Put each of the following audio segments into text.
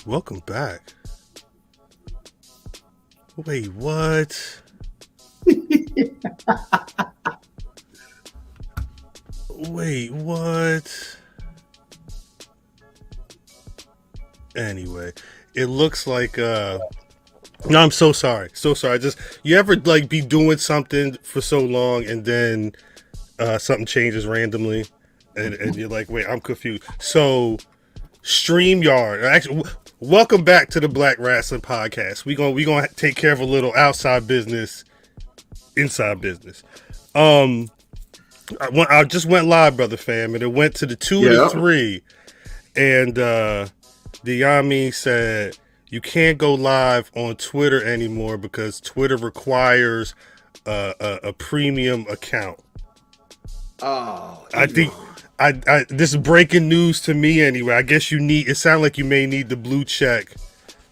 Welcome back. Wait, what? Wait, what? Anyway, it looks like no, I'm so sorry. So sorry. Just you ever like be doing something for so long and then something changes randomly and you're like, wait, I'm confused. So StreamYard. Actually, welcome back to the Black Rasslin Podcast. We gonna take care of a little outside business, inside business. I just went live, brother fam, and it went to the 2 to 3, and the Yami said you can't go live on Twitter anymore because Twitter requires a premium account. Oh, I think. This is breaking news to me anyway. I guess it sounds like you may need the blue check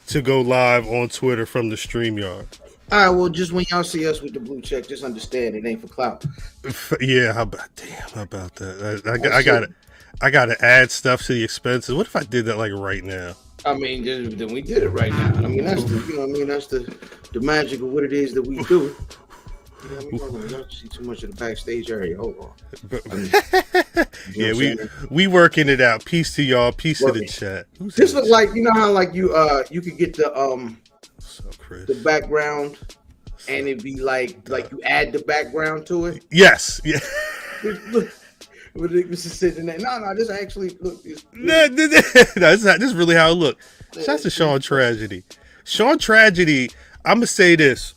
to go live on Twitter from the StreamYard. All right, well, just when y'all see us with the blue check, just understand it ain't for clout. Yeah, how about that? I gotta add stuff to the expenses. What if I did that like right now? I mean, then we did it right now. I mean, that's the magic of what it is that we do. You know, I don't see too much of the backstage area. Hold on. Yeah, we working it out. Peace to y'all. Peace to the chat. This look like, you know how like you could get the the background and it'd be like you add the background to it. Yes. Yeah. This is sitting there. No, this actually look. This is really how it look. Shouts to Sean Tragedy. Sean Tragedy. I'm gonna say this.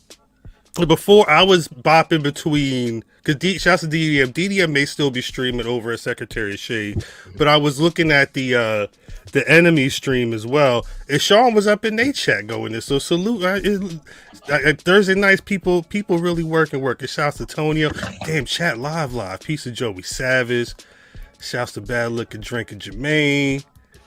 Before I was bopping between, because shouts to DDM. DDM may still be streaming over at Secretary of Shade, but I was looking at the enemy stream as well, and Sean was up in their chat going this. So salute. Thursday nights, people really working. Shouts to Tonio. Damn, chat live. Peace of Joey Savage. Shouts to Bad Looking Drinking Jermaine.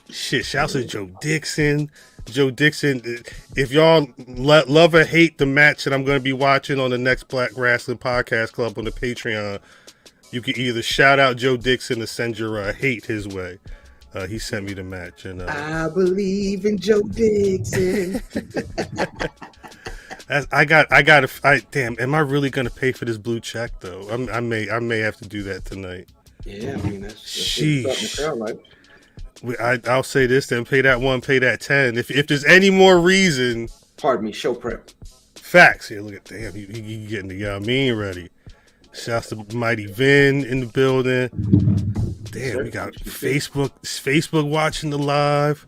Shit, shouts to Joe Dixon. If y'all love or hate the match that I'm going to be watching on the next Black Rasslin Podcast Club on the Patreon, you can either shout out Joe Dixon or send your hate his way. He sent me the match, and I believe in Joe Dixon. Damn, am I really going to pay for this blue check though? I may have to do that tonight. Yeah, I mean that's sheesh. I'll say this then: pay that 1, pay that 10. If there's any more reason, pardon me, show prep. Facts. Here, look at damn, he getting the Yamin ready. Shouts to Mighty Vin in the building. Damn, we got Facebook watching the live.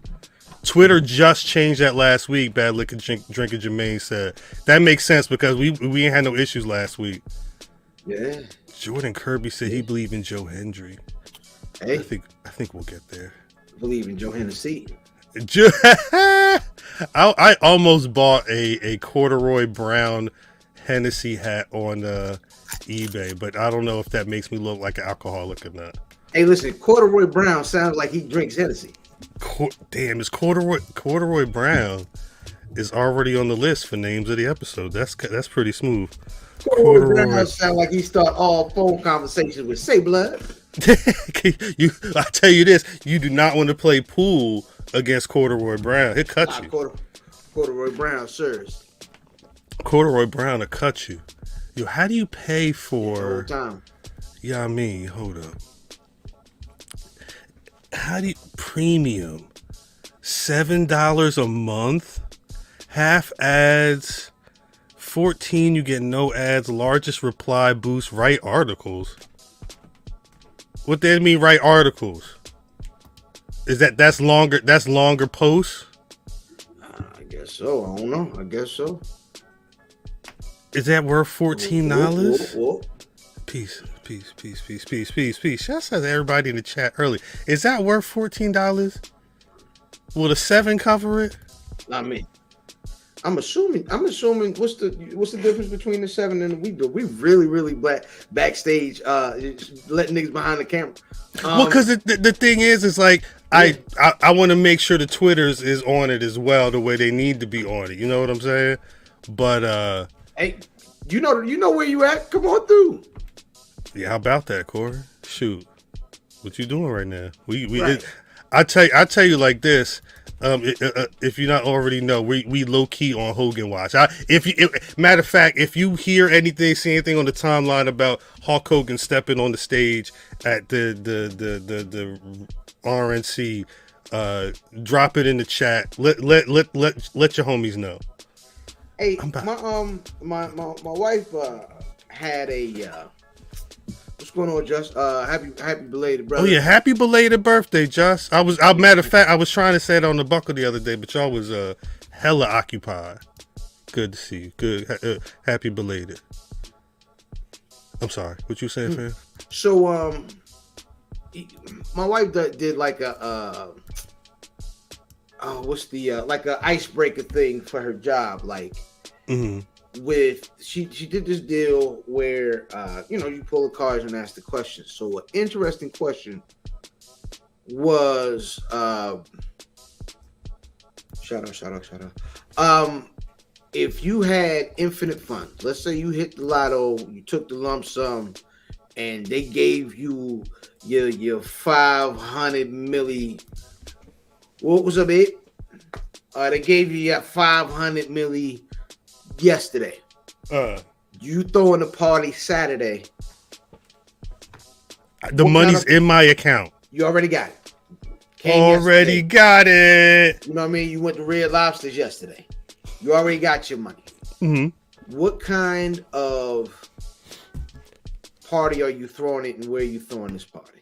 Twitter just changed that last week. Bad Liquor Drinking Jermaine said that makes sense because we ain't had no issues last week. Yeah. Jordan Kirby said he believed in Joe Hendry. Hey, I think we'll get there. Believe in Joe Hennessy. I almost bought a corduroy brown Hennessy hat on eBay, but I don't know if that makes me look like an alcoholic or not. Hey, listen, corduroy brown sounds like he drinks Hennessy. Damn, is corduroy brown is already on the list for names of the episode. That's pretty smooth. Corduroy brown sound like he start all phone conversations with Say Blood. I tell you this, you do not want to play pool against Corduroy Brown. He'll cut you. Corduroy Brown, sirs. Corduroy Brown will cut you. Yo, how do you pay for time? Yeah, I mean, hold up. How do you premium? $7 a month? Half ads, 14 you get no ads, largest reply boost, write articles. What does that mean, write articles? Is that's longer posts? I guess so. I don't know. I guess so. Is that worth $14? Whoa. Peace. Shouts out to everybody in the chat early. Is that worth $14? Will the 7 cover it? Not me. I'm assuming. What's the difference between the 7 and the we do? We really backstage, letting niggas behind the camera. Well, because the thing is like I want to make sure the Twitters is on it as well, the way they need to be on it. You know what I'm saying? But hey, you know where you at? Come on through. Yeah, how about that, Corey? Shoot, what you doing right now? Right. I tell you like this. If you not already know, we low key on Hogan watch. Matter of fact, if you hear anything, see anything on the timeline about Hulk Hogan stepping on the stage at the RNC, drop it in the chat. Let your homies know. Hey, my wife had a what's going on, Just? Happy belated brother. Oh yeah, happy belated birthday, Just. Matter of fact, I was trying to say it on the buckle the other day, but y'all was hella occupied. Good to see you. Good, happy belated. I'm sorry, what you saying, fam? So my wife did like a what's the like a icebreaker thing for her job, like. Mm-hmm. With she did this deal where you pull the cards and ask the questions. So an interesting question was shout out. If you had infinite funds, let's say you hit the lotto, you took the lump sum, and they gave you your 500 milli. What was up, it? They gave you your 500 milli yesterday. You throwing a party Saturday. The money's in my account. You already got it. Got it. You know what I mean? You went to Red Lobsters yesterday. You already got your money. Mm-hmm. What kind of party are you throwing it, and where are you throwing this party?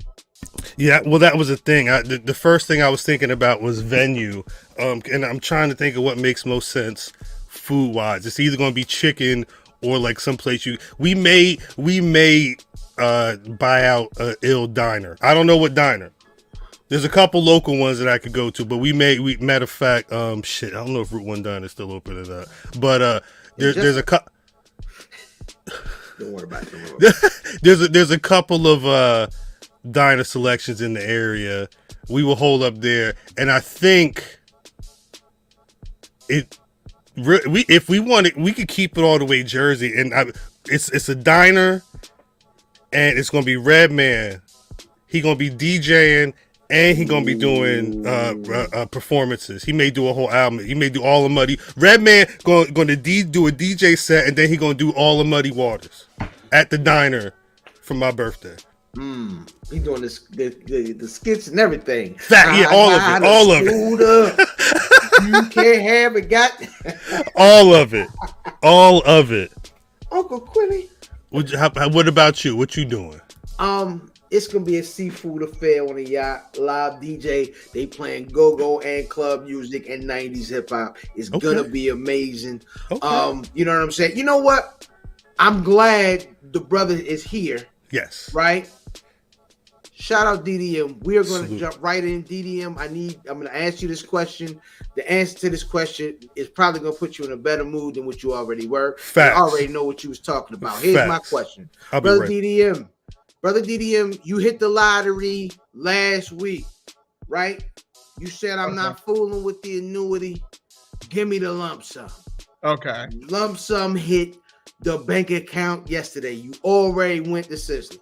Yeah, well, that was the thing. The first thing I was thinking about was venue, and I'm trying to think of what makes most sense food wise. It's either going to be chicken or like someplace we may buy out a ill diner. I don't know what diner. There's a couple local ones that I could go to, but matter of fact, I don't know if Route 1 Diner is still open or not. But there's a couple. Don't worry about it. There's a couple of diner selections in the area. We will hold up there, and I think if we wanted, we could keep it all the way Jersey, and it's a diner, and it's gonna be Redman. He gonna be DJing, and he gonna be doing performances. He may do a whole album. He may do all the Muddy. Redman gonna do a DJ set, and then he gonna do all the Muddy Waters at the diner for my birthday. He's doing the skits and everything. All of it. You can't have it. Got all of it. Uncle Quilly. What about you? What you doing? It's gonna be a seafood affair on the yacht. Live DJ. They playing go-go and club music and 90s hip hop. It's gonna be amazing. Okay. You know what I'm saying? You know what? I'm glad the brother is here. Yes. Right? Shout out DDM. We are going to jump right in. DDM, I'm going to ask you this question. The answer to this question is probably going to put you in a better mood than what you already were. Facts. I already know what you was talking about. Here's my question. Brother DDM, you hit the lottery last week, right? You said, I'm not fooling with the annuity. Give me the lump sum. Okay. Lump sum hit the bank account yesterday. You already went to Sizzler,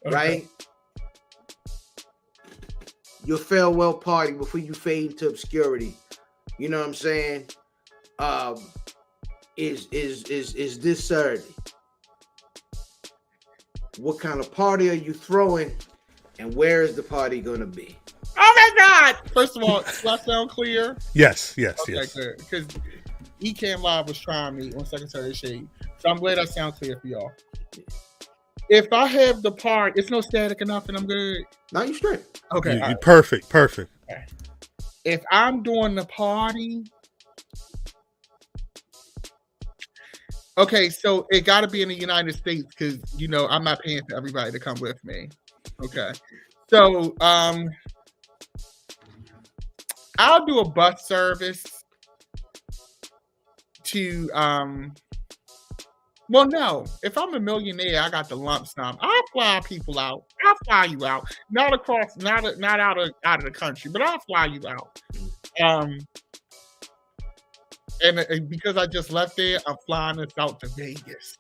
right? Your farewell party before you fade into obscurity. You know what I'm saying? Is this Saturday? What kind of party are you throwing, and where is the party gonna be? Oh my God! First of all, do I sound clear? Yes. Okay, good. Because ECAM Live was trying me on Secretary of Shade, so I'm glad I sound clear for y'all. If I have the part, it's no static enough, and I'm good. No, you straight. Okay, you perfect. Okay. If I'm doing the party, okay, so it got to be in the United States because I'm not paying for everybody to come with me. Okay, so I'll do a bus service to Well, no. If I'm a millionaire, I got the lump sum. I'll fly people out. I'll fly you out. Not across, not out of the country, but I'll fly you out. And because I just left there, I'm flying us out to Vegas.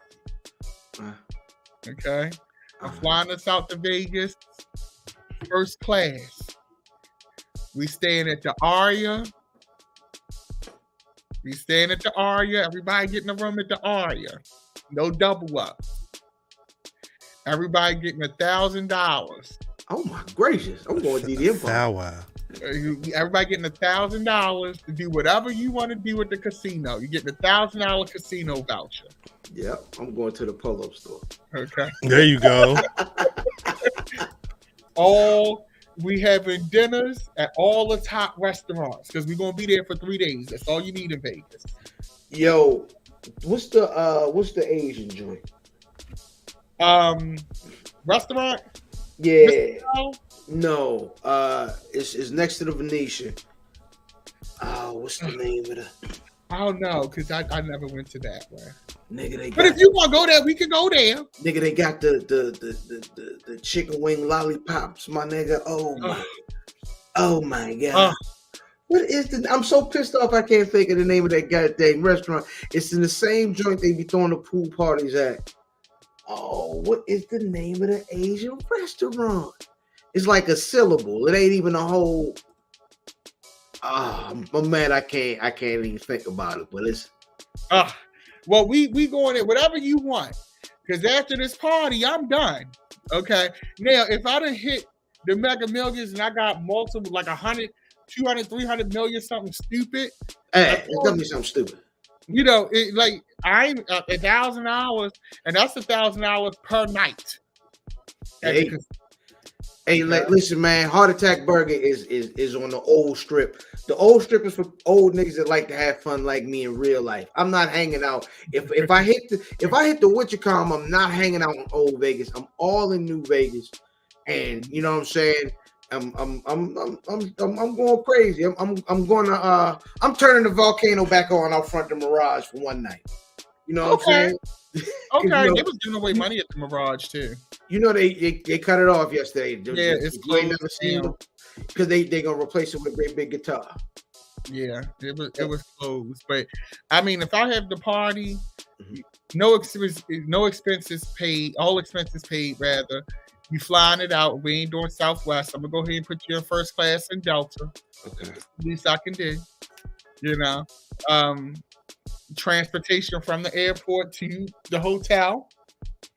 Okay, I'm flying us out to Vegas, first class. We staying at the Aria. Everybody get in the room at the Aria. No double up. Everybody getting $1,000. Oh my gracious! I'm going to DDM party. Wow. Everybody getting $1,000 to do whatever you want to do at the casino. You get $1,000 casino voucher. Yep, I'm going to the Polo store. Okay. There you go. We having dinners at all the top restaurants because we're gonna be there for 3 days. That's all you need in Vegas. Yo, what's the Asian joint? Restaurant? Yeah. No. It's next to the Venetian. Oh, what's the name of the? I don't know because I never went to that one. Nigga, but if you want to go there, we can go there. Nigga, they got the chicken wing lollipops, my nigga. Oh my god. What is the? I'm so pissed off. I can't think of the name of that goddamn restaurant. It's in the same joint they be throwing the pool parties at. Oh, what is the name of the Asian restaurant? It's like a syllable. It ain't even a whole. I'm mad. I can't even think about it. But it's. Well, we going in whatever you want. Because after this party, I'm done. Okay. Now, if I done hit the Mega Millions and I got multiple, like 100, 200, 300 million, something stupid. Hey, it's gonna be something stupid. You know, it like I'm $1,000, and that's $1,000 per night. Hey, like, listen, man. Heart Attack Burger is on the old strip. The old strip is for old niggas that like to have fun like me in real life. I'm not hanging out. If I hit the Wichicom, I'm not hanging out in old Vegas. I'm all in New Vegas, and you know what I'm saying. I'm going crazy. I'm turning the volcano back on out front of the Mirage for one night. You know what I'm saying? Okay, they was giving away money at the Mirage too. You know they cut it off yesterday. Yeah, it's closed because they gonna replace it with a great big guitar. Yeah, it was closed. But I mean, if I have the party, no expenses paid, all expenses paid rather. You flying it out. We ain't doing Southwest. I'm gonna go ahead and put you in first class in Delta. Okay. At least I can do. You know, transportation from the airport to the hotel.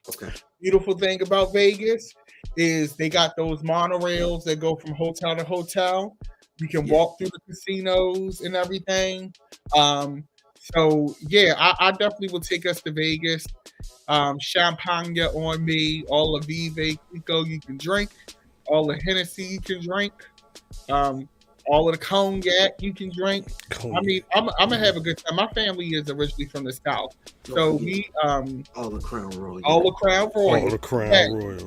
Okay. Beautiful thing about Vegas is they got those monorails that go from hotel to hotel. You can walk through the casinos and everything. So yeah, I definitely will take us to Vegas. Champagne on me, all of Vive Clico you can drink, all the Hennessy you can drink, all of the cognac you can drink. I mean, I'm gonna have a good time. My family is originally from the South, so we all the Crown Royal,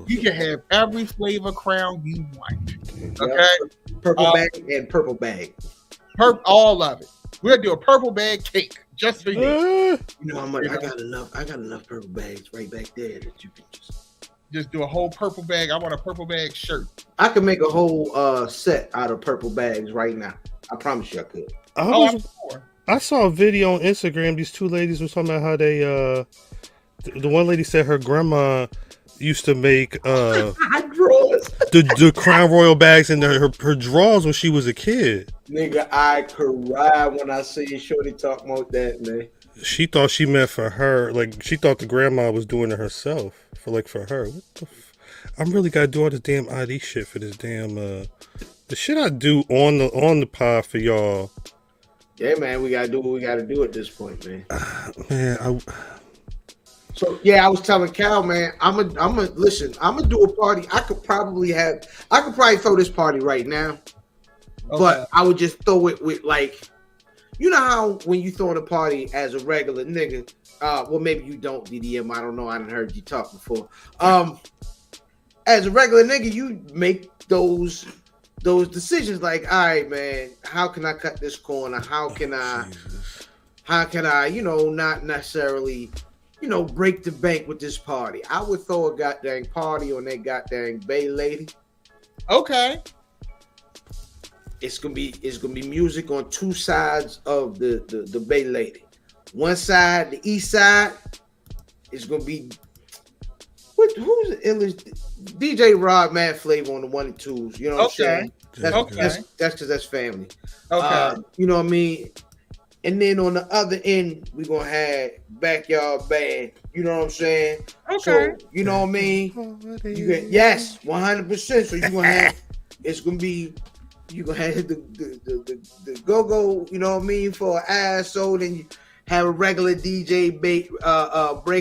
You can have every flavor Crown you want. Okay, purple bag and purple bag, all of it. We'll do a purple bag cake just for you. You know how much I got enough purple bags right back there that you can just do a whole purple bag. I want a purple bag shirt. I could make a whole set out of purple bags right now. I promise you I could. I saw a video on Instagram. These two ladies were talking about how they the one lady said her grandma used to make the Crown Royal bags in her drawers when she was a kid. Nigga, I cried when I see Shorty talk about that, man. She thought she meant for her, like she thought the grandma was doing it herself for her. What the I'm really gotta do all this damn ID shit for this damn the shit I do on the pod for y'all. Yeah, man, we gotta do what we gotta do at this point, man. So yeah, I was telling Cal, man, I'm gonna do a party. I could probably throw this party right now, but I would just throw it with like, you know how when you throw a party as a regular nigga, well maybe you don't, DDM. I don't know. I didn't heard you talk before. As a regular nigga, you make those decisions like, all right, man, how can I cut this corner? How can I, not necessarily, break the bank with this party? I would throw a goddamn party on that goddamn Bay lady. Okay. It's gonna be music on two sides of the Bay lady. One side, the east side, is gonna be who's the illest DJ Rod Mad Flavor on the 1 and 2s. You know what I'm saying? That's because that's family. Okay. You know what I mean? And then on the other end, we're gonna have Backyard Band. You know what I'm saying? Okay. So you know what I mean? You get 100%. So you're gonna have it's gonna be you're gonna have the go-go, you know what I mean, for an ass, so then you have a regular DJ break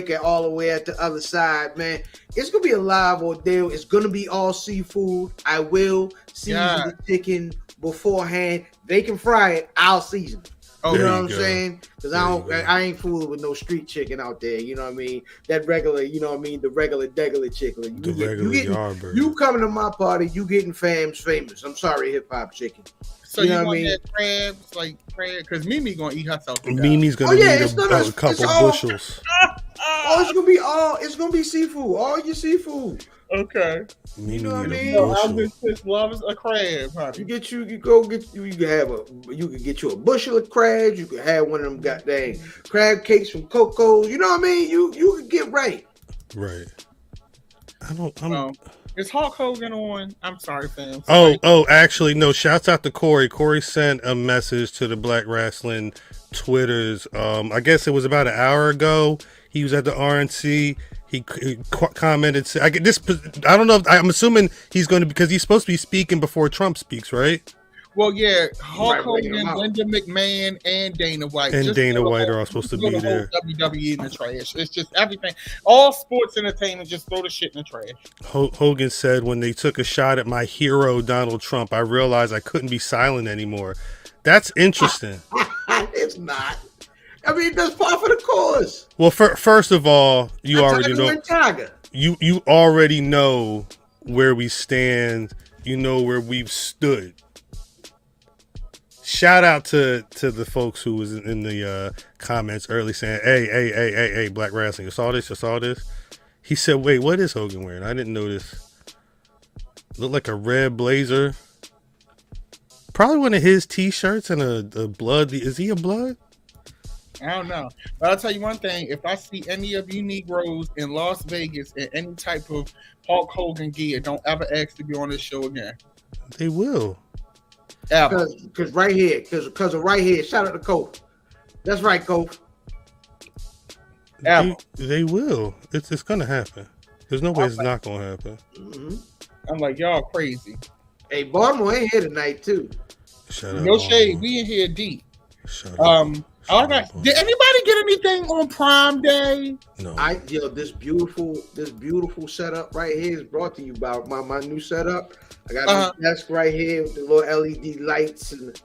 it all the way at the other side, man. It's gonna be a live ordeal. It's gonna be all seafood. I will season the chicken beforehand. They can fry it, I'll season it. Oh, you know what I'm saying? Because I ain't fooling with no street chicken out there. You know what I mean? That regular, you know what I mean? The regular chicken. You coming to my party, you getting famous. I'm sorry, hip hop chicken. So you know what I mean? Crabs, like crab, because Mimi gonna eat herself. Mimi's gonna eat a couple bushels. It's gonna be seafood. All your seafood. Okay. You know what I mean? Just loves a crab, honey. You can get you a bushel of crabs. You can have one of them goddamn crab cakes from Coco's. You know what I mean? You can get right. Right. Is Hulk Hogan on? I'm sorry, fam. Actually, no. Shouts out to Corey. Corey sent a message to the Black Rasslin Twitters. I guess it was about an hour ago. He was at the RNC. He commented. I don't know. I'm assuming he's going to, because he's supposed to be speaking before Trump speaks, right? Well, yeah. Hulk Hogan, Linda McMahon, and Dana White. And Dana White are all supposed to be there. WWE in the trash. It's just everything. All sports entertainment, just throw the shit in the trash. Hogan said, when they took a shot at my hero, Donald Trump, I realized I couldn't be silent anymore. That's interesting. It's not. I mean, that's part of the cause. Well, first of all, you already know. You already know where we stand. You know where we've stood. Shout out to the folks who was in the comments early saying, hey, Black Rasslin, you saw this? He said, wait, what is Hogan wearing? I didn't notice. Looked like a red blazer. Probably one of his t-shirts and a blood. Is he a blood? I don't know. But I'll tell you one thing. If I see any of you Negroes in Las Vegas in any type of Hulk Hogan gear, don't ever ask to be on this show again. They will. Because right here, because of right here, shout out to Kof. That's right, Kof. They will. It's going to happen. There's no way it's not going to happen. Mm-hmm. I'm like, y'all crazy. Hey, Baltimore ain't here tonight, too. No shade. We in here deep. Did anybody get anything on Prime Day? No. This beautiful setup right here is brought to you by my new setup. I got a desk right here with the little LED lights and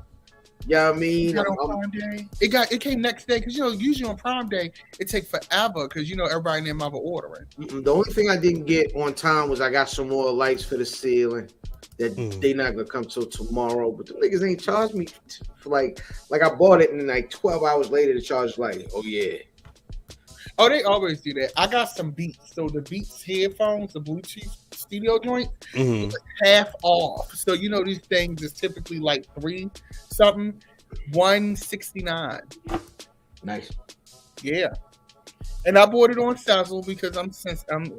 you know what I mean? On Prime Day? It came next day because usually on Prime Day it takes forever because everybody and their mother ordering. The only thing I didn't get on time was I got some more lights for the ceiling. That they not gonna come till tomorrow, but the niggas ain't charged me for like I bought it and then like 12 hours later the charge like, oh yeah. Oh, they always do that. I got some Beats, so the Beats headphones, the Bluetooth studio joint, half off. So these things is typically like $3 $169. Nice. Yeah, and I bought it on Sezzle because I'm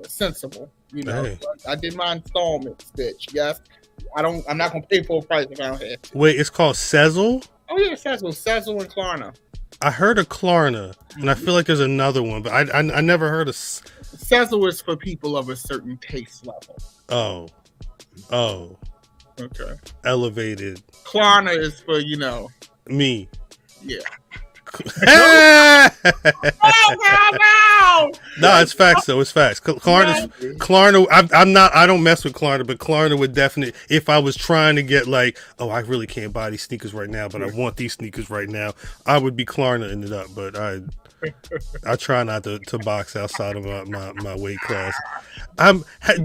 sensible. Hey. I did my installments, bitch. Yes. I'm not gonna pay full price if I don't have to. Wait, it's called Sezzle? Oh yeah, Sezzle and Klarna. I heard of Klarna, and I feel like there's another one, but I never heard of Sezzle is for people of a certain taste level. Oh. Okay. Elevated. Klarna is for me. Yeah. No, it's facts though. It's facts. Klarna. I don't mess with Klarna, but Klarna would definitely. If I was trying to get like, I really can't buy these sneakers right now, but I want these sneakers right now, I would be Klarna-ing it up. But I try not to box outside of my weight class.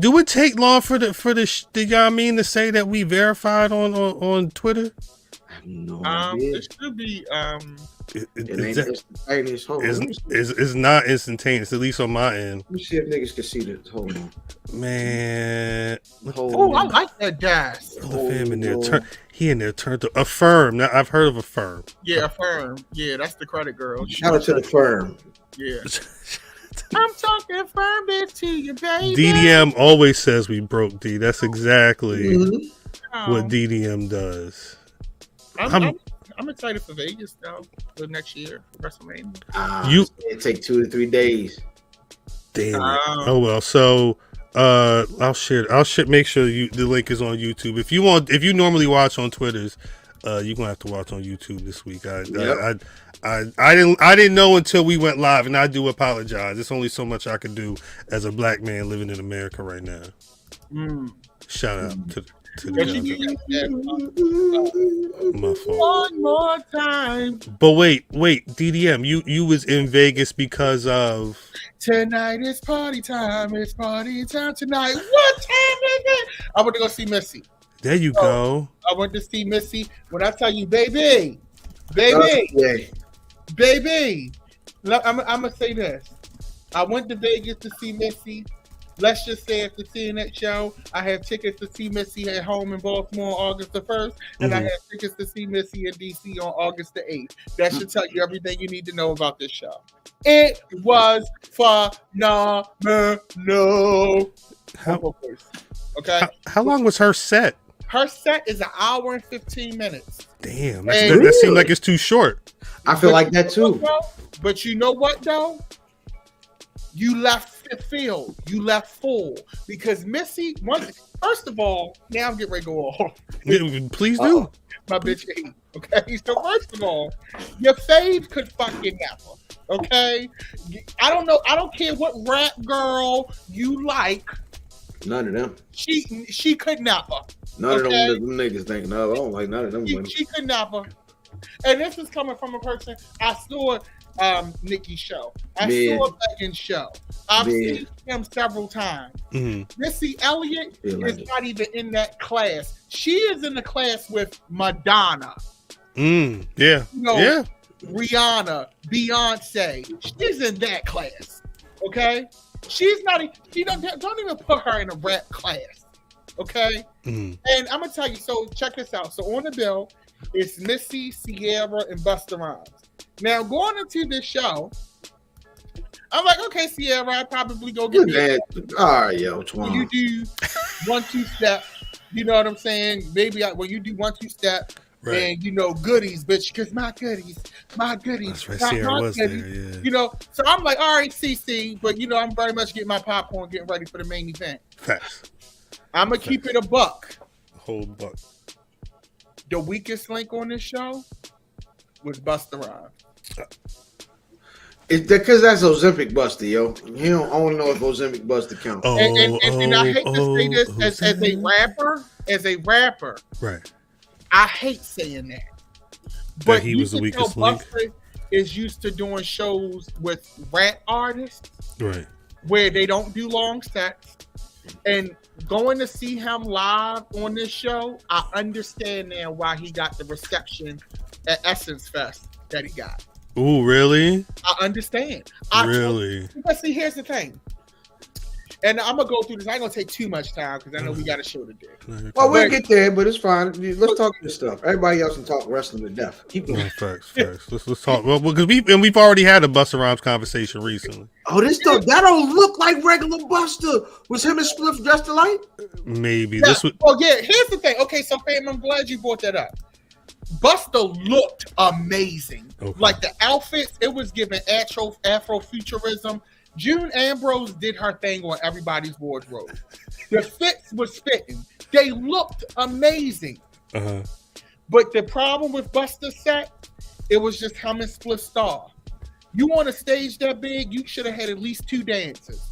Do it take long for the y'all mean to say that we verified on Twitter? No it should be It's not instantaneous, at least on my end. Let me see if niggas can see this. Hold on. Man. I like that gas. The fam in there. He in there turned to Affirm. Now I've heard of Affirm. Yeah, Affirm. Yeah, that's the credit girl. Shout out to the firm. Yeah. I'm talking firm bitch to you, baby. DDM always says we broke, D. That's exactly. what DDM does. I'm excited for Vegas though for next year for WrestleMania. It take 2 to 3 days. Damn it. Oh well. So I'll share. Make sure the link is on YouTube. If you normally watch on Twitter's, you're gonna have to watch on YouTube this week. I didn't know until we went live, and I do apologize. There's only so much I can do as a black man living in America right now. Shout out to the my fault. One more time. But wait, DDM, you was in Vegas because of tonight is party time. It's party time tonight. What time is it? I went to go see Missy. There you go. I went to see Missy. When I tell you, baby, I'm gonna say this. I went to Vegas to see Missy. Let's just say after seeing that show, I have tickets to see Missy at home in Baltimore on August the 1st, and I have tickets to see Missy in DC on August the 8th. That should tell you everything you need to know about this show. It was phenomenal. Okay. How long was her set? Her set is 1 hour and 15 minutes. Damn, that seems like it's too short. I feel like that too. But you know what though? You left the field. You left full because Missy. First of all, now I'm getting ready to go off. Please do. My bitch ate. Okay, so first of all, your fave could fucking never. Okay, I don't know. I don't care what rap girl you like. None of them. She could never. None of them niggas think. No, I don't like none of them women. She could never. And this is coming from a person. I saw Nikki's show. I saw Megan's show. I've seen him several times. Missy Elliott is not even in that class. She is in the class with Madonna. Yeah. Rihanna, Beyonce. She's in that class. Okay? She's not. She don't even put her in a rap class. Okay? And I'm gonna tell you. So check this out. So on the bill, it's Missy, Sierra, and Busta Rhymes. Now going into this show, I'm like, okay, Sierra, I'd probably go get that. All right, yo, Twan. You do 1-2 step. You know what I'm saying? Maybe when you do 1-2 step. Right. And goodies, bitch, because my goodies. That's right, Sierra was goodies, there, yeah. So I'm like, all right, CC, but I'm very much getting my popcorn, getting ready for the main event. Facts. I'm gonna keep it a buck. Whole buck. The weakest link on this show was Busta Rhymes. It's because that's Ozempic Busta, yo. I don't know if Ozempic Busta counts. And I hate to say this as a rapper. Right. I hate saying that. But he was the weakest link. Busta is used to doing shows with rap artists. Right. Where they don't do long sets. And going to see him live on this show, I understand now why he got the reception at Essence Fest that he got. Ooh, really? I understand. Really? Because see, here's the thing. And I'm going to go through this. I ain't going to take too much time because I know we got a show to do. Well, we'll get there, but it's fine. Let's talk this stuff. Everybody else can talk wrestling to death. Keep going. Facts. Let's talk. Well, because we've already had a Busta Rhymes conversation recently. Oh, that don't look like regular Busta. Was him and Spliff dressed alike? Maybe. Yeah. Here's the thing. Okay, so fam, I'm glad you brought that up. Busta looked amazing. Okay. Like the outfits, it was giving Afrofuturism. June Ambrose did her thing on everybody's wardrobe. The fits was fitting. They looked amazing. But the problem with Busta's set, it was just him and Split Star. You want a stage that big, you should have had at least 2 dancers.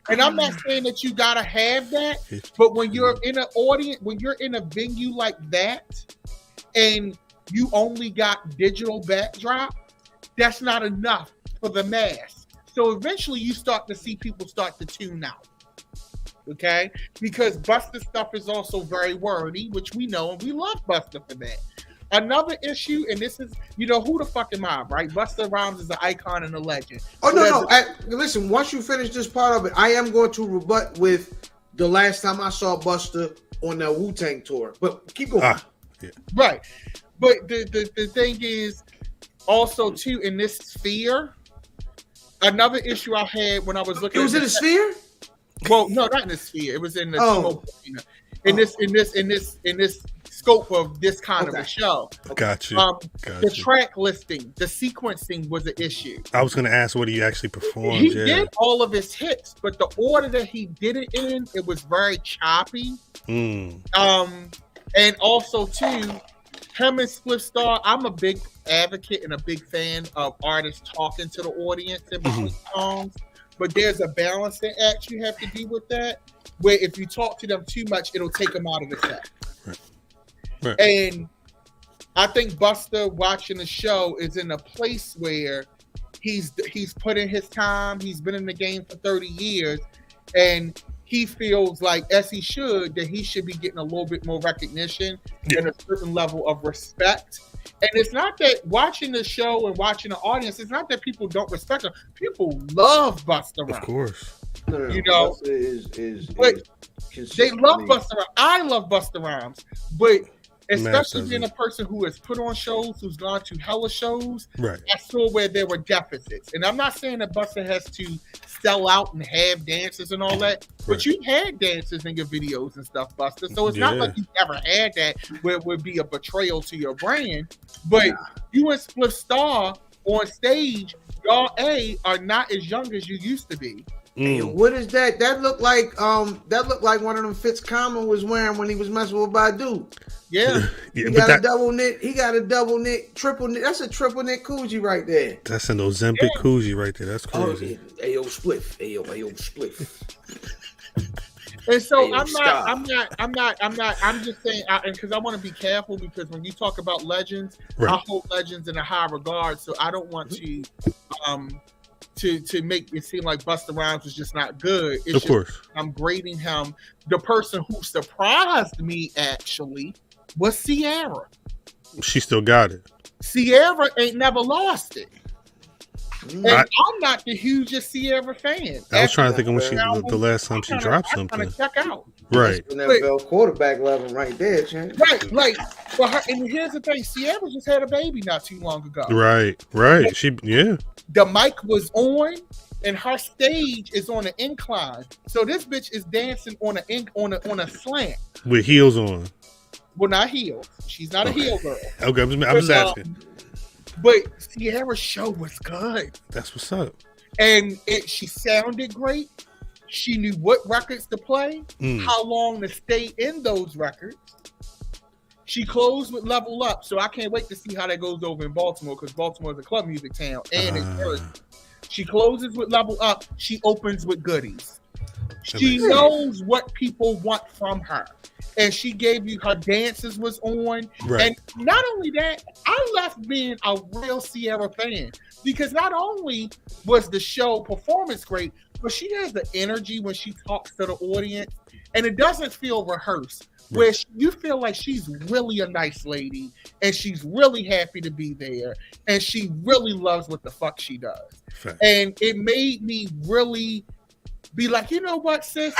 And I'm not saying that you gotta have that, but when you're in an audience, when you're in a venue like that, and you only got digital backdrop, that's not enough for the mass. So eventually you start to see people start to tune out. Okay? Because Busta stuff is also very wordy, which we know, and we love Busta for that. Another issue, and this is, who the fuck am I, right? Busta Rhymes is an icon and a legend. Oh, no. Listen, once you finish this part of it, I am going to rebut with the last time I saw Busta on that Wu-Tang tour. But keep going. Yeah. Right. But the thing is, also, too, in this sphere, another issue I had when I was looking. It was in the sphere? Well, no, not in the sphere. It was in the smoke arena. in this scope of this kind of a show. Got you. The track listing, the sequencing was an issue. I was going to ask what he actually performed. He did all of his hits, but the order that he did it in, it was very choppy. And also too, him and Split Star, I'm a big advocate and a big fan of artists talking to the audience in between songs, but there's a balancing act you have to do with that, where if you talk to them too much, it'll take them out of the set. Right. And I think Busta watching the show is in a place where he's put in his time, he's been in the game for 30 years, and he feels like, as he should, that he should be getting a little bit more recognition and a certain level of respect. And it's not that watching the show and watching the audience, it's not that people don't respect him. People love Busta Rhymes. Of course. You know, they love Busta Rhymes. I love Busta Rhymes, but especially being a person who has put on shows, who's gone to hella shows, I saw where there were deficits. And I'm not saying that Busta has to sell out and have dances and all that, but you had dances in your videos and stuff, Busta. So it's not like you ever had that where it would be a betrayal to your brand. But you and Split Star on stage, y'all are not as young as you used to be. Hey, what is that? That looked like one of them Fitz Common was wearing when he was messing with Badu. Yeah. He got a double knit. He got a double knit, triple knit. That's a triple knit koozie right there. That's an Ozempic koozie right there. That's crazy. Ayo spliff. Ayo spliff. And so I'm just saying, because I want to be careful, because when you talk about legends, I hold legends in a high regard. So I don't want to make it seem like Busta Rhymes was just not good. It's of course. I'm grading him. The person who surprised me actually was Ciara. She still got it. Ciara ain't never lost it. And I'm not the hugest Ciara fan. I was trying to think of when the last time she dropped something. I'm trying to check out. Right. NFL quarterback level right there, Chan. Right, like, but her, and here's the thing, Ciara just had a baby not too long ago. Right. The mic was on, and her stage is on an incline. So this bitch is dancing on a slant with heels on. Well, not heels. She's not a heel girl. Okay, I'm just asking. But Ciara's show was good. That's what's up. And she sounded great. She knew what records to play, how long to stay in those records. She closed with Level Up, so I can't wait to see how that goes over in Baltimore, because Baltimore is a club music town, and it's Jersey. She closes with Level Up. She opens with Goodies. She knows what people want from her. And she gave you her dances was on. Right. And not only that, I left being a real Ciara fan, because not only was the show performance great, but she has the energy when she talks to the audience, and it doesn't feel rehearsed, where you feel like she's really a nice lady, and she's really happy to be there, and she really loves what the fuck she does. Fact. And it made me really be like, you know what, sis?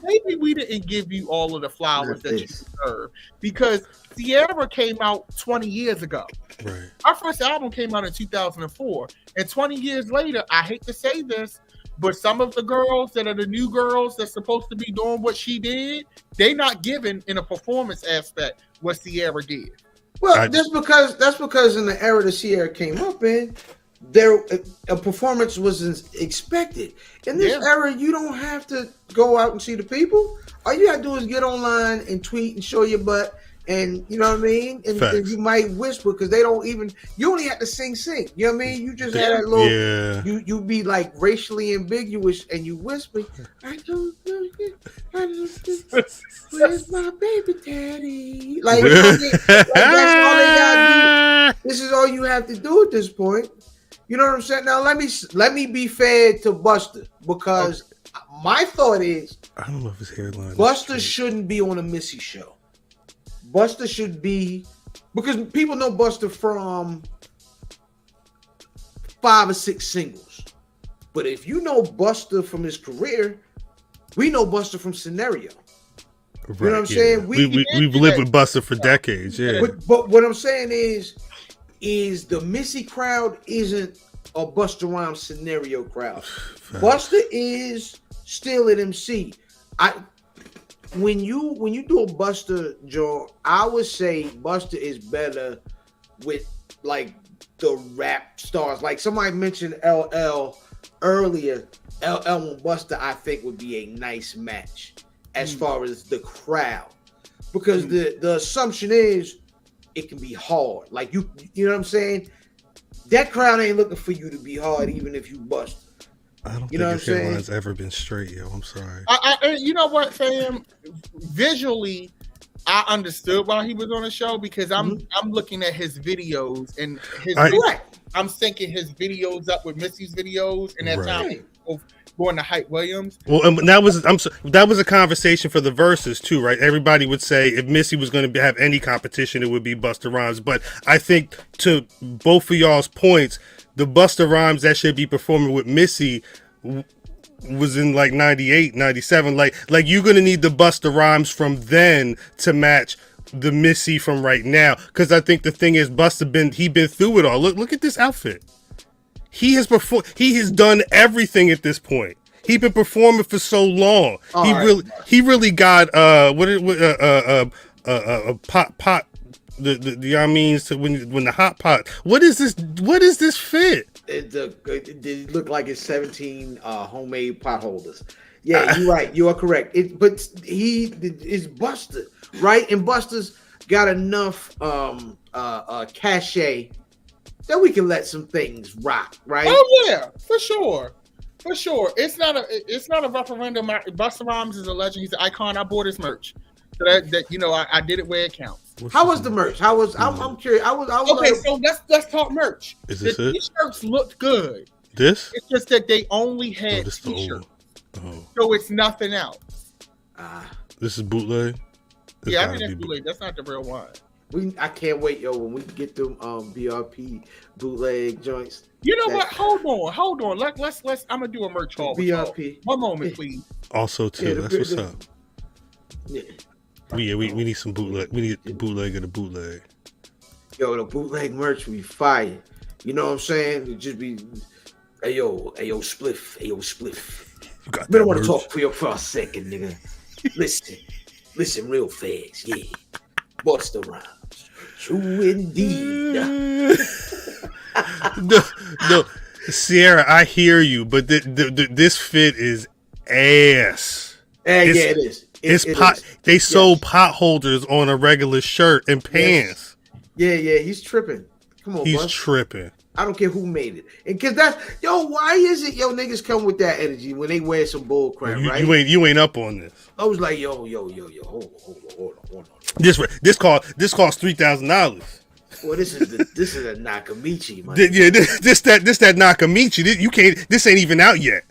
Maybe we didn't give you all of the flowers that you deserve, because Ciara came out 20 years ago. Right. Our first album came out in 2004, and 20 years later, I hate to say this, but some of the girls that are the new girls that's supposed to be doing what she did, they not given in a performance aspect what Ciara did. Well, that's because in the era that Ciara came up in, a performance was expected. In this era, you don't have to go out and see the people. All you have to do is get online and tweet and show your butt, and you know what I mean? And you might whisper, because they don't even, you only have to sing. You know what I mean? You just had that little, you be like racially ambiguous, and you whisper, I don't know, where's my baby daddy? Like, you know what I mean? Like, that's all they gotta do. This is all you have to do at this point. You know what I'm saying? Now let me be fair to Busta, because my thought is, I don't know if his hairline. Busta shouldn't be on a Missy show. Busta should be, because people know Busta from 5 or 6 singles. But if you know Busta from his career, we know Busta from Scenario. Right, you know what I'm saying? We've lived with Busta for decades, But what I'm saying is the Missy crowd isn't a Busta Rhymes Scenario crowd. Busta is still an MC. when you do a Buster joint, I would say Buster is better with like the rap stars. Like somebody mentioned LL earlier. LL and Buster, I think, would be a nice match as far as the crowd, because the assumption is it can be hard. Like you know what I'm saying? That crowd ain't looking for you to be hard, even if you bust. I don't think his hairline's ever been straight, yo. I'm sorry. You know what, fam? Visually, I understood why he was on the show, because I'm looking at his videos and I'm syncing his videos up with Missy's videos, and that's how going to Hype Williams. Well, that was a conversation for the verses too, right? Everybody would say if Missy was going to have any competition, it would be Busta Rhymes. But I think to both of y'all's points, the Busta Rhymes that should be performing with Missy was in like 98, 97. Like you're going to need the Busta Rhymes from then to match the Missy from right now. Because I think the thing is, Busta been through it all. Look at this outfit. He has done everything at this point. He's been performing for so long. He really got pot the I mean, so when the hot pot. What is this fit? It looked like it's 17 homemade pot holders. Yeah, you're right. You are correct. But he is Busta, right? And Busta's got enough cachet that we can let some things rock, right? Oh yeah, for sure. It's not a referendum. Busta Rhymes is a legend. He's an icon. I bought his merch. So that you know, I did it where it counts. How was the merch? I'm curious. I was okay. So let's talk merch. Is this it? T-shirts looked good. This? It's just that they only had T-shirts. So it's nothing else. This is bootleg? Yeah, I think that's bootleg. That's not the real one. I can't wait, yo, when we get them BRP bootleg joints. You know what? Hold on. Let's I'm gonna do a merch haul. BRP. One moment, please. Also, too, that's what's up. Yeah. We need some bootleg. We need the bootleg of the bootleg. Yo, the bootleg merch will be fire. You know what I'm saying? It just be, hey yo, spliff. You got I want to talk for you for a second, nigga. Listen real fast, yeah. Busta Rhymes, true indeed. No, Sierra, I hear you, but this fit is ass. Yeah, it is. They sold pot holders on a regular shirt and pants. Yes. Yeah, he's tripping. Come on, he's tripping. I don't care who made it, and cause that's why is it niggas come with that energy when they wear some bull crap, right? You ain't up on this. I was like, hold on. This costs $3,000. Well, this is a Nakamichi, man. Yeah, this that Nakamichi. You can't. This ain't even out yet.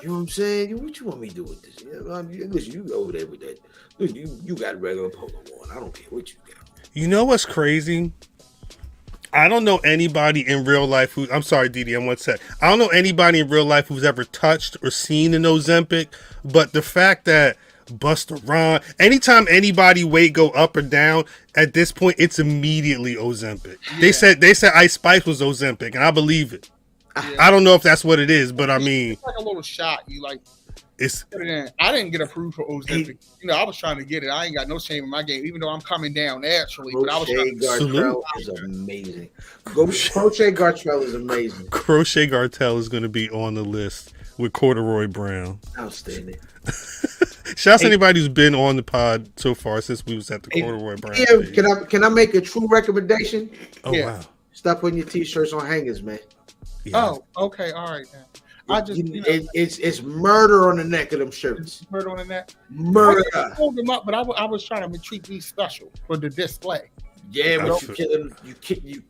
You know what I'm saying? What you want me to do with this? Listen, you go over there with that. Listen, you got regular polo on. I don't care what you got. You know what's crazy? I don't know anybody in real life who. I'm sorry, Didi. I'm one sec. I don't know anybody in real life who's ever touched or seen an Ozempic. But the fact that Busta Rhymes, anytime anybody weight go up or down, at this point it's immediately Ozempic. Yeah. They said Ice Spice was Ozempic, and I believe it. Yeah. I don't know if that's what it is, but I mean, it's like a little shot. You like. It's. I didn't get approved for Ozempic. I was trying to get it. I ain't got no shame in my game, even though I'm coming down naturally. But I was trying to. Gartrell is amazing. Crochet Gartrell is amazing. Crochet Gartrell is going to be on the list with Corduroy Brown. Outstanding. Shout out to anybody who's been on the pod so far since we was at the Corduroy Brown. Yeah, can I make a true recommendation? Oh wow! Stop putting your t-shirts on hangers, man. Yeah. Oh, okay, all right then. It's murder on the neck of them shirts. Murder on the neck. Murder. I pulled them up, but I was trying to treat these special for the display. Yeah, but you kill them.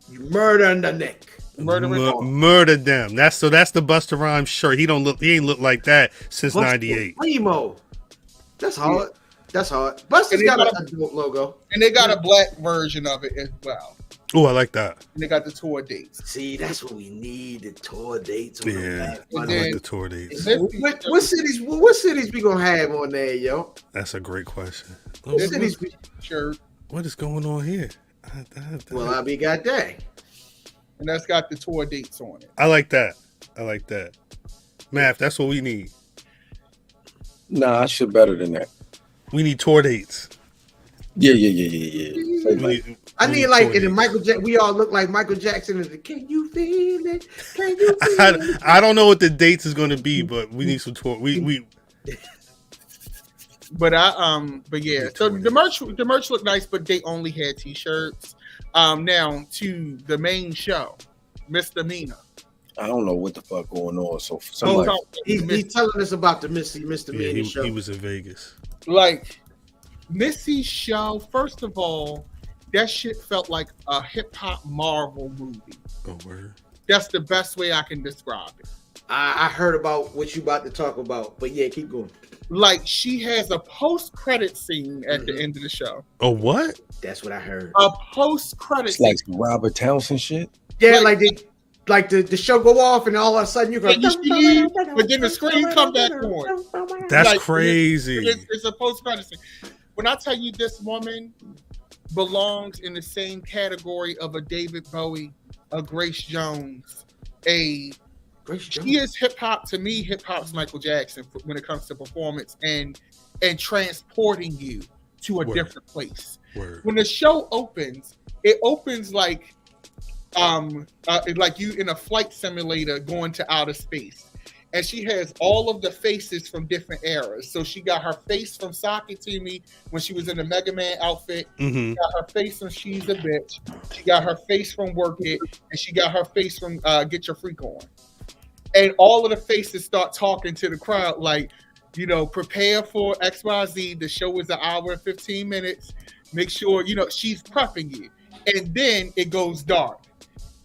You murder on the neck. Murder them. That's the Busta Rhymes shirt. He ain't look like that since '98. Primo. That's hard. That's hard. Busta's got a dope logo, and they got a black version of it as well. Oh, I like that. And they got the tour dates. See, that's what we need, the tour dates. Yeah, I like the tour dates. What cities we gonna have on there, yo? That's a great question. What cities? Sure. What is going on here? Well, I'll be goddamn. And that's got the tour dates on it. I like that. Math, that's what we need. Nah, I should better than that. We need tour dates. Yeah. I need like in the Michael Jackson. We all look like Michael Jackson. Can you feel it? Can you feel it? I don't know what the dates is going to be, but we need some tour. We. But yeah. So the merch looked nice, but they only had t-shirts. Now to the main show, Misdemeanor. I don't know what the fuck going on. So somebody, he's telling us about the Misdemeanor show. He was in Vegas. Like Missy's show. First of all, that shit felt like a hip hop Marvel movie. Oh, word. That's the best way I can describe it. I heard about what you about to talk about, but yeah, keep going. Like she has a post-credit scene at the end of the show. Oh, what? That's what I heard. A post-credit it's like some Robert Townsend shit. Yeah, like the show go off and all of a sudden you go, but then the screen come back on. That's crazy. It's a post-credit scene. When I tell you this woman belongs in the same category of a David Bowie, a Grace Jones, she is hip hop. To me, hip hop's Michael Jackson when it comes to performance and transporting you to a different place. Word. When the show opens, it opens like you in a flight simulator going to outer space. And she has all of the faces from different eras. So she got her face from Saki to Me when she was in the Mega Man outfit. Mm-hmm. She got her face from She's a Bitch. She got her face from Work It. And she got her face from Get Your Freak On. And all of the faces start talking to the crowd like, prepare for XYZ. The show is 1 hour and 15 minutes. Make sure, she's prepping you. And then it goes dark.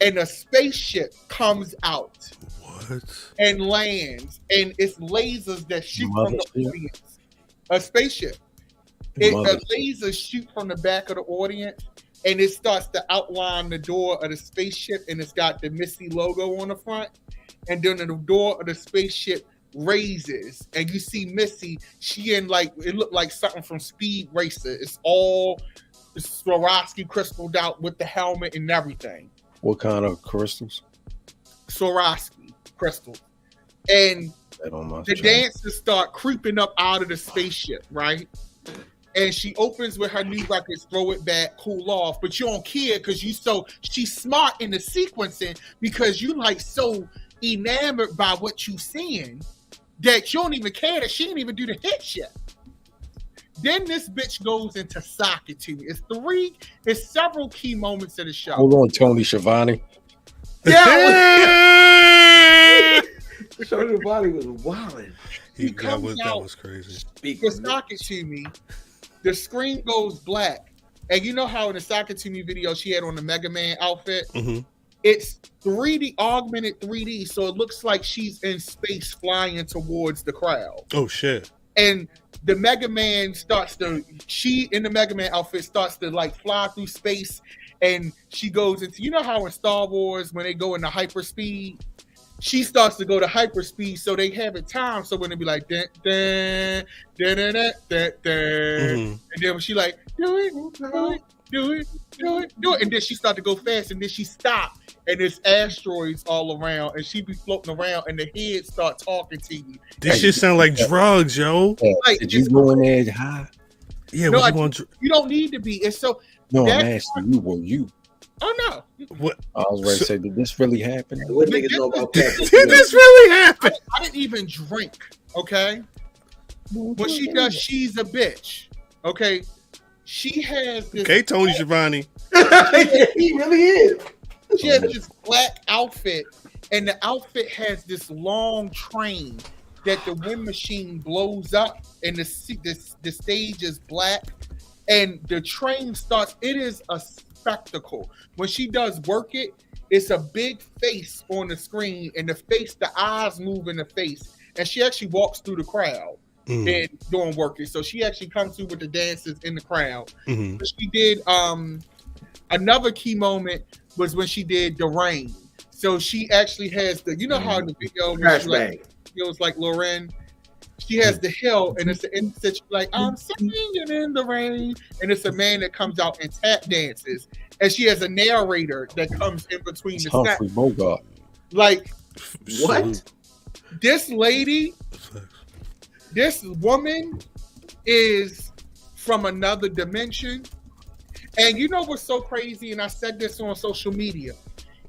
And a spaceship comes out. What? And lands, and it's lasers that shoot from the audience. A spaceship. A laser shoot from the back of the audience, and it starts to outline the door of the spaceship, and it's got the Missy logo on the front. And then the door of the spaceship raises, and you see Missy. She in it looked like something from Speed Racer. It's all Swarovski crystalled out with the helmet and everything. What kind of crystals? Swarovski crystal. And the dancers start creeping up out of the spaceship, right? And she opens with her new records, throw it back, cool off, but you don't care because she's smart in the sequencing because you so enamored by what you seeing that you don't even care that she didn't even do the hit yet. Then this bitch goes into Sock It To Me. It's several key moments of the show. Hold on, Tony Schiavone. Yeah. Schiavone was wilding. That was crazy. For Sock It To Me, the screen goes black. And you know how in the Sock It To Me video she had on the Mega Man outfit? Mm-hmm. It's 3D, augmented 3D, so it looks like she's in space flying towards the crowd. Oh, shit. And the Mega Man she in the Mega Man outfit starts to fly through space, and she goes into, how in Star Wars when they go into hyperspeed, she starts to go to hyperspeed, so they have it timed. So when they be like, dun, dun, dun, dun, dun, dun, dun. Mm-hmm. And then when she like, do it, and then she start to go fast, and then she stop, and there's asteroids all around, and she be floating around, and the heads start talking to you. This shit sound like drugs, yo. Did you go in there high? Yeah, no, you don't need to be. It's so. No, I'm asking you. Were you? Oh no! What? I was ready to say, did this really happen? What niggas know about that? Did this really happen? I didn't even drink. Okay. When she does, she's a bitch. Okay. She has this. Okay, Tony Schiavone. He really is. She has this black outfit, and the outfit has this long train that the wind machine blows up, and the stage is black, and the train starts. It is a spectacle. When she does Work It, it's a big face on the screen, and the eyes move in the face, and she actually walks through the crowd. And doing Work It. So she actually comes through with the dancers in the crowd. Mm-hmm. But she did another key moment was when she did The Rain. So she actually has how in the video feels like Lauren. She has the hill, and it's the instant like I'm singing in the rain, and it's a man that comes out and tap dances, and she has a narrator that comes in between the Humphrey Bogart. Like what? This lady. This woman is from another dimension. And you know what's so crazy? And I said this on social media.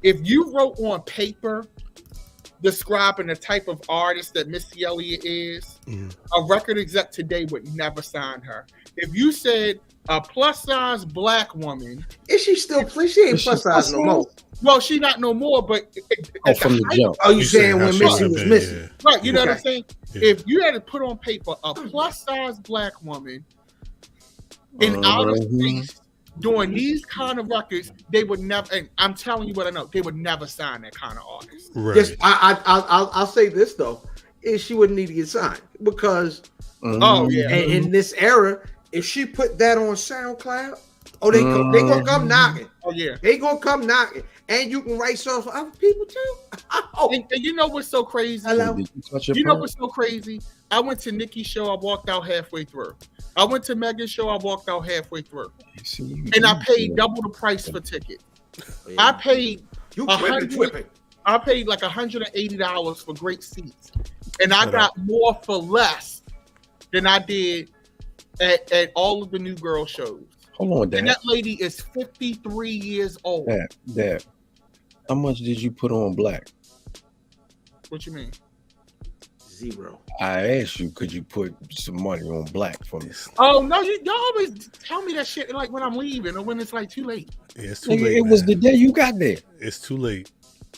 If you wrote on paper describing the type of artist that Missy Elliott is, a record exec today would never sign her. If you said a plus size black woman, is she still? She ain't plus size no more. Well, she not no more, but from the jump. Oh, you saying when Missy was missing? Yeah. Right, you know what I'm saying? Yeah. If you had to put on paper a plus size black woman in outer space doing these kind of records, they would never. And I'm telling you what I know, they would never sign that kind of artist. Right. Yes, I'll say this though, is she wouldn't need to get signed because in this era, if she put that on SoundCloud, they gonna come knocking. Oh yeah, they gonna come knocking, and you can write songs for other people too. And you know what's so crazy? You know what's so crazy? I went to Nicki's show. I walked out halfway through. I went to Megan's show. I walked out halfway through. And I paid double the price for tickets. I paid I paid like $180 for great seats, and I got more for less than I did at all of the New Girl shows. Hold on, Dad. And that lady is 53 years old. Dad, how much did you put on Black? What you mean? 0. I asked you, could you put some money on Black for me? Oh no, y'all always tell me that shit like when I'm leaving or when it's like too late. Yeah, it's too late. It was the day you got there. It's too late.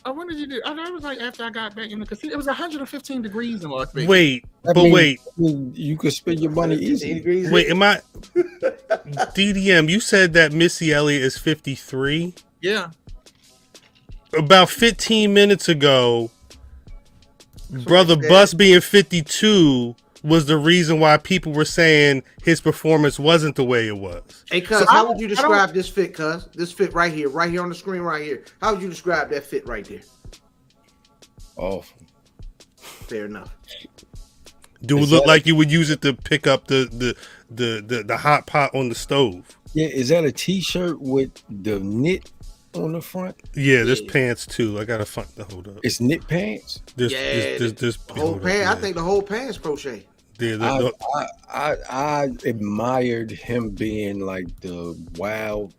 Oh, when did you do? I thought it was like after I got back in the casino. It was 115 degrees in Las Vegas. Wait, you could spend your money easy. Wait, am I DDM? You said that Missy Elliott is 53. Yeah. About 15 minutes ago, Brother Bus being 52 was the reason why people were saying his performance wasn't the way it was. Hey, cuz, how would you describe this fit, cuz? This fit right here on the screen right here. How would you describe that fit right there? Awful. Fair enough. Do it look like you would use it to pick up the hot pot on the stove? Yeah, is that a t-shirt with the knit on the front? Yeah, there's pants too. I gotta hold up. It's knit pants? There's whole pants. I think the whole pants crochet. Yeah, I admired him being like the wild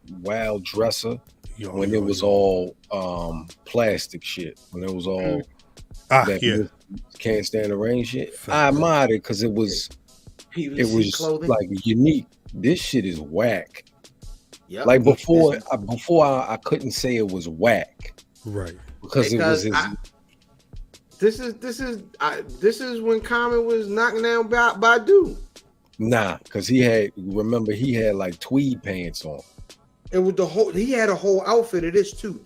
dresser when it was all plastic shit. When it was all can't stand the rain shit. I admired it because it was clothing. Like unique. This shit is whack. Yep. Like before I couldn't say it was whack. Right. Because it was this is when Common was knocking down Badu. Nah, because he had like tweed pants on. It was he had a whole outfit of this too.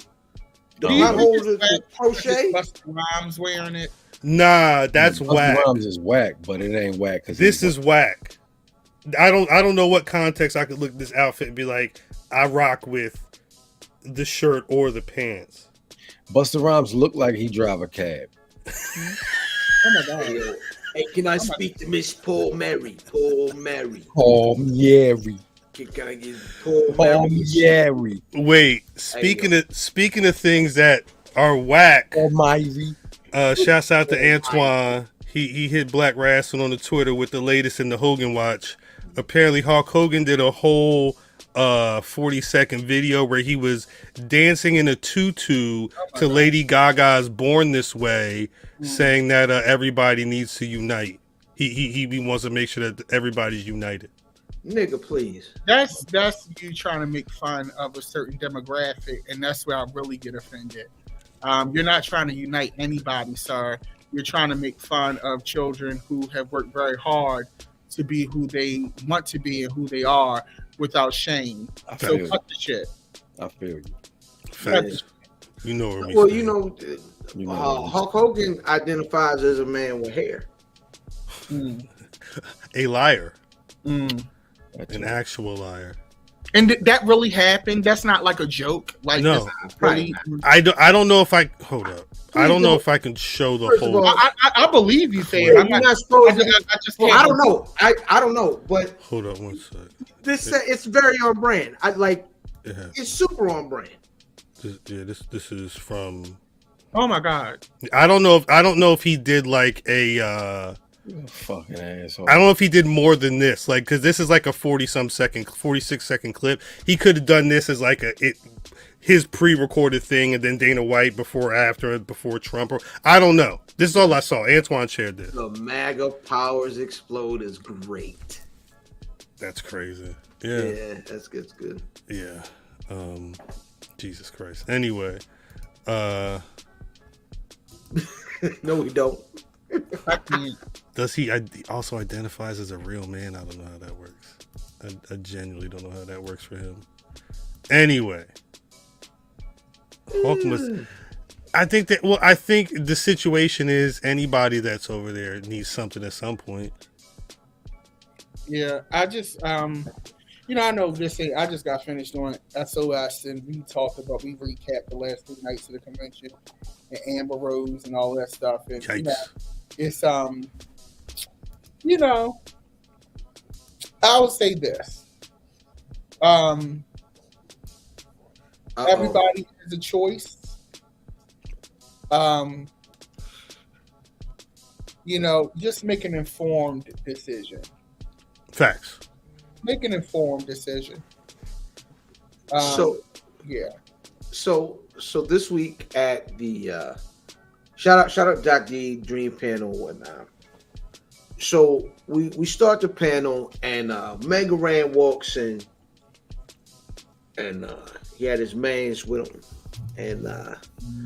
The crochet. Busta Rhymes wearing it. Nah, that's whack. Rhymes is whack, but it ain't whack because this is whack. I don't know what context I could look at this outfit and be like, I rock with the shirt or the pants. Busta Rhymes looked like he drive a cab. Oh my god! Hey, can I speak to Miss Paul Mary? Paul Mary. Paul Mary. Can I get Paul Mary? Wait, speaking of things that are whack. Paul Mary. Shouts out to Antoine. He hit Black Rasslin on the Twitter with the latest in the Hogan watch. Apparently, Hulk Hogan did a whole 40-second video where he was dancing in a tutu to Lady Gaga's "Born This Way," saying that everybody needs to unite. He wants to make sure that everybody's united. Nigga, please. That's you trying to make fun of a certain demographic, and that's where I really get offended. You're not trying to unite anybody, sir. You're trying to make fun of children who have worked very hard to be who they want to be and who they are without shame. So cut the shit. I feel you. Facts. You know what I mean. Well, you know Hulk Hogan identifies as a man with hair. A liar. An actual liar. And that really happened. That's not like a joke. Like, no, really, I don't know if I hold up. I don't know if I can show the whole. I believe you, Sam. I'm not supposed. I don't know. I don't know. But hold up one sec. It's very on brand. It's super on brand. This is from. Oh my god. I don't know if he did like a Fucking asshole. I don't know if he did more than this, like, because this is like a 46-second clip. He could have done this as like his pre-recorded thing, and then Dana White before Trump, or I don't know. This is all I saw. Antoine shared this. The MAGA powers explode is great. That's crazy. Yeah, that's good. It's good. Yeah. Jesus Christ. Anyway, no, we don't. Does he also identifies as a real man? I don't know how that works. I genuinely don't know how that works for him. Anyway, I think the situation is anybody that's over there needs something at some point. Yeah, I just I know this thing. I just got finished on SOS, and we recapped the last 3 nights of the convention and Amber Rose and all that stuff. And it's I would say this. Everybody has a choice. Just make an informed decision. Facts. Make an informed decision. So this week at the shout out Jack D Dream Panel and whatnot. So we start the panel and Mega Ran walks in and he had his mans with him. And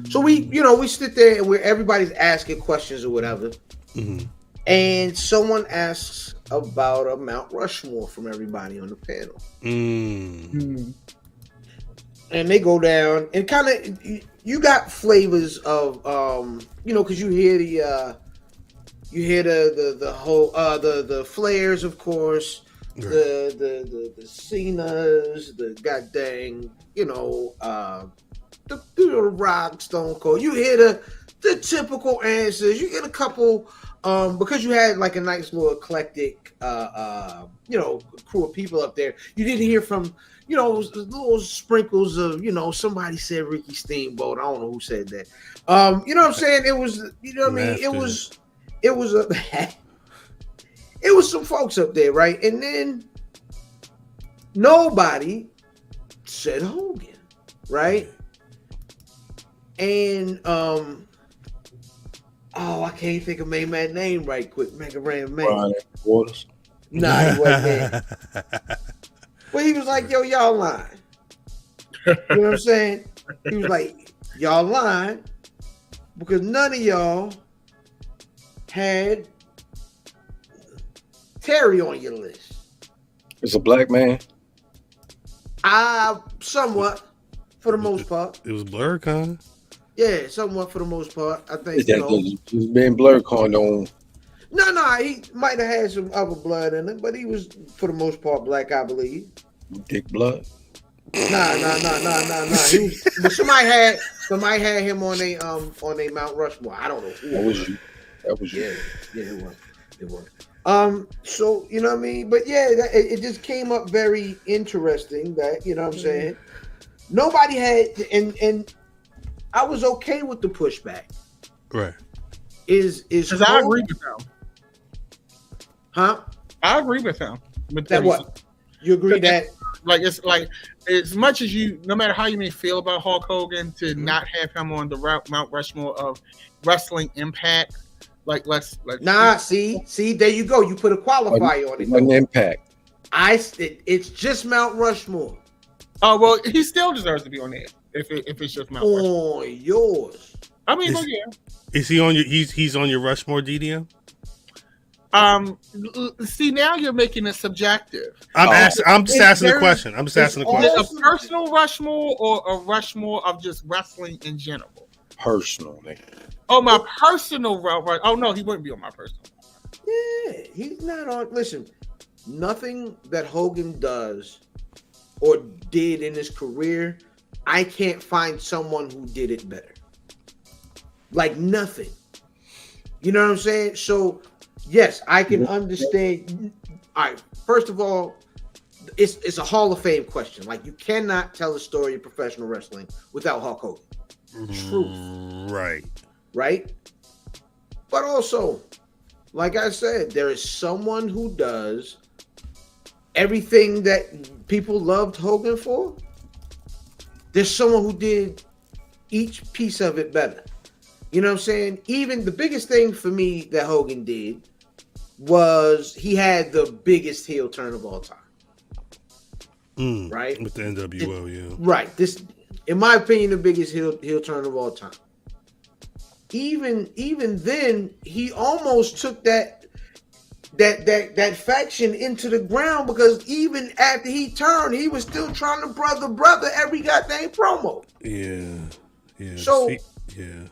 so we sit there and everybody's asking questions or whatever. Mm-hmm. And someone asks about a Mount Rushmore from everybody on the panel. Mm. And they go down and kind of you got flavors of because you hear the whole the Flairs, of course, right. the Cenas, the goddamn the Rock, Stone Cold. You hear the typical answers. You get a couple because you had like a nice little eclectic crew of people up there. You didn't hear from little sprinkles of somebody said Ricky Steamboat. I don't know who said that. You know what I'm saying? It was what I mean. It was it was some folks up there, right? And then nobody said Hogan, right? And I can't think of main man name right quick. Mega Ran man. Brian Waters. Nah, he wasn't there. But he was like, yo, y'all lying. You know what I'm saying? He was like, y'all lying because none of y'all had Terry on your list. It's a black man. Somewhat, for the most part. It was Blur, kind of. Yeah, somewhat for the most part. I think Just being Blur con on. No, he might have had some other blood in it, but he was for the most part black, I believe. Dick blood. Nah. But somebody had him on a Mount Rushmore. I don't know who. That was you. Yeah, it was. So you know what I mean? But yeah, it just came up very interesting that, you know what I'm saying? Nobody had and I was okay with the pushback. Right. Is I agree with him. Huh? I agree with him. That what? You agree that it's like as much as no matter how you may feel about Hulk Hogan, to not have him on the Mount Rushmore of wrestling impact, like let's see there you go. You put a qualifier on it. An impact. It's just Mount Rushmore. Oh well, he still deserves to be on there if it's just Mount Rushmore. Oh, yours. I mean, is he on your? He's on your Rushmore, DDM. See, now you're making it subjective. I'm just asking the question. Is it a personal Rushmore or a Rushmore of just wrestling in general? Personal, man. Oh, my personal Rushmore. Oh no, he wouldn't be on my personal. Yeah, he's not on. Listen, nothing that Hogan does or did in his career, I can't find someone who did it better. Like nothing. You know what I'm saying? So yes, I can understand. All right, first of all, it's a Hall of Fame question. Like you cannot tell a story of professional wrestling without Hulk Hogan. Truth. Right. But also, like I said, there is someone who does everything that people loved Hogan for. There's someone who did each piece of it better. You know what I'm saying? Even the biggest thing for me that Hogan did was he had the biggest heel turn of all time. Right? With the NWO, yeah. Right. This, in my opinion, the biggest heel turn of all time. Even then, he almost took that faction into the ground, because even after he turned, he was still trying to brother every goddamn promo. Yeah. So, yeah.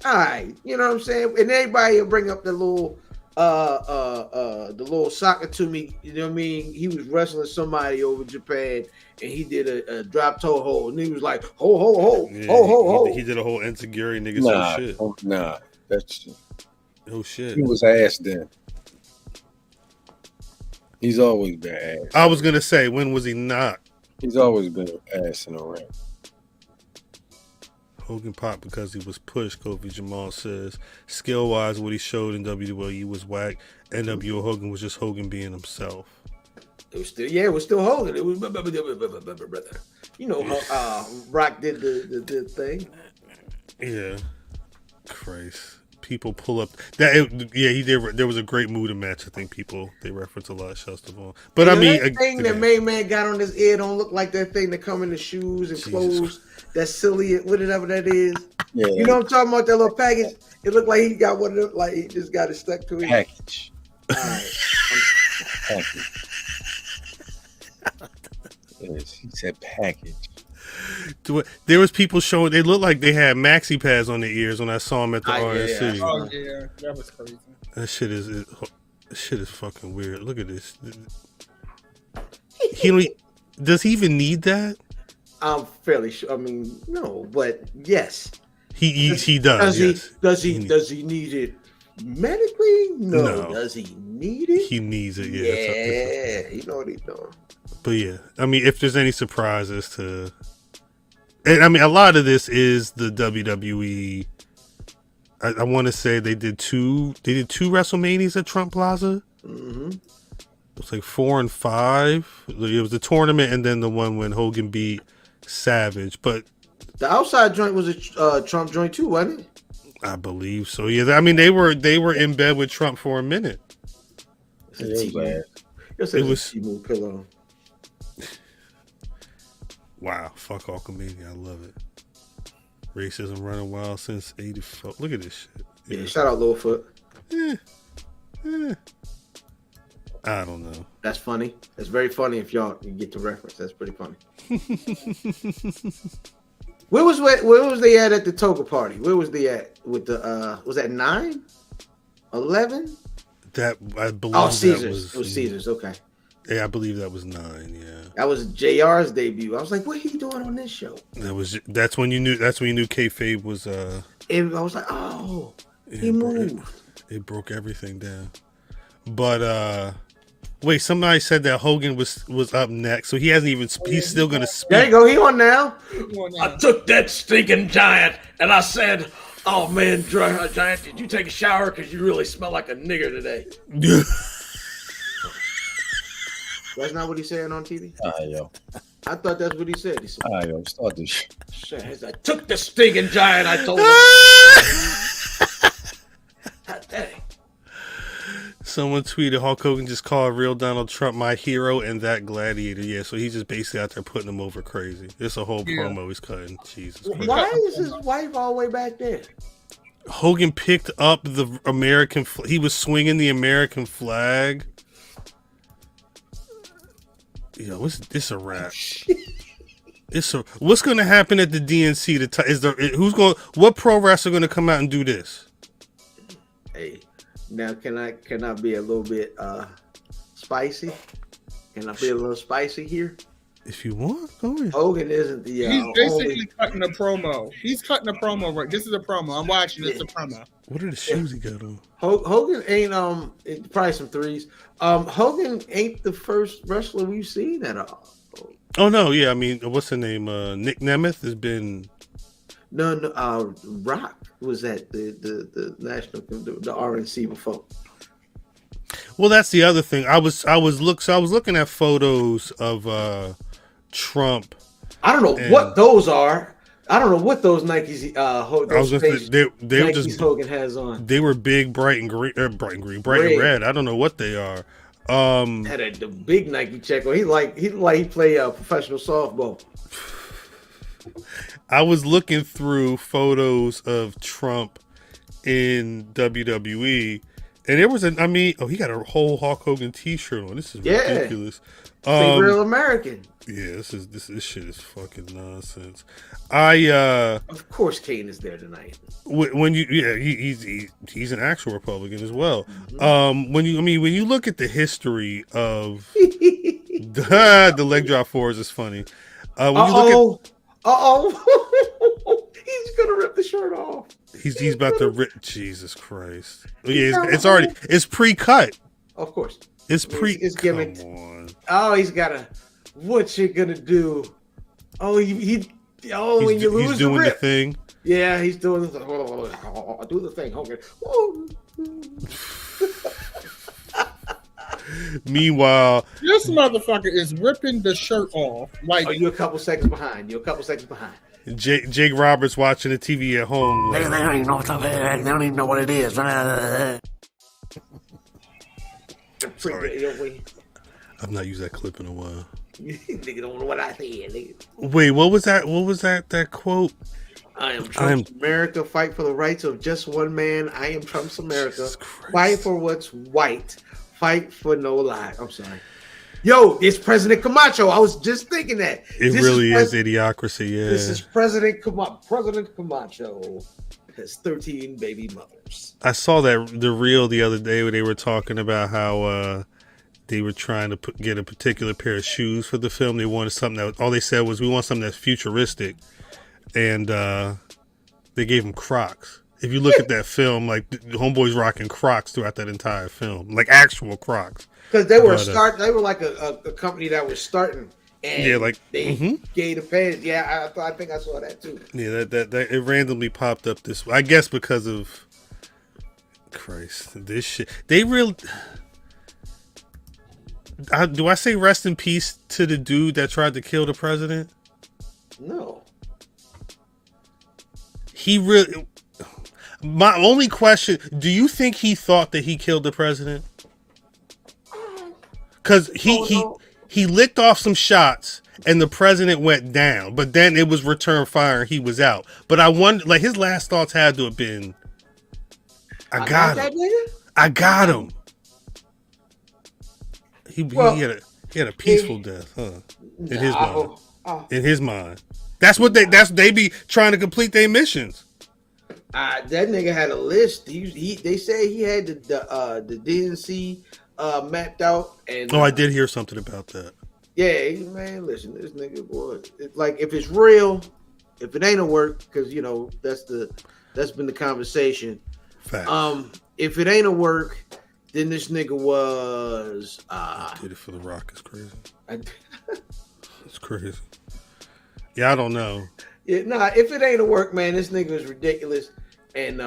All right, you know what I'm saying? And everybody will bring up the little soccer to me, you know what I mean? He was wrestling somebody over Japan and he did a drop toe hold, and he was like, ho, Yeah, ho. He did a whole Enziguri nigga shit. Nah, that's shit. He was ass then. He's always been ass. I was gonna say, when was he not? He's always been ass in the ring. Hogan popped because he was pushed, Kofi Jamal says. Skill-wise, what he showed in WWE was whack. NWO Hogan was just Hogan being himself. It was still Hogan. It was, you know, Rock did the thing. Yeah. Christ. People pull up that. He did. There was a great Muda match. I think they reference a lot of Shustavon. But I mean, that thing that Main Man got on his ear don't look like that thing that come in the shoes and clothes. That silly, whatever that is. Yeah. You know what I'm talking about? That little package. It looked like he got one of them, like he just got it stuck to it. Package. All right. Package. Yes, he said package. There was people showing. They looked like they had maxi pads on their ears when I saw them at the RNC. Oh yeah, that was crazy. That shit is fucking weird. Look at this. Does he even need that? I'm fairly sure. I mean, no, but yes, he does. Does he need it medically? No. Does he need it? He needs it. Yeah, you know what he's doing. But yeah, I mean, if there's any surprises to, and I mean, a lot of this is the WWE. I want to say they did two WrestleManias at Trump Plaza. Mm-hmm. It was like 4 and 5. It was the tournament, and then the one when Hogan beat Savage. But the outside joint was a Trump joint too, wasn't it? I believe so. Yeah, I mean, they were in bed with Trump for a minute. It was a T-Move pillow. Wow, fuck Hulkamania. I love it. Racism running wild since 84. Look at this shit. Yeah, shout out Littlefoot. I don't know. That's funny. That's very funny if y'all get the reference. That's pretty funny. Where was they at the Toga party? Where was they at with the was that 9? 11? That I believe. Oh, Caesars. It was Caesars. Okay. Yeah, I believe that was 9. Yeah. That was JR's debut. I was like, what are he doing on this show? That's when you knew kayfabe was. And I was like, oh, he moved. It broke everything down. But wait, somebody said that Hogan was up next, so he hasn't even. He's still gonna speak. There you go. He on now. I took that stinking giant and I said, "Oh man, giant, did you take a shower? Because you really smell like a nigger today." That's not what he's saying on TV. Yo. I thought that's what he said. He said, Yo, start this shit. I took the stinking giant. I told him. God dang. Someone tweeted Hulk Hogan just called real Donald Trump my hero and that gladiator. Yeah, so he's just basically out there putting him over crazy. It's a whole promo he's cutting. Jesus Christ. Why is his wife all the way back there? Hogan picked up the American. He was swinging the American flag. Yo, it's a wrap. What's going to happen at the DNC? What pro wrestler going to come out and do this? Hey, now can I be a little bit spicy? Can I be a little spicy here? If you want, go ahead. Hogan isn't the. He's basically cutting a promo. He's cutting a promo. Right, this is a promo. I'm watching. It's a promo. What are the shoes he got on? Hogan ain't probably some threes. Hogan ain't the first wrestler we've seen at all. Oh no, yeah. I mean, what's the name? Nick Nemeth has been. No. Rock was at the national the RNC before. Well, that's the other thing. I was looking at photos of Trump. I don't know what those are. I don't know what those Nikes. They were just Hogan has on. They were big, bright and red. I don't know what they are. Had the big Nike check on. He play professional softball. I was looking through photos of Trump in WWE, and there was he got a whole Hulk Hogan T-shirt on. This is ridiculous. Real American. Yeah, this shit is fucking nonsense. Of course, Kane is there tonight. He's an actual Republican as well. Mm-hmm. When you look at the history of the leg drop fours is funny. When you look at he's gonna rip the shirt off. He's about to rip. Jesus Christ! Yeah, it's pre-cut. Of course, it's gimmicked. Come on. Oh, he's got a. What you gonna do? Oh, when you lose he's doing the rip. thing. Yeah, he's doing the thing. Do the thing, Hogan. Meanwhile, this motherfucker is ripping the shirt off. Like, you're a couple seconds behind. Jake Roberts watching the TV at home. They don't even know what's up there. They don't even know what it is. Sorry. I've not used that clip in a while. Nigga don't know what I said. Wait, what was that? What was that quote? I am Trump's America. Fight for the rights of just one man. I am Trump's America. Fight for what's white. Fight for no lie. I'm sorry. Yo, it's President Camacho. I was just thinking that. It really is idiocracy. Yeah. This is President Camacho. President Camacho has 13 baby mothers. I saw the reel the other day where they were talking about how they were trying to get a particular pair of shoes for the film. They wanted something all they said was, we want something that's futuristic. And they gave him Crocs. If you look at that film, like the homeboys rocking Crocs throughout that entire film, like actual Crocs. Because they were they were like a company that was starting, and they gave the fans. Yeah, I think I saw that too. Yeah, that it randomly popped up this way. I guess because of Christ, this shit. They really. Do I say rest in peace to the dude that tried to kill the president? No. He really. My only question: do you think he thought that he killed the president? Because he licked off some shots and the president went down, but then it was return fire and he was out. But I wonder, like, his last thoughts had to have been, I got him. I got him. He had a peaceful death, huh? In his mind. In his mind. That's what they be trying to complete their missions. That nigga had a list. They say he had the DNC mapped out. And I did hear something about that. Yeah, man, listen, this nigga, boy, like, if it's real, if it ain't a work, because that's been the conversation. Fact. If it ain't a work, then this nigga was. Did it for the Rock is crazy. It's crazy. Yeah, I don't know. Yeah, if it ain't a work, man, this nigga is ridiculous, and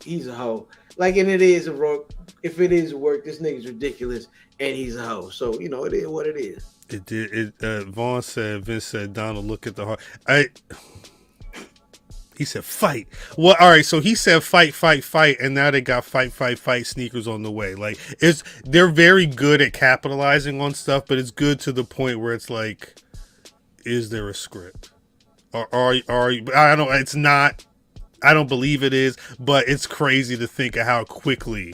he's a hoe. Like, and it is a work. If it is a work, this nigga's ridiculous, and he's a hoe. So it is what it is. It did. Vaughn said. Vince said, "Donald, look at the heart." He said, "Fight." Well, all right. So he said, "Fight, fight, fight," and now they got "Fight, fight, fight" sneakers on the way. Like, they're very good at capitalizing on stuff, but it's good to the point where it's like, is there a script? Or are you? I don't. It's not. I don't believe it is, but it's crazy to think of how quickly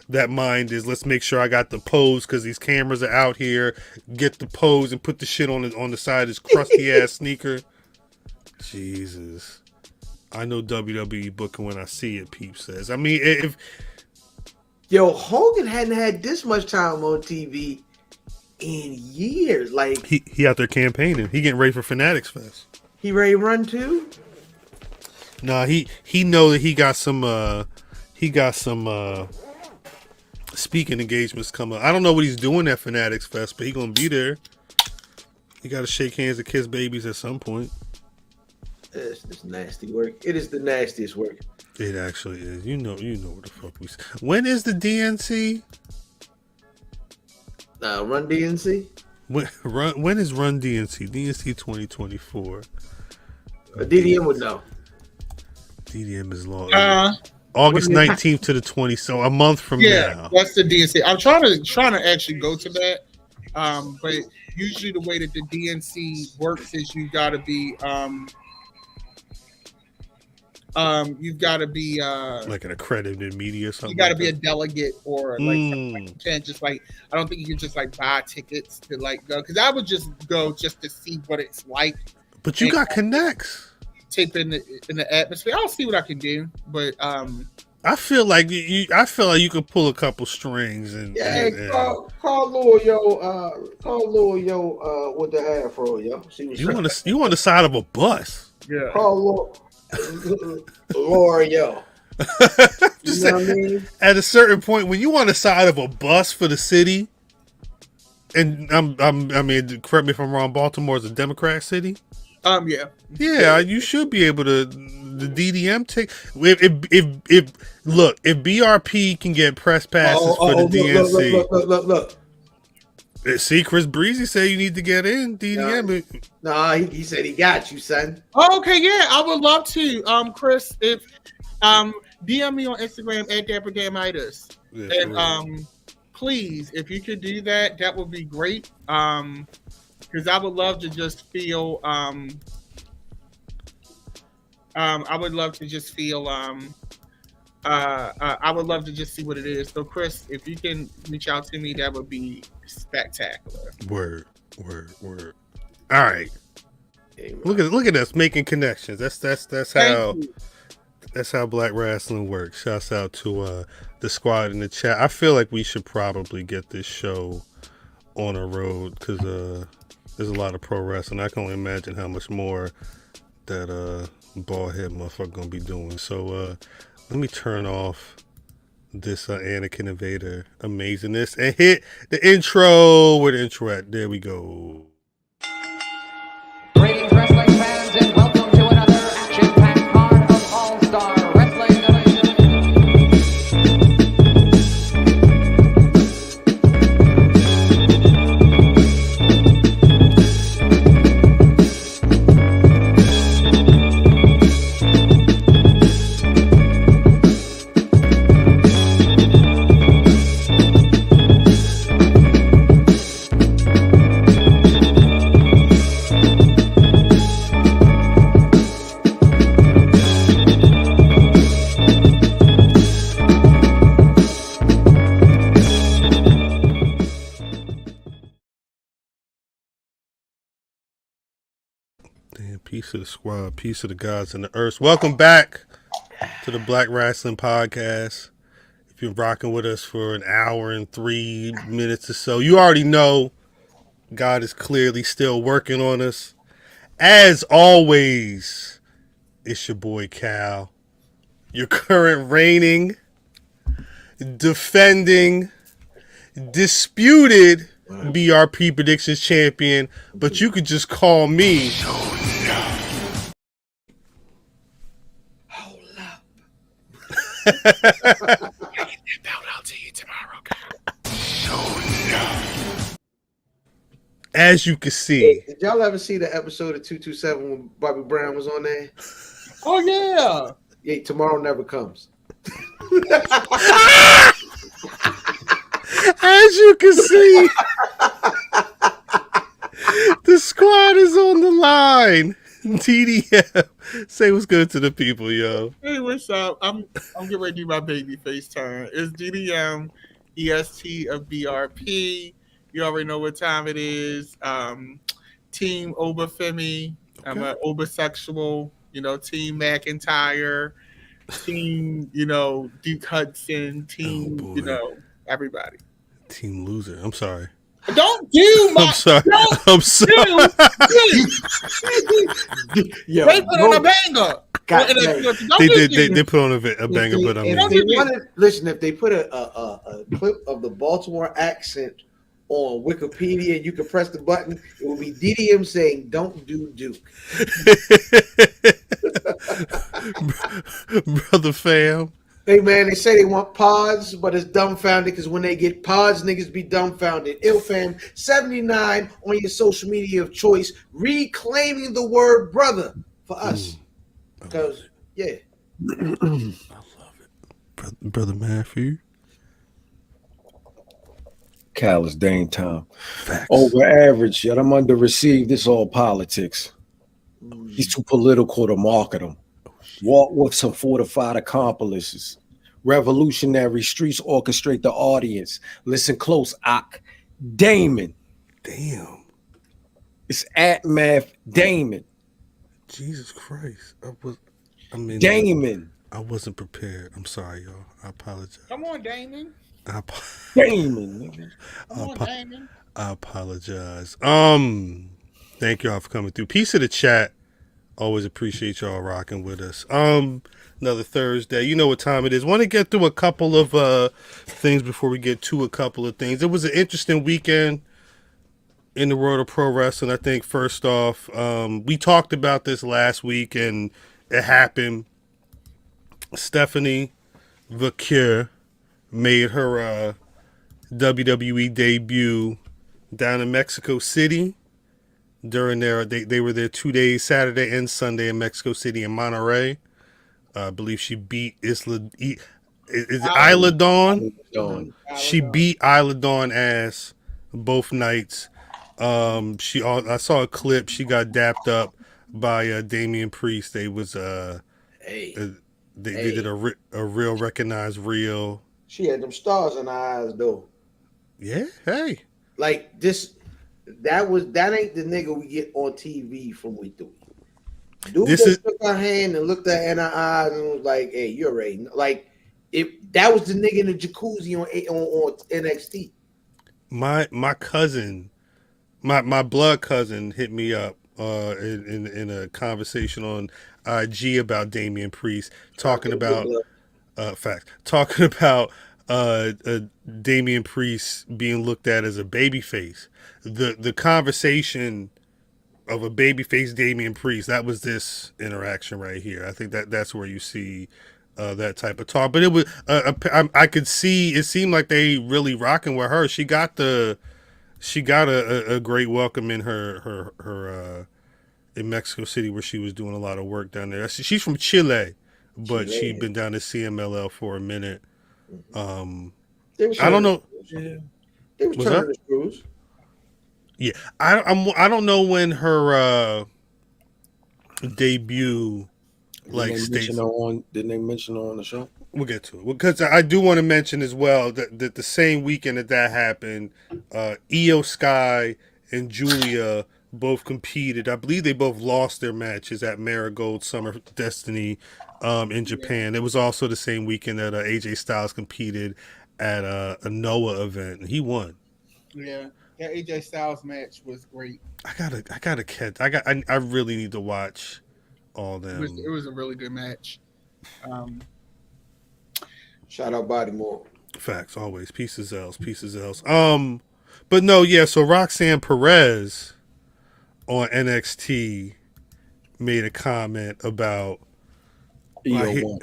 that mind is. Let's make sure I got the pose because these cameras are out here. Get the pose and put the shit on the side of this crusty ass sneaker. Jesus, I know WWE booking when I see it. Peep says. I mean, if Hogan hadn't had this much time on TV in years, like he out there campaigning. He getting ready for Fanatics Fest. He ready to run too? Nah, he know that he got some speaking engagements coming up. I don't know what he's doing at Fanatics Fest, but he gonna be there. He got to shake hands and kiss babies at some point. It's nasty work. It is the nastiest work. It actually is. You know what the fuck we. When is the DNC? Run DNC. When is Run DNC? DNC 2024. DDM would know. DDM is long. August 19th to the 20th, so a month from now. Yeah, that's the DNC. I'm trying to actually go to that, but usually the way that the DNC works is you've got to be like an accredited media or something. You got to be a delegate or like you can't just like. I don't think you can just like buy tickets to like go, because I would just go just to see what it's like. But you got connects. Tip in the atmosphere. I'll see what I can do, but I feel like you could pull a couple strings and call Lil Yo with the afro, yo. You on the side of a bus. Yeah. Call Lil Yo. You know what I mean? At a certain point, when you on the side of a bus for the city, and I mean, correct me if I'm wrong, Baltimore is a Democrat city. Yeah, you should be able to. The DDM take if BRP can get press passes for the DNC. Look. See, Chris Breezy said you need to get in DDM. He said he got you, son. Oh, okay, yeah, I would love to. Chris, if DM me on Instagram at DapperDamitis. And please, if you could do that, that would be great. Because I would love to just feel I would love to just feel I would love to just see what it is. So Chris, if you can reach out to me, that would be spectacular. Word. All right. Look at us making connections. That's how Black Rasslin works. Shouts out to the squad in the chat. I feel like we should probably get this show on a road because there's a lot of pro wrestling. I can only imagine how much more that bald head motherfucker gonna be doing. So let me turn off this Anakin Invader amazingness and hit the intro. Where the intro at? There we go. Greetings, wrestling fans, and welcome to another action-packed card of All-Star Wrestling. Peace to the squad, peace to the gods and the earth. Welcome back to the Black Rasslin Podcast. If you're rocking with us for an hour and 3 minutes or so, you already know God is clearly still working on us. As always, it's your boy Cal, your current reigning, defending, disputed BRP Predictions champion, but you could just call me I'll see you tomorrow, as you can see. Hey, did y'all ever see the episode of 227 when Bobby Brown was on there? Oh yeah. Yeah, tomorrow never comes. As you can see, the squad is on the line. TDM, say what's good to the people, yo. Hey, what's up? I'm getting ready to do my baby face turn. It's DDM, EST of BRP. You already know what time it is. Team Obafemi. I'm an Obasexual. Team McIntyre. Team, Duke Hudson. Team, everybody. Team loser. I'm sorry. Don't do my. I'm sorry. Yo, they put on a banger. They put on a banger, but I mean, if they put a clip of the Baltimore accent on Wikipedia and you can press the button, it will be DDM saying, "Don't do Duke." Brother fam. Hey man, they say they want pods, but it's dumbfounded because when they get pods, niggas be dumbfounded. IlFam 79 on your social media of choice, reclaiming the word brother for us. Because yeah, I love it. Brother Matthew. Callous Dame time. Facts. Over average, yet I'm under received. This all politics. He's too political to market him. Walk with some fortified accomplices. Revolutionary streets orchestrate the audience. Listen close, Ak. Damon. Damn. It's at Math Damon. Jesus Christ. Damon. I wasn't prepared. I'm sorry, y'all. I apologize. Come on, Damon. Damon, nigga. Come on, Damon. I apologize. Thank y'all for coming through. Peace to the chat. Always appreciate y'all rocking with us. Another Thursday. You know what time it is. Want to get through a couple of things before we get to a couple of things. It was an interesting weekend in the world of pro wrestling. I think first off, we talked about this last week and it happened. Stephanie Vaquer made her WWE debut down in Mexico City. During they were there 2 days, Saturday and Sunday in Mexico City and Monterrey. I believe she beat Isla Dawn. She beat Isla Dawn ass both nights. I saw a clip. She got dapped up by Damian Priest. They was they did a real recognized real. she had them stars in her eyes though. Yeah, hey. Like this, that ain't the nigga we get on TV from week to week. Dude just took her hand and looked her in her eyes and was like, "Hey, you're right." Like if that was the nigga in the jacuzzi on NXT. My cousin, my blood cousin hit me up in a conversation on IG about Damian Priest talking about Damian Priest being looked at as a babyface. The conversation of a babyface Damian Priest, that was this interaction right here. I think that's where you see that type of talk. But it was I could see it seemed like they really rocking with her. She got a great welcome in her in Mexico City where she was doing a lot of work down there. She's from Chile, but she'd been down to CMLL for a minute. I don't know. Yeah. They was turning the screws. Yeah, I don't know when her debut didn't they mention her on the show? We'll get to it because I do want to mention as well that the same weekend that happened, Io Sky and Julia both competed. I believe they both lost their matches at Marigold Summer Destiny in Japan. It was also the same weekend that AJ Styles competed at a Noah event and he won. Yeah. That AJ Styles match was great. I gotta catch. I really need to watch all them. It was a really good match. Shout out Bodymore. Facts always. Peace of Zels. But no, yeah. So Roxanne Perez on NXT made a comment about EO1.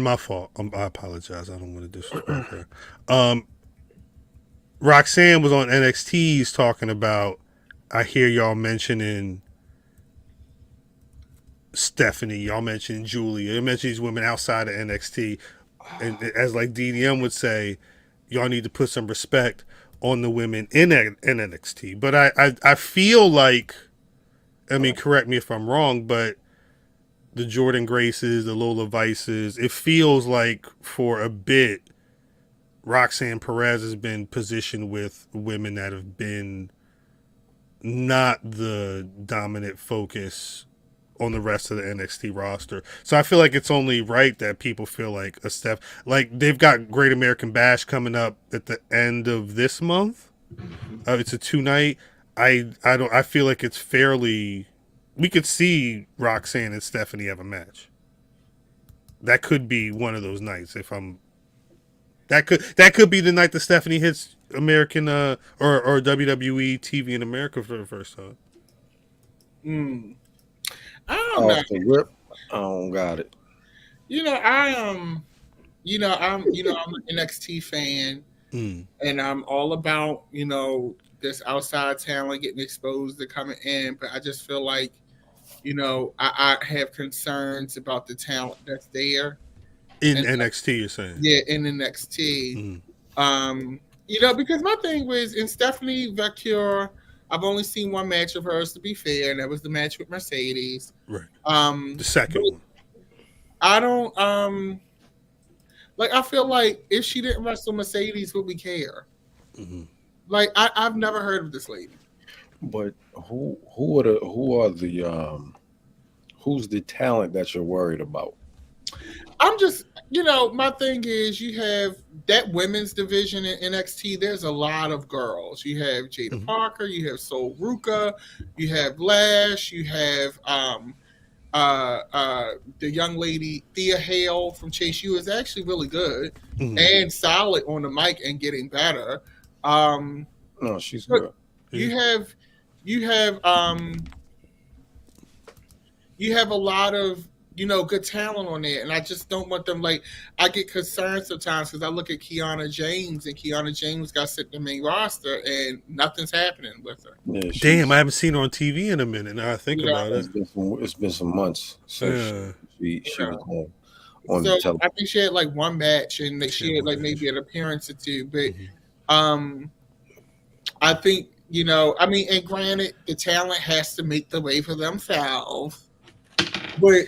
My fault. I apologize. I don't want to disrespect her. Roxanne was on NXT's talking about, I hear y'all mentioning Stephanie, y'all mentioning Julia, you mentioned these women outside of NXT. And as like DDM would say, y'all need to put some respect on the women in NXT. But I feel like, I mean, correct me if I'm wrong, but the Jordan Graces, the Lola Vices, it feels like for a bit, Roxanne Perez has been positioned with women that have been not the dominant focus on the rest of the NXT roster. So I feel like it's only right that people feel like a Steph, like they've got Great American Bash coming up at the end of this month. It's a 2-night. I feel like it's fairly, we could see Roxanne and Stephanie have a match. That could be one of those nights if I'm, that could be the night that Stephanie hits American or WWE TV in America for the first time? I don't know. Off the rip, I don't got it. I'm I'm an NXT fan, and I'm all about this outside talent getting exposed to coming in, but I just feel like I have concerns about the talent that's there In NXT, you're saying? Yeah, in NXT. Because my thing was in Stephanie Vaquer, I've only seen one match of hers, to be fair, and that was the match with Mercedes. Right. The second one. I don't I feel like if she didn't wrestle Mercedes, would we care? Like I've never heard of this lady. But who's the talent that you're worried about? I'm just, my thing is you have that women's division in NXT. There's a lot of girls. You have Jada Parker, you have Sol Ruka, you have Lash, you have the young lady Thea Hale from Chase U is actually really good and solid on the mic and getting better. No, she's good. You have a lot of good talent on there, and I just don't want them. Like, I get concerned sometimes because I look at Kiana James, and Kiana James got sent to the main roster, and nothing's happening with her. Yeah, damn, I haven't seen her on TV in a minute. Now I think about it. It's been some months since she was on the television. I think she had like one match, and she had like maybe an appearance or two, but I think and granted, the talent has to make the way for themselves. But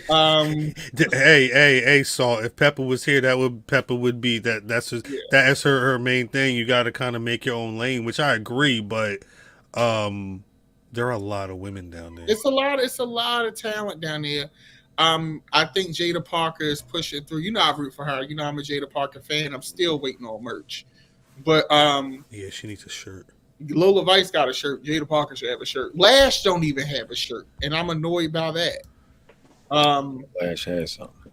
hey, Saul. If Pepper was here, Pepper would be that. That's her main thing. You got to kind of make your own lane, which I agree. But there are a lot of women down there. It's a lot of talent down there. I think Jada Parker is pushing through. I root for her. I'm a Jada Parker fan. I'm still waiting on merch. But yeah, she needs a shirt. Lola Vice got a shirt. Jada Parker should have a shirt. Lash don't even have a shirt, and I'm annoyed by that. Lash has something.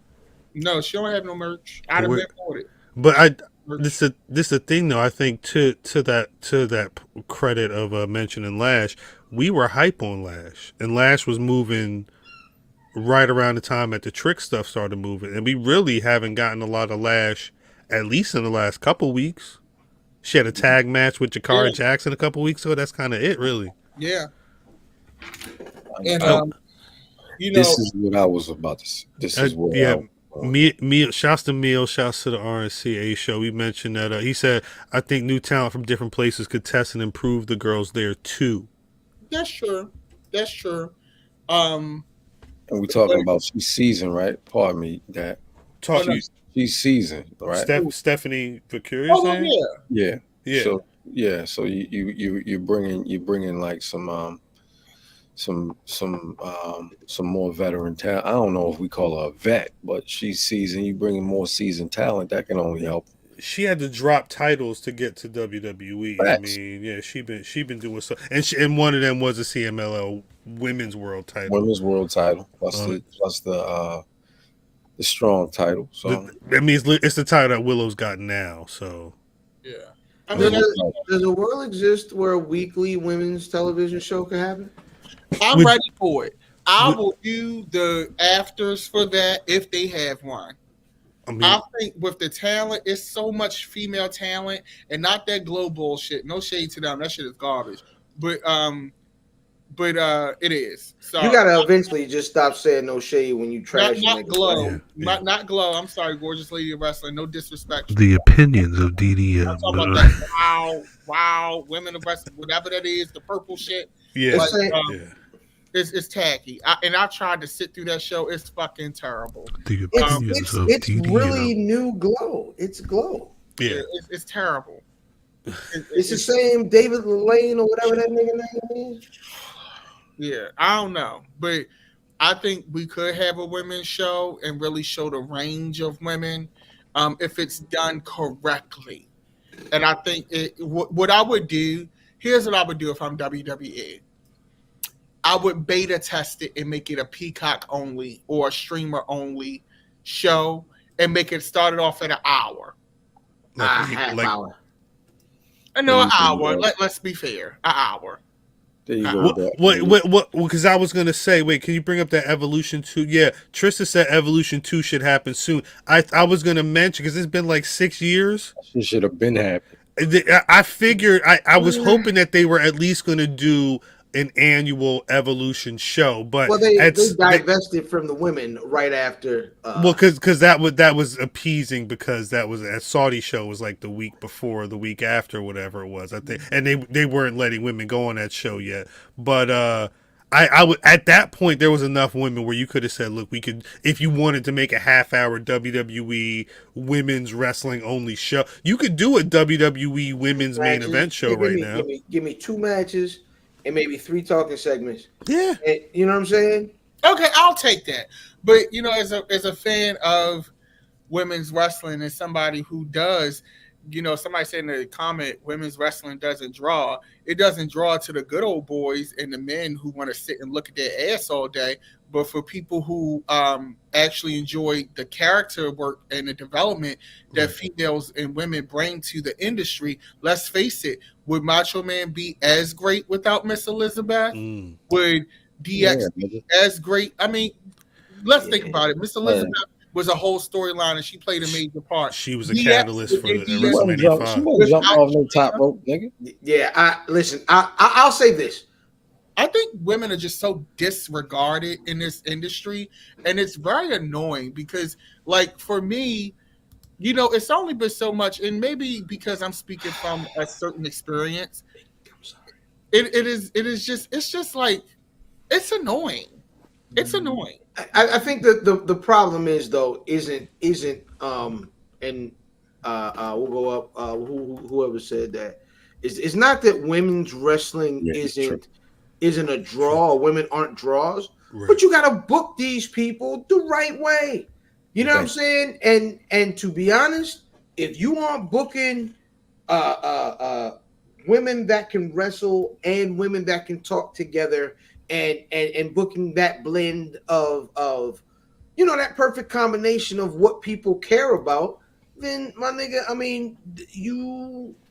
No, she don't have no merch. I'd have been bought it. But this is the thing though. I think to that credit of mentioning Lash, we were hype on Lash, and Lash was moving right around the time that the Trick stuff started moving, and we really haven't gotten a lot of Lash, at least in the last couple weeks. She had a tag match with Jakara Jackson a couple weeks ago. That's kind of it, really. Yeah. And this is what I was about to say. This is what shouts to Meal, shouts to the RNCA show. We mentioned that he said, I think new talent from different places could test and improve the girls there too. That's true. And we're talking about she's seasoned, right? Pardon me, that. She's seasoned, right? Stephanie Vaquer, saying? Yeah. So you're bringing like some more veteran talent. I don't know if we call her a vet, but she's seasoned. You bringing more seasoned talent, that can only help. She had to drop titles to get to WWE. Facts. I mean, yeah, she been doing so, and one of them was a CMLL Women's World Title. Plus the strong title. So that means it's the title that Willow's got now. So yeah. I mean, does a world exist where a weekly women's television show can happen? I'm ready for it. I will do the afters for that if they have one. I think with the talent, it's so much female talent, and not that glow bullshit. No shade to them. That shit is garbage. But it is. So you gotta eventually just stop saying no shade when you trash. Not glow. Not glow. I'm sorry, gorgeous lady of wrestling. No disrespect. The opinions of DDM. I'm talking about that wow, women of wrestling, whatever that is, the purple shit. Yeah. It's tacky. I tried to sit through that show. It's fucking terrible. It's really new glow. It's glow. Yeah. It's terrible. It's the same David Lane or whatever that nigga name is. Yeah, I don't know, but I think we could have a women's show and really show the range of women if it's done correctly. And I think what I would do, here's what I would do if I'm WWE. I would beta test it and make it a Peacock only or a streamer only show and make it started off at an hour. Half hour. No, an hour. Let's be fair. An hour. There you go. What? Because I was gonna say, wait, can you bring up that Evolution 2? Yeah, Trista said Evolution 2 should happen soon. I was gonna mention because it's been like 6 years. It should have been happening. I figured I was hoping that they were at least gonna do an annual Evolution show, but they divested from the women right after. Because that was appeasing because that was a Saudi show was like the week before, the week after, whatever it was. I think, and they weren't letting women go on that show yet. But I would at that point there was enough women where you could have said, look, we could, if you wanted to make a half-hour WWE women's wrestling only show, you could do a WWE women's main event show now. Give me 2 matches. And maybe 3 talking segments. Yeah, and, you know what I'm saying? Okay, I'll take that. But as a fan of women's wrestling and somebody who does, somebody said in the comment, women's wrestling doesn't draw. It doesn't draw to the good old boys and the men who want to sit and look at their ass all day. But for people who actually enjoy the character work and the development that females and women bring to the industry, let's face it, would Macho Man be as great without Miss Elizabeth? Would DX be as great? I mean, let's think about it. Miss Elizabeth was a whole storyline, and she played a major part. She was a catalyst for the WrestleMania 5. She wasn't jumping off no top rope, nigga. Yeah, I'll say this. I think women are just so disregarded in this industry, and it's very annoying because, like, for me, it's only been so much, and maybe because I'm speaking from a certain experience, it's just like, it's annoying. It's annoying. I think that the problem is though isn't and we'll go up whoever said that it's not that women's wrestling isn't a draw, or women aren't draws, but you got to book these people the right way. You know what I'm saying? And to be honest, if you aren't booking women that can wrestle and women that can talk together and booking that blend of that perfect combination of what people care about, then my nigga, I mean,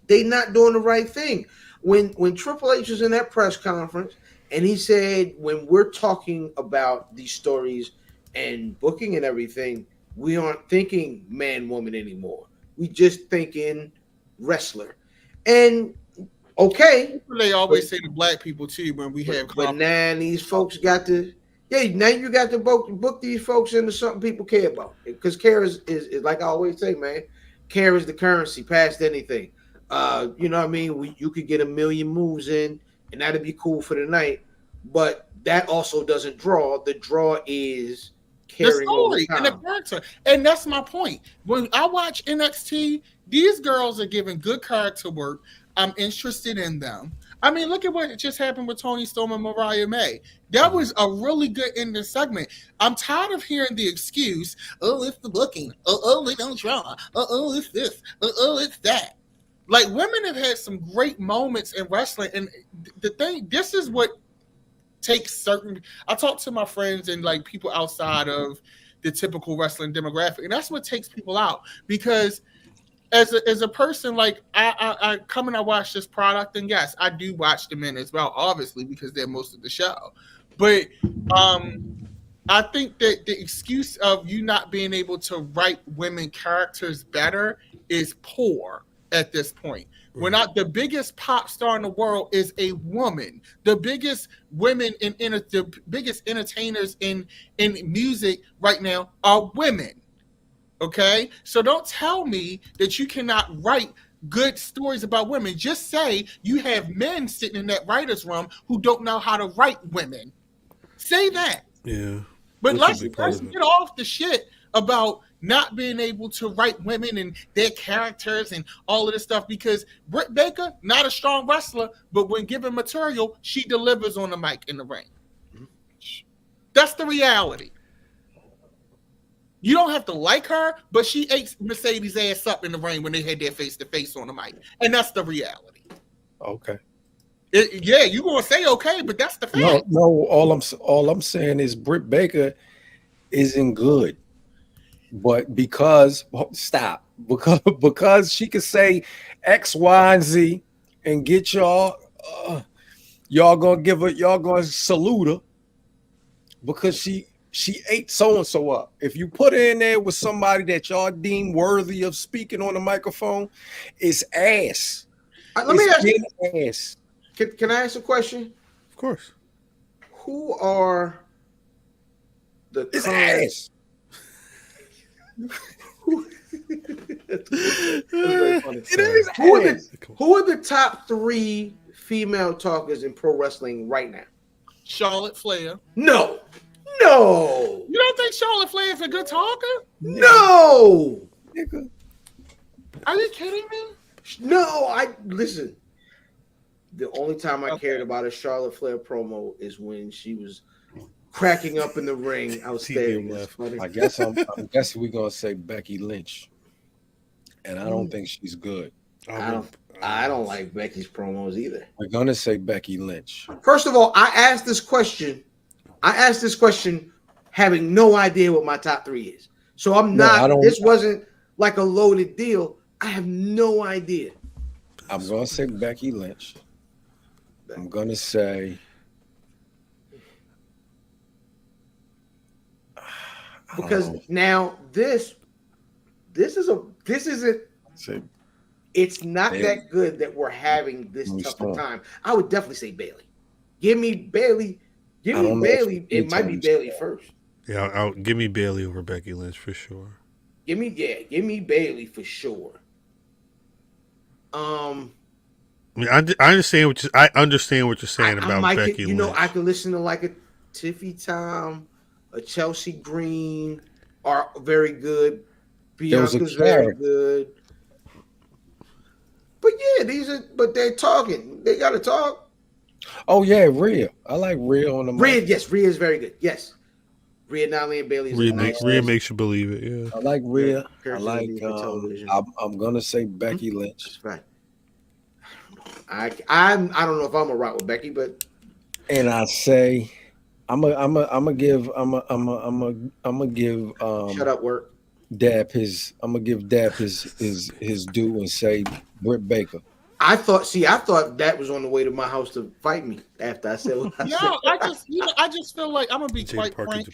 they not doing the right thing. When Triple H was in that press conference and he said, when we're talking about these stories and booking and everything, we aren't thinking man, woman anymore. We just thinking wrestler. And okay. They always say to black people too when we have but now these folks got to now you got to book these folks into something people care about. Because care is like I always say, man, care is the currency past anything. You know what I mean? You could get 1 million moves in, and that'd be cool for the night. But that also doesn't draw. The draw is carrying the story and the character. And that's my point. When I watch NXT, these girls are giving good character work. I'm interested in them. I mean, look at what just happened with Toni Storm and Mariah May. That was a really good ending segment. I'm tired of hearing the excuse, oh, it's the booking. Oh, they don't draw. Oh, it's this. Oh, it's that. Like, women have had some great moments in wrestling. And the thing, this is what takes certain... I talk to my friends and, like, people outside of the typical wrestling demographic. And that's what takes people out. Because... As a person, like I come and I watch this product, and yes, I do watch the men as well, obviously, because they're most of the show. But I think that the excuse of you not being able to write women characters better is poor at this point. We're not the biggest pop star in the world is a woman. The biggest women the biggest entertainers in music right now are women. Okay, so don't tell me that you cannot write good stories about women. Just say you have men sitting in that writer's room who don't know how to write women. Say that. Yeah. But let's get off the shit about not being able to write women and their characters and all of this stuff, because Britt Baker, not a strong wrestler, but when given material, she delivers on the mic in the ring. That's the reality. You don't have to like her, but she ate Mercedes' ass up in the ring when they had their face-to-face on the mic. And that's the reality. Okay. You're going to say okay, but that's the fact. No, all I'm saying is Britt Baker isn't good. But because she could say X, Y, and Z, and get y'all. Y'all gonna salute her because she ate so and so up. If you put her in there with somebody that y'all deem worthy of speaking on the microphone, it's ass. Let me ask you. Ass. Can I ask a question? Of course. Who are the It's current? ass. That's very funny. It is Who are the top 3 female talkers in pro wrestling right now? Charlotte Flair. No. You don't think Charlotte Flair is a good talker? No. Nigga. Are you kidding me? No. Listen. The only time I cared about a Charlotte Flair promo is when she was cracking up in the ring. Outstanding. That's funny. I guess I'm guessing we're gonna say Becky Lynch, and I don't think she's good. I don't like Becky's promos either. We're gonna say Becky Lynch. First of all, I asked this question having no idea what my top 3 is. So I'm not. This wasn't like a loaded deal. I have no idea. I'm gonna say Becky Lynch. I'm gonna say because now this isn't. It's not that good that we're having this tough a time. I would definitely say Bailey. Give me Bailey. It might be Bailey first. Yeah, give me Bailey over Becky Lynch for sure. Give me Bailey for sure. I mean, I understand what you're saying about Becky Lynch. I can listen to like a Tiffy Tom, a Chelsea Green are very good. Bianca's very good. But yeah, but they're talking. They got to talk. Oh yeah, Rhea. I like Rhea on the mic. Rhea is very good. Yes. Rhea Nolly and Bailey. Rhea makes you believe it. Yeah. I like Rhea. I like. I'm gonna say Becky Lynch. That's right. I don't know if I'm a rock with Becky, but and I say I'm gonna give shut up, work. Dap his. I'm gonna give Dap his due and say Britt Baker. I thought that was on the way to my house to fight me after I said what I said. I just feel like I'm gonna be quite frank.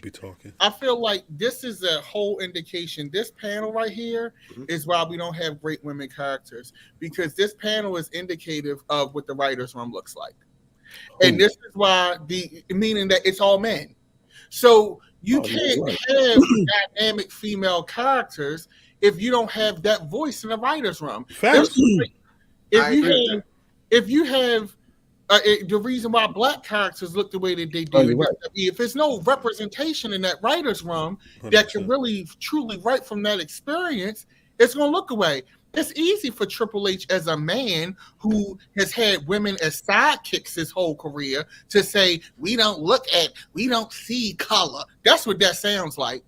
I feel like this is a whole indication. This panel right here is why we don't have great women characters, because this panel is indicative of what the writers' room looks like, and this is why meaning that it's all men. So you can't have dynamic female characters if you don't have that voice in the writers' room. If you have the reason why black characters look the way that they do, if there's no representation in that writer's room 100%. That can really truly write from that experience, it's going to look away. It's easy for Triple H as a man who has had women as sidekicks his whole career to say, we don't see color. That's what that sounds like.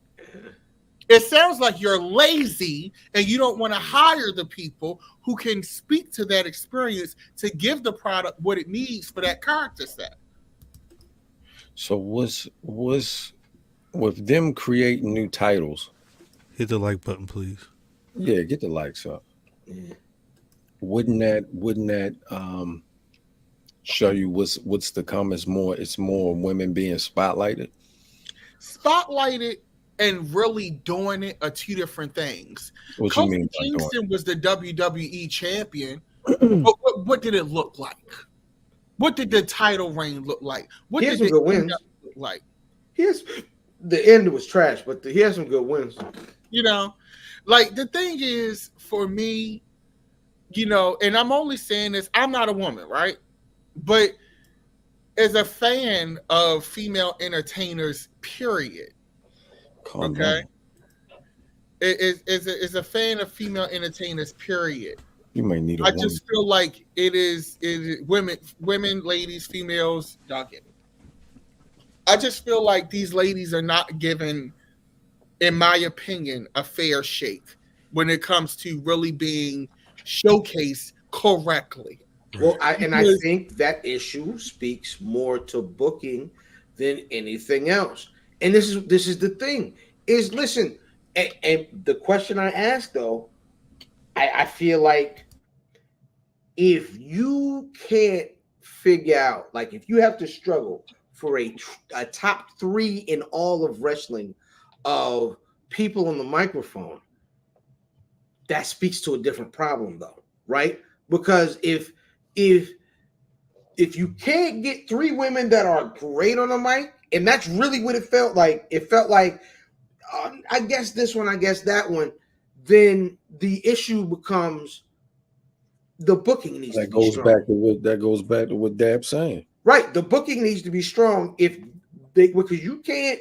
It sounds like you're lazy and you don't want to hire the people who can speak to that experience to give the product what it needs for that character set. So was with them creating new titles? Hit the like button, please. Yeah, get the likes up. Yeah. Wouldn't that show you what's to come? It's more women being spotlighted. Spotlighted. And really doing it are two different things. What you mean? Kingston was the WWE champion. But what did it look like? What did the title reign look like? What did the wins look like? The end was trash, but he has some good wins. Like the thing is, for me, and I'm only saying this, I'm not a woman, right? But as a fan of female entertainers, period. Okay. Is a fan of female entertainers, period. You may need I just feel like it is women, ladies, females, y'all get it. I just feel like these ladies are not given, in my opinion, a fair shake when it comes to really being showcased correctly. Well, I think that issue speaks more to booking than anything else. And this is the thing is, listen, and the question I asked though, I feel like if you can't figure out, like, if you have to struggle for a top 3 in all of wrestling of people on the microphone, that speaks to a different problem, though, right? Because if you can't get 3 women that are great on the mic, and that's really what it felt like. It felt like, I guess this one, I guess that one, then the issue becomes the booking needs to be strong. That goes back to what Dab's saying. Right. The booking needs to be strong because you can't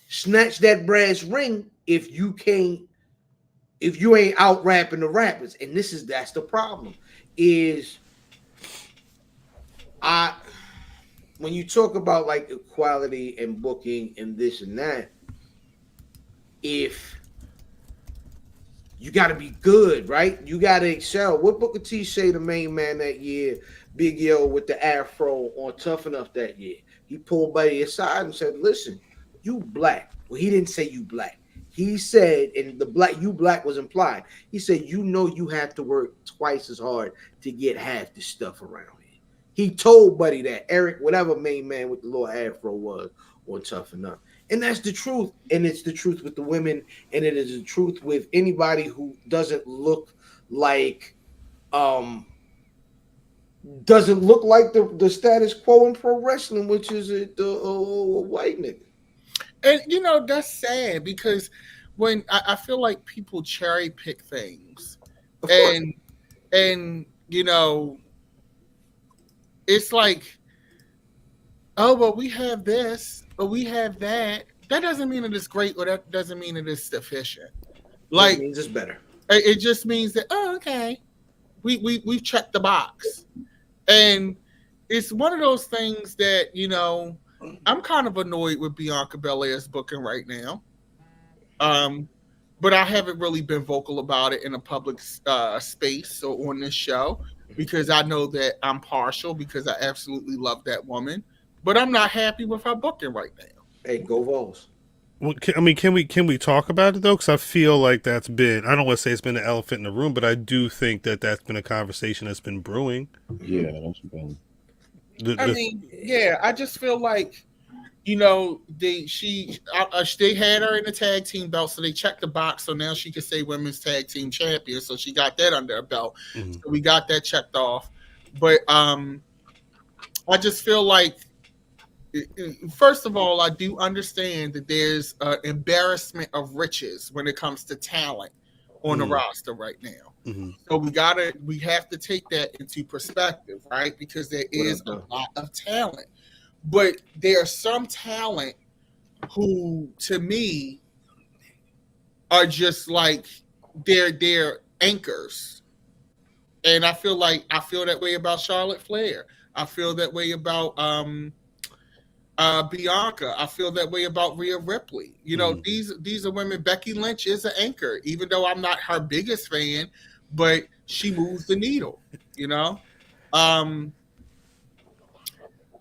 snatch that brass ring if you ain't out rapping the rappers. And that's the problem. When you talk about like equality and booking and this and that, if you got to be good, right? You got to excel. What Booker T say the main man that year, Big Yo with the afro on Tough Enough that year? He pulled Buddy aside and said, listen, you black. Well, he didn't say you black. He said, and you black was implied. He said, you have to work twice as hard to get half the stuff around here. He told Buddy that. Eric, whatever main man with the little afro was on Tough Enough. And that's the truth. And it's the truth with the women. And it is the truth with anybody who doesn't look like the status quo in pro wrestling, which is a white nigga. And that's sad because when I feel like people cherry pick things, and it's like, oh, well, we have this, but we have that. That doesn't mean it is great, or that doesn't mean it is sufficient. Like, it means it's better. It just means that, oh, okay, we've checked the box, and it's one of those things that I'm kind of annoyed with Bianca Belair's booking right now, but I haven't really been vocal about it in a public space or on this show because I know that I'm partial because I absolutely love that woman. But I'm not happy with her booking right now. Hey, go Vols. Well, can we talk about it though? Because I feel like that's been, I don't want to say it's been an elephant in the room, but I do think that's been a conversation that's been brewing. Yeah, that's been. I just feel like they had her in the tag team belt, so they checked the box. So now she could say women's tag team champion. So she got that under her belt. Mm-hmm. So we got that checked off. But I just feel like, first of all, I do understand that there's embarrassment of riches when it comes to talent on the roster right now. Mm-hmm. So we have to take that into perspective, right? Because there is a lot of talent, but there are some talent who, to me, are just like they're anchors, and I feel that way about Charlotte Flair. I feel that way about Bianca. I feel that way about Rhea Ripley. These are women. Becky Lynch is an anchor, even though I'm not her biggest fan, but she moves the needle.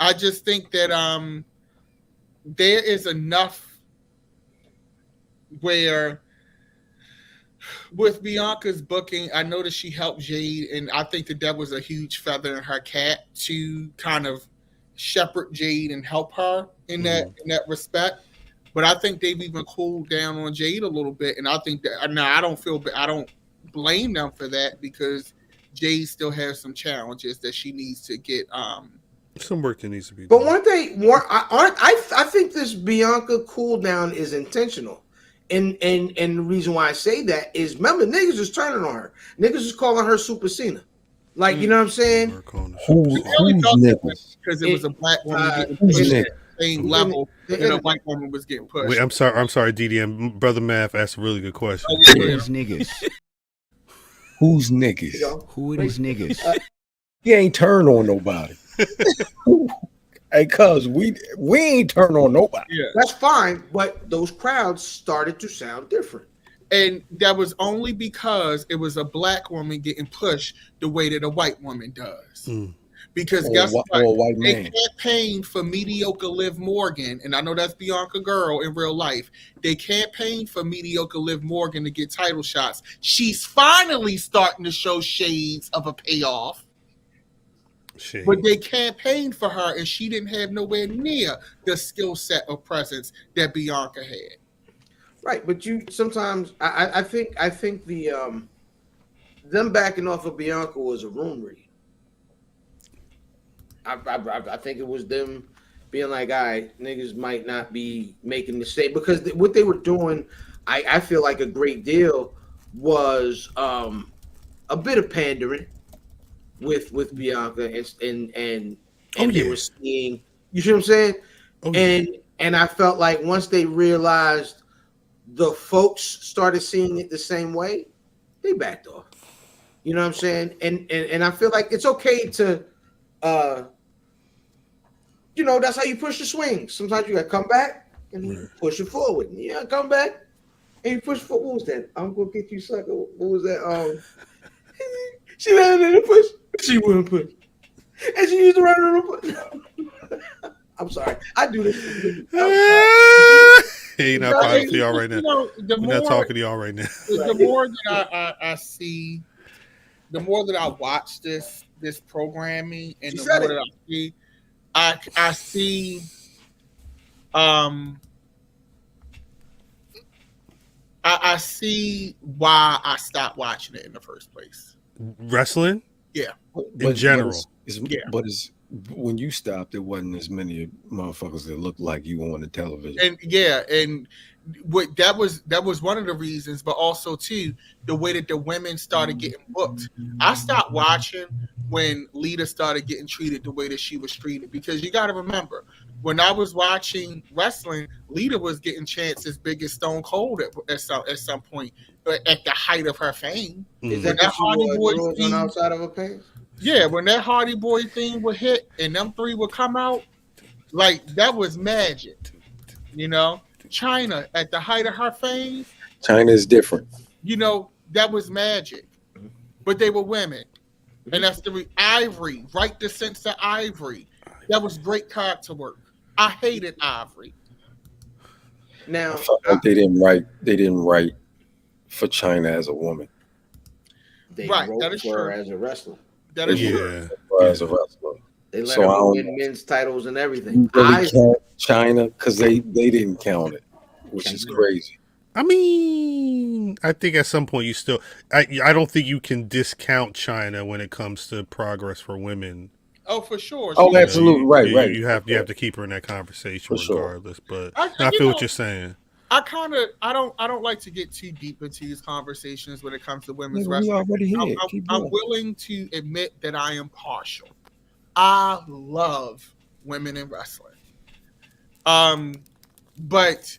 I just think that there is enough where with Bianca's booking, I know that she helped Jade, and I think that was a huge feather in her cap to kind of shepherd Jade and help her in that respect. But I think they've even cooled down on Jade a little bit, and I think that I don't blame them for that because Jade still has some challenges that she needs to get. Some work that needs to be done. But one thing, I think this Bianca cool down is intentional. And the reason why I say that is, remember, niggas is turning on her. Niggas is calling her Super Cena. Like, you know what I'm saying? Who's niggas? Because it was a black woman getting pushed at the same level and a white woman was getting pushed. Wait, I'm sorry, DDM. Brother Math asked a really good question. Who's niggas? Who's niggas? Who it is niggas? He ain't turned on nobody. Hey, cuz we ain't turned on nobody. Yeah. That's fine, but those crowds started to sound different. And that was only because it was a black woman getting pushed the way that a white woman does. Because guess what? They campaigned for mediocre Liv Morgan, and I know that's Bianca Girl in real life. They campaigned for mediocre Liv Morgan to get title shots. She's finally starting to show shades of a payoff. Shit. But they campaigned for her, and she didn't have nowhere near the skill set or presence that Bianca had. Right, but you sometimes I think the them backing off of Bianca was a room read. I think it was them being like, all right, niggas might not be making the same, because what they were doing, I feel like a great deal was a bit of pandering with Bianca and they were seeing, you see what I'm saying? And I felt like once they realized the folks started seeing it the same way, they backed off. You know what I'm saying? And I feel like it's okay to that's how you push the swing. Sometimes you gotta come back and you push it forward. Yeah, come back and you push forward. What was that? I'm gonna get you, sucker. What was that? She landed in the push. She wouldn't push. And she used to run in the push. I'm sorry. I do this. Hey, you're not talking to y'all right now. We're not talking to y'all right now. The more that I see, the more that I watch this programming, and the more that I see, I see I see why I stopped watching it in the first place. Wrestling? Yeah. In general. But when you stopped, there wasn't as many motherfuckers that looked like you on the television. And what that was one of the reasons, but also too the way that the women started getting booked. I stopped watching when Lita started getting treated the way that she was treated, because you got to remember, when I was watching wrestling, Lita was getting chances big as Stone Cold at some point, at the height of her fame. Is that Hardy Boy thing outside of her pants? Yeah, when that Hardy Boy thing would hit and them three would come out, like that was magic. You know, China at the height of her fame. China is different. You know, that was magic. But they were women. And that's Ivory, right the sense of Ivory. That was great character work. I hated Ivory. Now I felt like they didn't write for China as a woman. They wrote for her as a wrestler. That is true. As a wrestler. They let her win men's titles and everything. You really count China because they didn't count it, which is crazy. I mean, I think at some point you still, I don't think you can discount China when it comes to progress for women. Oh, for sure. Oh, absolutely. Right. You have to keep her in that conversation regardless. But I feel what you're saying. I don't like to get too deep into these conversations when it comes to women's wrestling. I'm willing to admit that I am partial. I love women in wrestling. But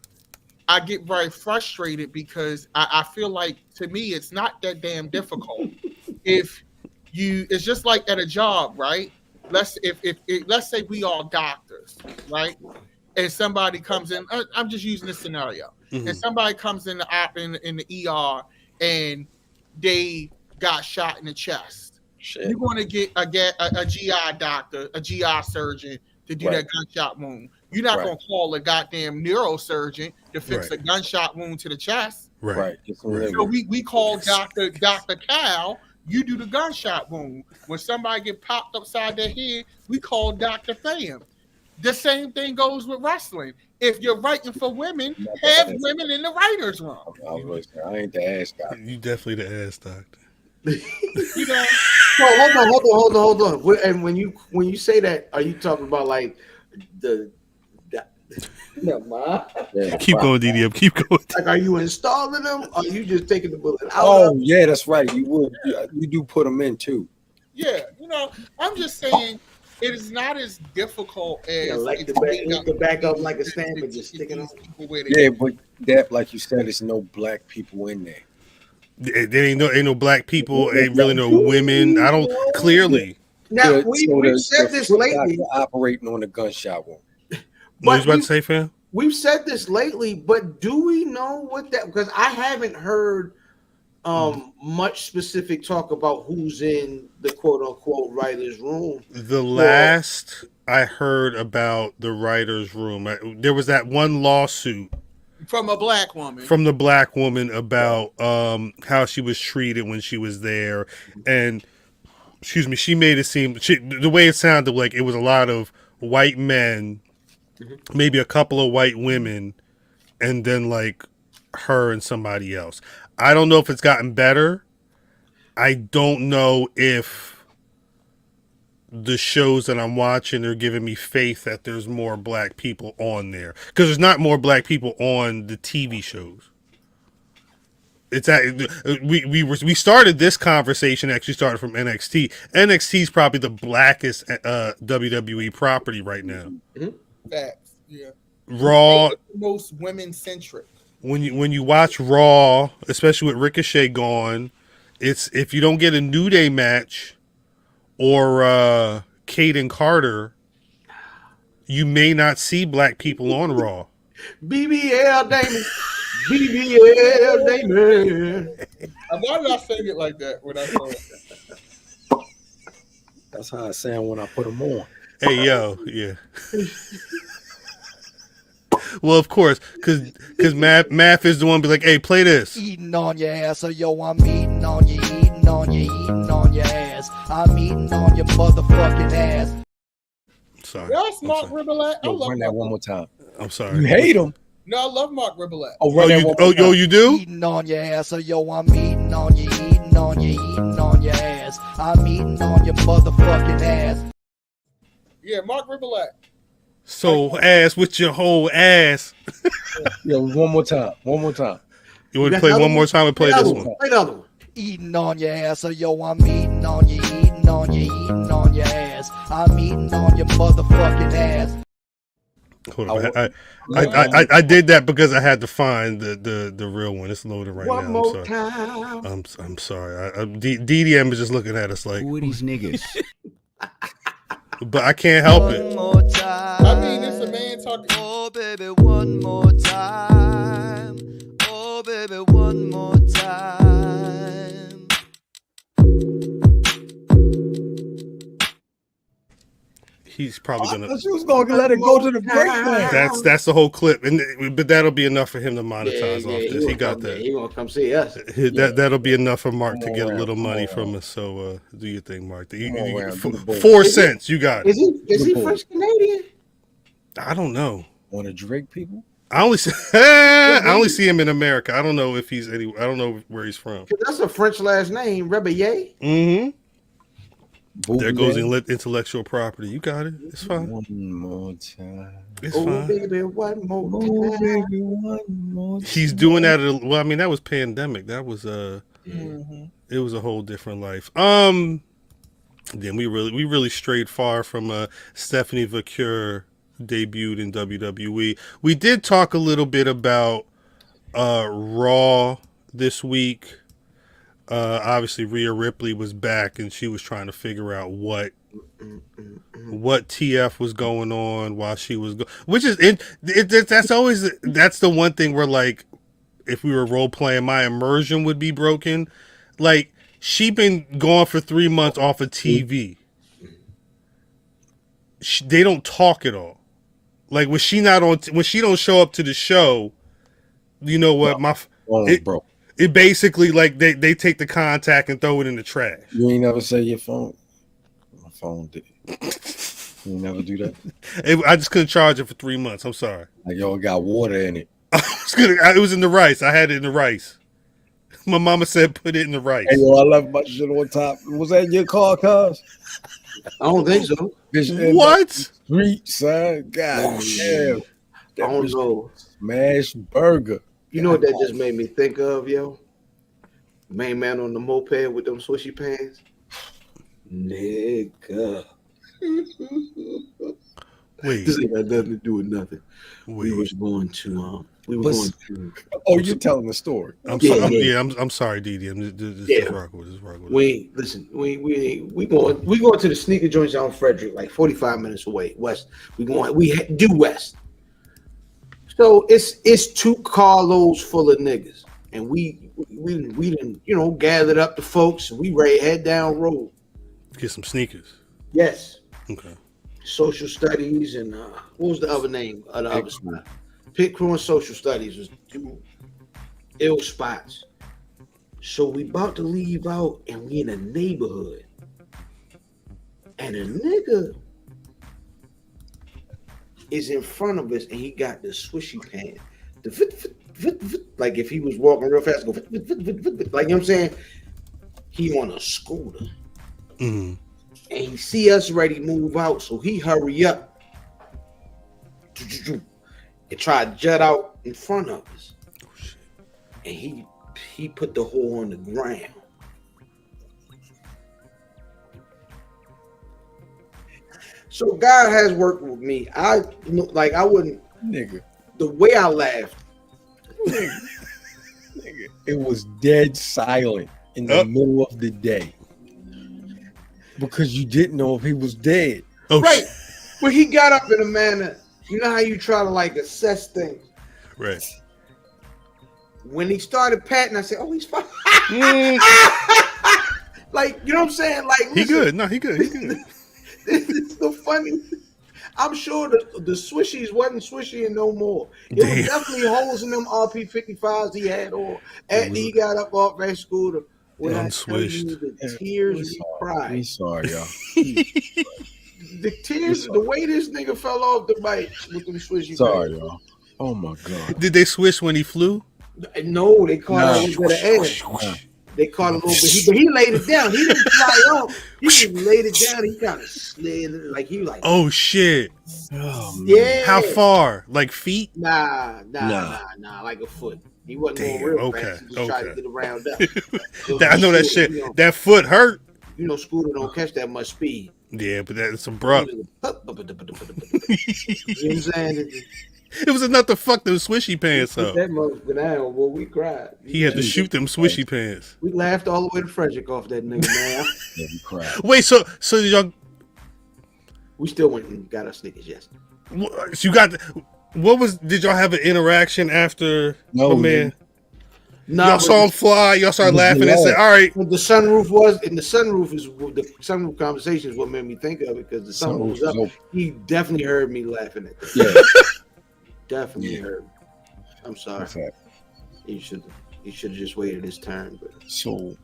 I get very frustrated because I feel like, to me, it's not that damn difficult. It's just like at a job, right? Let's say we all doctors, right? And somebody comes in, I'm just using this scenario, and somebody comes in the ER and they got shot in the chest. Shit. You're going to get a GI doctor, a GI surgeon to do that gunshot wound. You're not going to call a goddamn neurosurgeon to fix a gunshot wound to the chest. Right. So we call Dr. Cal. You do the gunshot wound. When somebody get popped upside their head, we call Dr. Pham. The same thing goes with wrestling. If you're writing for women, have women in the writers' room. I ain't the ass doctor. You definitely the ass doctor. You know. So hold on. And when you say that, are you talking about like the no, ma? Keep going, DDM. Keep going. Like, are you installing them, or are you just taking the bullet out? Oh, yeah, that's right. You would. You do put them in too. Yeah, I'm just saying it is not as difficult as like the back up like a sandwich, just sticking on. Yeah, but that, like you said, there's no black people in there. There ain't no black people. Ain't really no women. I don't clearly. Now we've said this lately. Operating on the gunshot wound. What was you about to say, fam? We've said this lately, but do we know what that? Because I haven't heard much specific talk about who's in the quote unquote writers' room. The last I heard about the writers' room, there was that one lawsuit from a black woman. From the black woman about how she was treated when she was there, and excuse me, she made it seem the way it sounded like it was a lot of white men, maybe a couple of white women, and then like her and somebody else. I don't know if it's gotten better. I don't know if the shows that I'm watching are giving me faith that there's more black people on there, because there's not more black people on the TV shows. We started this conversation actually started from NXT. NXT is probably the blackest WWE property right now. Facts. Yeah. Raw, most women centric. When you watch Raw, especially with Ricochet gone, it's if you don't get a New Day match or Caden Carter, you may not see black people on Raw. BBL Damon. BBL Damon. Why did I sing it like that when I saw it? That's how I sound when I put them on. Hey, yo, yeah. Well, of course, because Math is the one be like, hey, play this. Eating on your ass, so yo, I'm eating on you, eating on you, eating on your ass. I'm eating on your motherfucking ass. Sorry. That's Mark Ribbolette. I love Run that one more time. I'm sorry. You hate him. No, I love Mark Ribbolette. You do? Eating on your ass, so yo, I'm eating on you, eating on you, eating on your ass. I'm eating on your motherfucking ass. Yeah, Mark Ribbolette. So ass with your whole ass. Yo, one more time. One more time. You want to play one more time and play this one? Play the other one. Eating on your ass, so yo, I'm eating on you, eating on you, eating on your ass. I'm eating on your motherfucking ass. Hold on. I did that because I had to find the real one. It's loaded right One now. more I'm sorry. time. I'm sorry. DDM is just looking at us like, Who are these niggas? but I can't help it. One more time. I mean, it's a man talking. Oh, baby, one more time. Oh, baby, one more time. He's probably I gonna. thought you was gonna let it go to the break, man. That's the whole clip, but that'll be enough for him to monetize off this. He got that. He gonna come see us. That'll be enough for Mark to Come get a on, little come money on. from us. So do your thing, Mark. Come on, Rand, do the bull. 4 cents. You got it. Is he French Canadian? I don't know. Want to Drake people? I only see him in America. I don't know if he's any. I don't know where he's from. That's a French last name, Rebellier. Mm-hmm. There goes Bootleg. intellectual property. You got it. It's fine. One more time. It's Oh fine. baby, one more Oh, time. baby, one more He's time. doing that. Well, I mean, that was pandemic. That was it was a whole different life. Then we really strayed far from Stephanie Vaquer debuted in WWE. We did talk a little bit about Raw this week. Obviously Rhea Ripley was back and she was trying to figure out what TF was going on while she was which is that's always that's the one thing where like if we were role playing my immersion would be broken. Like she been gone for 3 months off of TV. They don't talk at all. Like when she don't show up to the show, you know what Bro. It basically like they take the contact and throw it in the trash. You ain't never say your phone. My phone did it. You never do that. I just couldn't charge it for 3 months. I'm sorry. Like yo, it got water in it. It was in the rice. I had it in the rice. My mama said put it in the rice. Hey yo, I left my shit on top. Was that in your car, cuz? I don't think so. What? Street, son. God damn. I don't know. Smash burger. You know what that just made me think of, yo? Main man on the moped with them swishy pants. Nigga. Wait. This ain't got nothing to do with nothing. We Wait. was going to Oh, you're telling the story. I'm Yeah, sorry. yeah. I'm sorry, Didi. Just Yeah. rock with it. we going to the sneaker joints on Frederick, like 45 minutes away, west. We due west. So it's 2 carloads full of niggas. And we didn't gathered up the folks and we ready to head down road. Get some sneakers. Yes. Okay. Social studies and what was the other name of the other spot? Pit Crew and Social Studies was 2 ill spots. So we about to leave out and we in a neighborhood. And a nigga is in front of us, and he got the swishy pants. Like if he was walking real fast, go like you know what I'm saying. He on a scooter, and he see us ready to move out, so he hurry up and try to jut out in front of us. And he put the whole on the ground. So God has worked with me. I wouldn't, nigga. The way I laughed, Nigga, it was dead silent in the middle of the day because you didn't know if he was dead. Oh, right? But he got up in a manner. You know how you try to like assess things, right? When he started patting, I said, "Oh, he's fine." Like, you know what I'm saying? Like, listen, he good. No, he good. He good. It's so funny. I'm sure the swishies wasn't swishy no more. It was definitely holes in them RP55s he had on. And he got up off that scooter. When I tell you the tears he cried. I'm sorry, y'all. The tears, the way this nigga fell off the bike with them swishy. Sorry, y'all. Oh my god. Did they swish when he flew? No, they caught a little bit of air. They caught a little bit, but he laid it down. He didn't fly off. He just laid it down. He kind of slid, like he like. Oh shit! Oh, yeah. How far? Like feet? Nah. Like a foot. He wasn't going real fast. He just tried to get around up. I know that shit. You know, that foot hurt. You know, scooter don't catch that much speed. Yeah, but that's abrupt. You know what I'm saying? It was enough to fuck those swishy pants up. That motherfucker down, boy, we cried. He had to shoot them swishy pants. We laughed all the way to Frederick off that nigga, man. Yeah, we cried. Wait, so y'all? We still went and got our sneakers, yes. So you got? What was? Did y'all have an interaction after? No, man. No, y'all saw him fly. Y'all started laughing and said, "All right." The sunroof was, and the sunroof conversation is what made me think of it because the sunroof was up. He definitely heard me laughing at that. Yeah. Definitely heard me. I'm sorry. He should have just waited his turn. But so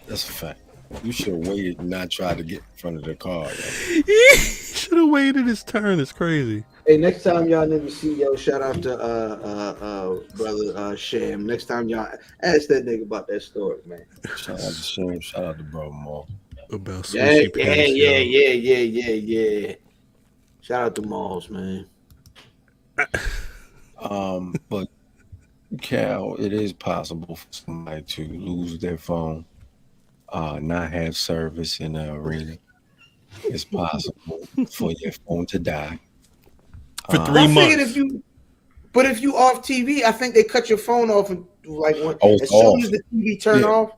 that's a fact. You should have waited and not try to get in front of the car. He should have waited his turn. It's crazy. Hey, next time y'all niggas see, yo, shout out to brother Sham. Next time y'all ask that nigga about that story, man. Shout out to Sham. Shout out to Bro Maul. About swishy pants, yeah. Shout out to Malls, man. But Cal, it is possible for somebody to lose their phone, not have service in the arena. It's possible for your phone to die for 3 months. If you off TV, I think they cut your phone off and like as soon as the TV turn off,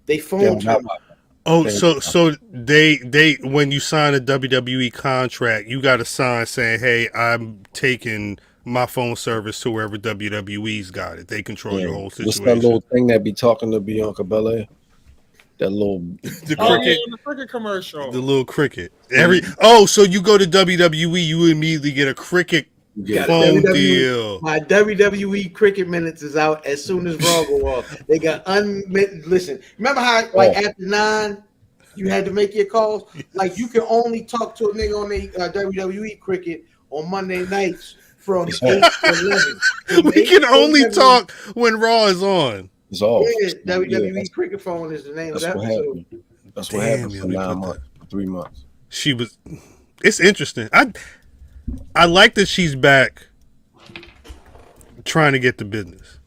they phone turn off. Oh, so they when you sign a WWE contract, you got to sign saying, "Hey, I'm taking my phone service to wherever WWE's got it. They control your whole situation." What's that little thing that be talking to Bianca Belair? That little the cricket commercial. The little cricket. So you go to WWE, you immediately get a cricket phone deal. My WWE cricket minutes is out as soon as Raw go off. They got listen. Remember how after 9 you had to make your calls? Like you can only talk to a nigga on the WWE cricket on Monday nights from 8 to 11. We can only talk when Raw is on. It's off. Yeah, WWE cricket phone is the name of that episode. That's what happened for 9 months, 3 months. It's interesting. I like that she's back trying to get the business.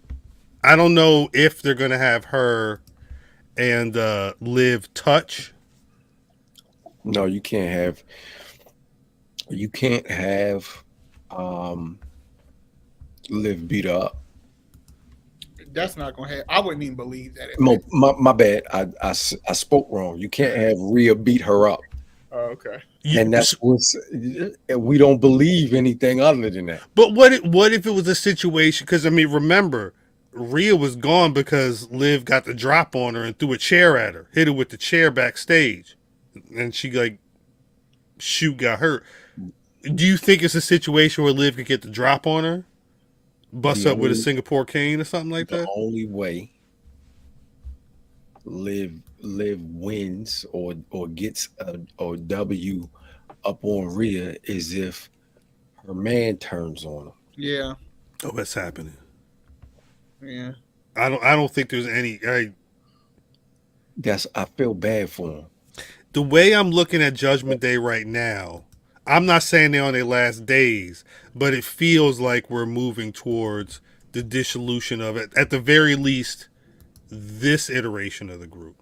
I don't know if they're going to have her and Liv touch. No, you can't have Liv beat her up. That's not going to happen. I wouldn't even believe that. My bad. I spoke wrong. You can't have Rhea beat her up. Oh, okay. And that's we don't believe anything other than that. But what if it was a situation? Because I mean, remember, Rhea was gone because Liv got the drop on her and threw a chair at her, hit her with the chair backstage, and she got hurt. Do you think it's a situation where Liv could get the drop on her, bust up with a Singapore cane or something like that? The only way Liv wins or gets a W up on Rhea is if her man turns on her. Yeah. Oh, that's happening. Yeah. I don't think there's any. I feel bad for him. The way I'm looking at Judgment Day right now, I'm not saying they're on their last days, but it feels like we're moving towards the dissolution of it. At the very least, this iteration of the group.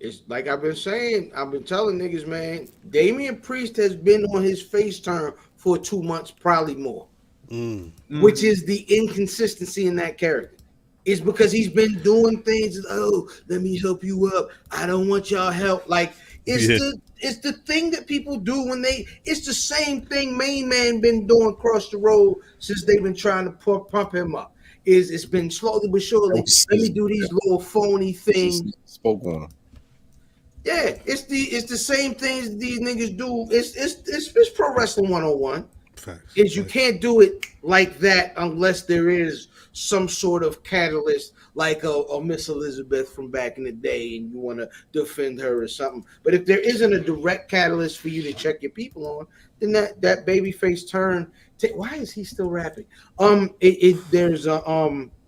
It's like I've been saying, I've been telling niggas, man, Damian Priest has been on his face turn for 2 months, probably more. Which is the inconsistency in that character. It's because he's been doing things. Oh, let me help you up. I don't want y'all help. Like it's the thing that people do when it's the same thing Main Man been doing across the road since they've been trying to pump him up. It's been slowly but surely. Let me do these little phony things. Spoke on him. Yeah, it's the same things these niggas do. It's pro wrestling 101. Is you can't do it like that unless there is some sort of catalyst, like a Miss Elizabeth from back in the day, and you want to defend her or something. But if there isn't a direct catalyst for you to check your people on, then that babyface turn. Why is he still rapping? There's a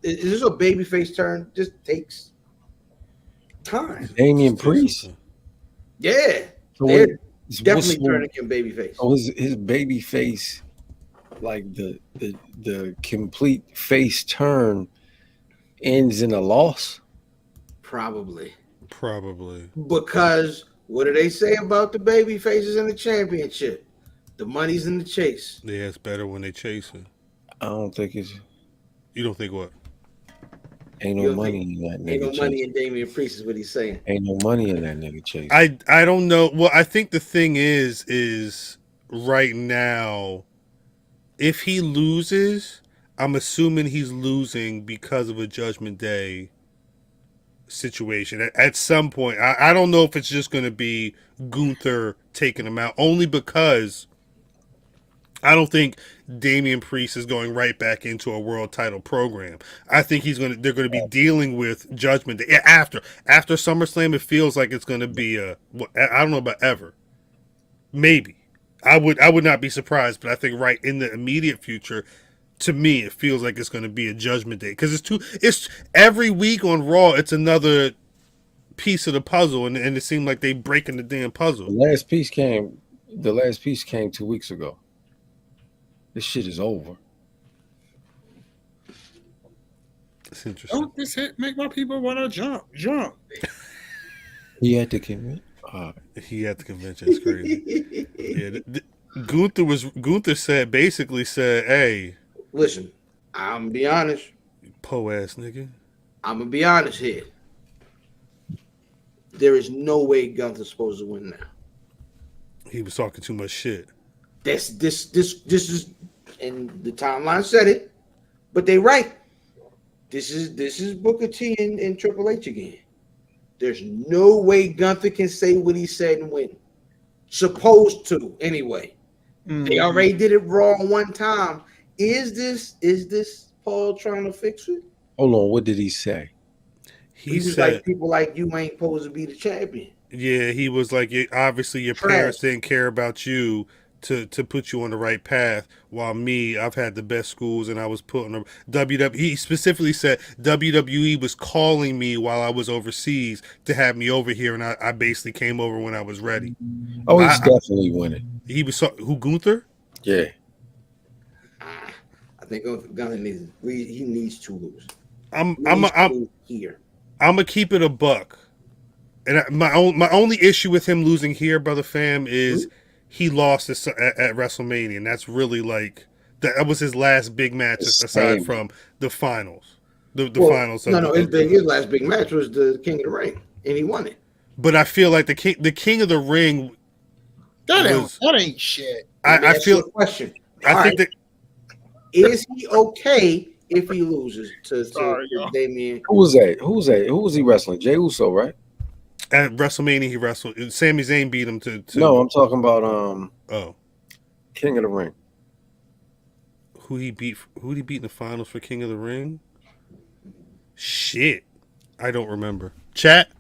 babyface turn just takes time. Damian Priest. Yeah, So they're definitely turning him babyface. Oh, his babyface, like the complete face turn, ends in a loss. Probably. Because what do they say about the baby faces in the championship? The money's in the chase. Yeah, it's better when they chase it. I don't think it's. You don't think what? Ain't no money in that nigga. Ain't no chase. money in Damian Priest is what he's saying. Ain't no money in that nigga chase. I don't know. Well, I think the thing is right now, if he loses, I'm assuming he's losing because of a Judgment Day situation. At some point, I don't know if it's just going to be Gunther taking him out, only because I don't think Damian Priest is going right back into a world title program. I think they're going to be dealing with Judgment Day after SummerSlam. It feels like it's going to be I don't know about ever. Maybe I would not be surprised, but I think right in the immediate future, to me, it feels like it's going to be a Judgment Day because it's every week on Raw. It's another piece of the puzzle, and it seemed like they breaking the damn puzzle. The last piece came 2 weeks ago. This shit is over. It's interesting. Don't this hit make my people want to jump? He had to commit. He at the convention. It's crazy. Yeah, Gunther basically said, "Hey, listen, I'm gonna be honest, po ass nigga. I'm gonna be honest here. There is no way Gunther's supposed to win now. He was talking too much shit. This is, and the timeline said it, but they right. This is Booker T and Triple H again. There's no way Gunther can say what he said and win. Supposed to, anyway. They already did it wrong one time. Is this Paul trying to fix it? Hold on, what did he say? He was like, people like you ain't supposed to be the champion. Yeah, he was like, obviously your parents didn't care about you to put you on the right path, while me, I've had the best schools and I was put on the WWE. He specifically said WWE was calling me while I was overseas to have me over here, and I basically came over when I was ready. Oh, he's definitely winning. He was who, Gunther? Yeah. I think Gunther needs to lose. I'm gonna keep it a buck, and my only issue with him losing here, brother fam, is he lost at WrestleMania, and that's really like that was his last big match aside from the finals. The finals. His last big match was the King of the Ring, and he won it. But I feel like the King of the Ring. That ain't shit. I feel question. Is he okay if he loses to Damian? Who was that? Who was he wrestling? Jey Uso, right? At WrestleMania, he wrestled. Sami Zayn beat him to. No, I'm talking about King of the Ring. Who did he beat in the finals for King of the Ring? Shit, I don't remember. Chat.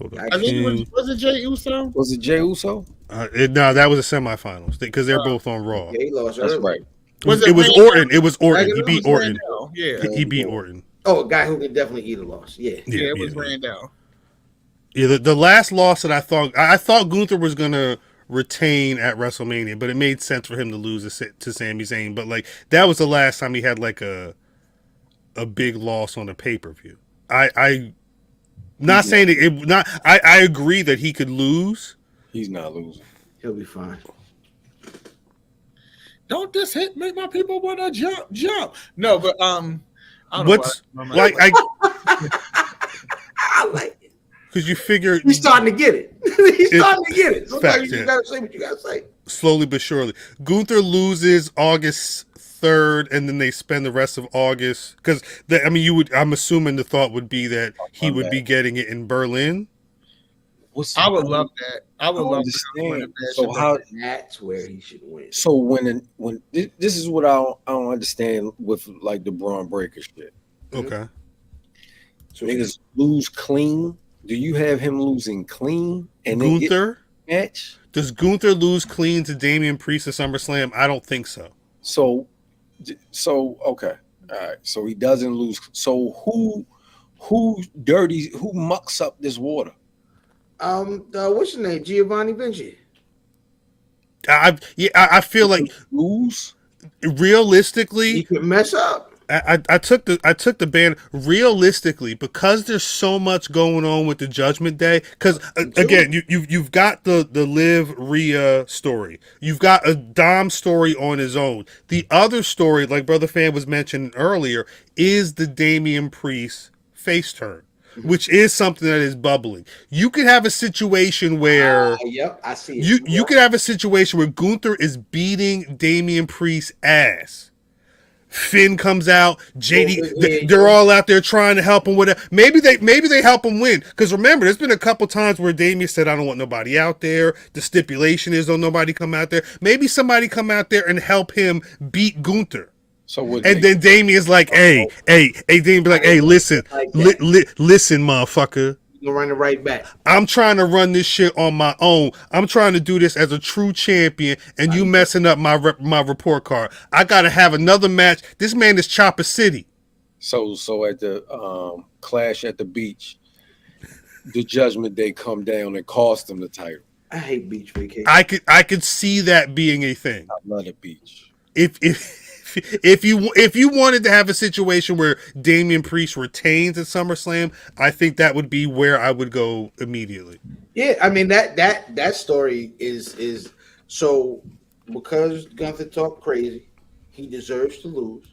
Hold I on. think King. was it Jey Uso? Was it Jey Uso? No, that was the semifinals because they're both on Raw. Yeah, he lost That's early. right. It was Randall? Orton. It was Orton. He It beat was Orton. Randall, Yeah. He beat Orton. Oh, a guy who can definitely eat a loss. Yeah. Yeah, it was Randall. Yeah, the last loss that I thought Gunther was gonna retain at WrestleMania, but it made sense for him to lose to Sami Zayn. But like that was the last time he had like a big loss on a pay-per-view. I not saying it not I agree that he could lose. He's not losing. He'll be fine. Don't this hit make my people want to jump? No, but I don't What's know like I like it. because you figure He's starting to get it. He's starting to get it. Sometimes Fact, you yeah. gotta say what you gotta say. slowly but surely. Gunther loses August 3rd, and then they spend the rest of August because I'm assuming the thought would be that he would be getting it in Berlin. I would love that. I would love understand. that. So how? That's where he should win. So when this is what I don't understand with like the Braun Breaker shit. Okay. So Niggas lose clean. Do you have him losing clean and then get Gunther? match? Does Gunther lose clean to Damian Priest at SummerSlam? I don't think so. So okay, all right. So he doesn't lose. So who mucks up this water? What's your name? Giovanni Vinci. I feel like Lose. realistically, He could mess up. I took the ban realistically because there's so much going on with the Judgment Day. Because again, you've got the Liv Rhea story, you've got a Dom story on his own. The other story, like Brother Fan was mentioning earlier, is the Damian Priest face turn, which is something that is bubbling. You could have a situation where Yep, I see it. you could have a situation where Gunther is beating Damian Priest's ass. Finn comes out, JD, they're all out there trying to help him. Whatever. Maybe they help him win. Because remember, there's been a couple times where Damian said, "I don't want nobody out there." The stipulation is, "Don't nobody come out there." Maybe somebody come out there and help him beat Gunther. So Then Damian's like, "Hey," Damian be like, "Hey, listen, listen, motherfucker. You're gonna run it right back. I'm trying to run this shit on my own. I'm trying to do this as a true champion, and you messing up my report card. I gotta have another match. This man is Chopper City." So at the Clash at the beach, the Judgment Day come down and cost them the title. I hate beach vacation. I could see that being a thing. I love the beach. If you wanted to have a situation where Damian Priest retains at SummerSlam, I think that would be where I would go immediately. Yeah, I mean that story is so because Gunther talked crazy, he deserves to lose,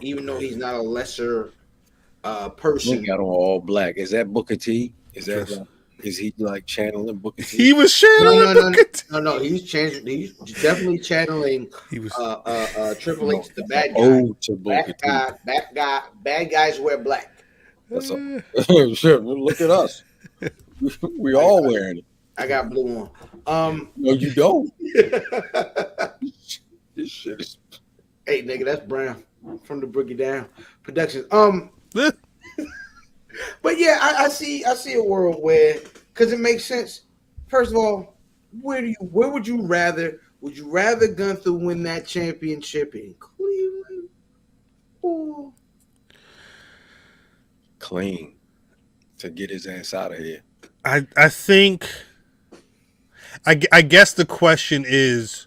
even though he's not a lesser person. He got on all black. Is that Booker T? Is he like channeling Booker T? He was channeling Booker T. No, he's definitely channeling. He was Triple H, the bad guy. Oh, to Booker Bad guys wear black. That's shit. Look at us. We all wearing it. I got blue on. No, you don't. This shit is. Hey, nigga, that's Brown from the Boogie Down Productions. But yeah, I see a world where, because it makes sense. First of all, where would you rather? Would you rather Gunther win that championship in Cleveland or clean to get his ass out of here? I think. I guess the question is,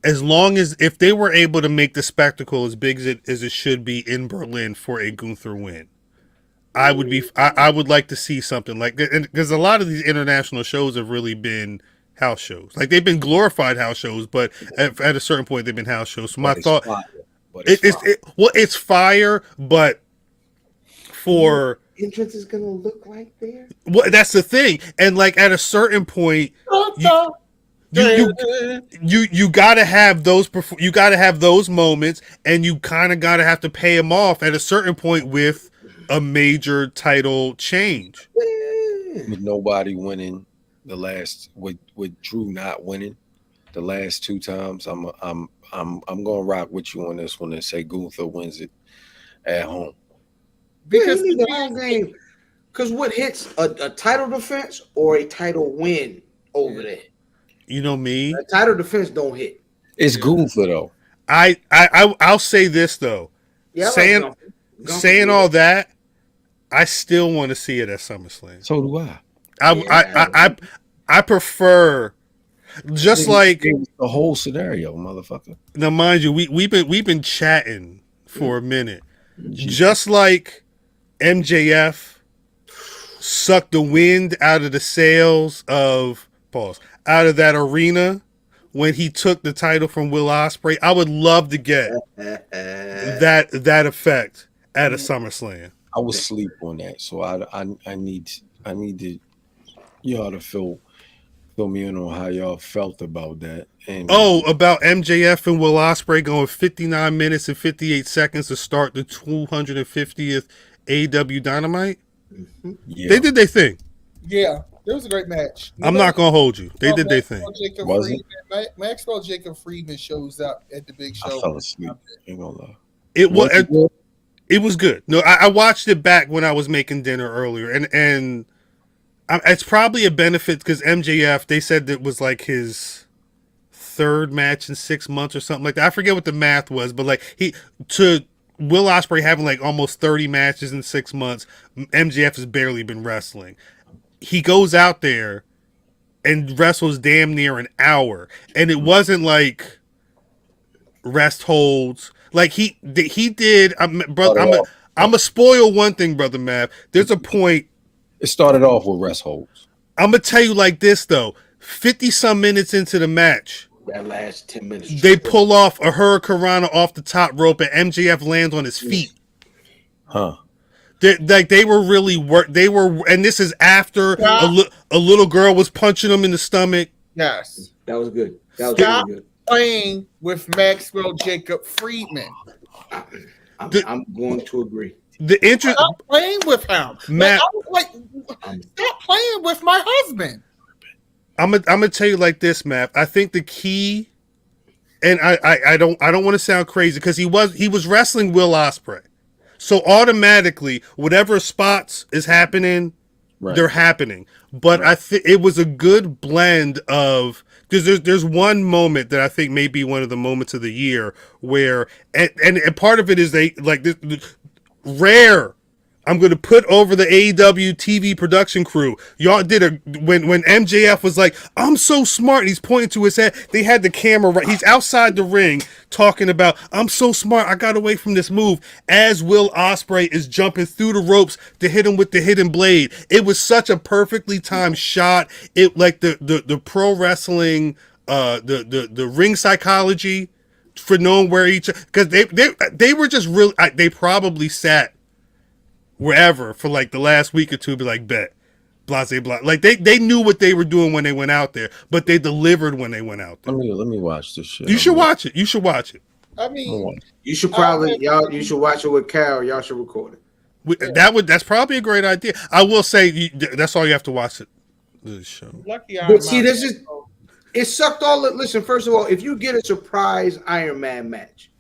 as long as if they were able to make the spectacle as big as it should be in Berlin for a Gunther win, I would like to see something like that, because a lot of these international shows have really been house shows. Like they've been glorified house shows, but at a certain point they've been house shows. So my thought, it's fire, but for entrance is gonna look like there. Well, that's the thing, and like at a certain point, you gotta have those. You gotta have those moments, and you kind of gotta have to pay them off at a certain point with a major title change. With nobody winning the last, with Drew not winning the last two times, I'm gonna rock with you on this one and say Gunther wins it at home. Because the home game. Because what hits a title defense or a title win over there? You know me. A title defense don't hit. It's Gunther though. I'll say this though. Yeah, I saying like Gunther. saying all that, I still want to see it at SummerSlam. So do I. I prefer just like the whole scenario, motherfucker. now, mind you, we've been chatting for a minute, just like MJF sucked the wind out of the sails of out of that arena when he took the title from Will Ospreay. I would love to get that effect at a SummerSlam. I was asleep on that, so I need to y'all to fill me in on how y'all felt about that. And about MJF and Will Ospreay going 59 minutes and 58 seconds to start the 250th AEW Dynamite. yeah. They did their thing. Yeah, it was a great match. I'm not gonna hold you. They did their thing. Maxwell Jacob Friedman shows up at the big show. I fell asleep. Ain't gonna lie. It was good. No, I watched it back when I was making dinner earlier, and it's probably a benefit because MJF, they said that was like his third match in 6 months or something like that. I forget what the math was, but like Will Ospreay having like almost 30 matches in 6 months, MJF has barely been wrestling. He goes out there and wrestles damn near an hour, and it wasn't like rest holds. Like he did. I'm a spoil one thing, brother Mav. There's a point. It started off with rest holds. I'm gonna tell you like this though. 50-some minutes into the match, That last 10 minutes. they pull off a hurricanrana off the top rope, and MJF lands on his feet. Huh. They were really and this is after a little girl was punching him in the stomach. Yes. That was good. That was Stop really good. playing with Maxwell Jacob Friedman. I'm going to agree. The interest. Stop playing with him. Matt, stop playing with my husband. I'm gonna tell you like this, Matt. I think the key, and I don't want to sound crazy because he was wrestling Will Ospreay, so automatically whatever spots is happening, they're happening. But I think it was a good blend of, because there's one moment that I think may be one of the moments of the year where and part of it is they like this rare. I'm going to put over the AEW TV production crew. Y'all did when MJF was like, I'm so smart, and he's pointing to his head. They had the camera right. He's outside the ring talking about, I'm so smart, I got away from this move, as Will Ospreay is jumping through the ropes to hit him with the hidden blade. It was such a perfectly timed shot. It like the pro wrestling, the ring psychology for knowing where because they were just really, they probably sat wherever for like the last week or two, be like, bet, blase, blah. Like they knew what they were doing when they went out there, but they delivered when they went out there. Let me watch this shit. You should watch it. You should watch it. I mean, you should probably you should watch it with Carol. Y'all should record it. That's probably a great idea. I will say that's all you have to watch it. This show. Lucky but see, this is it sucked all. Listen, first of all, if you get a surprise Iron Man match,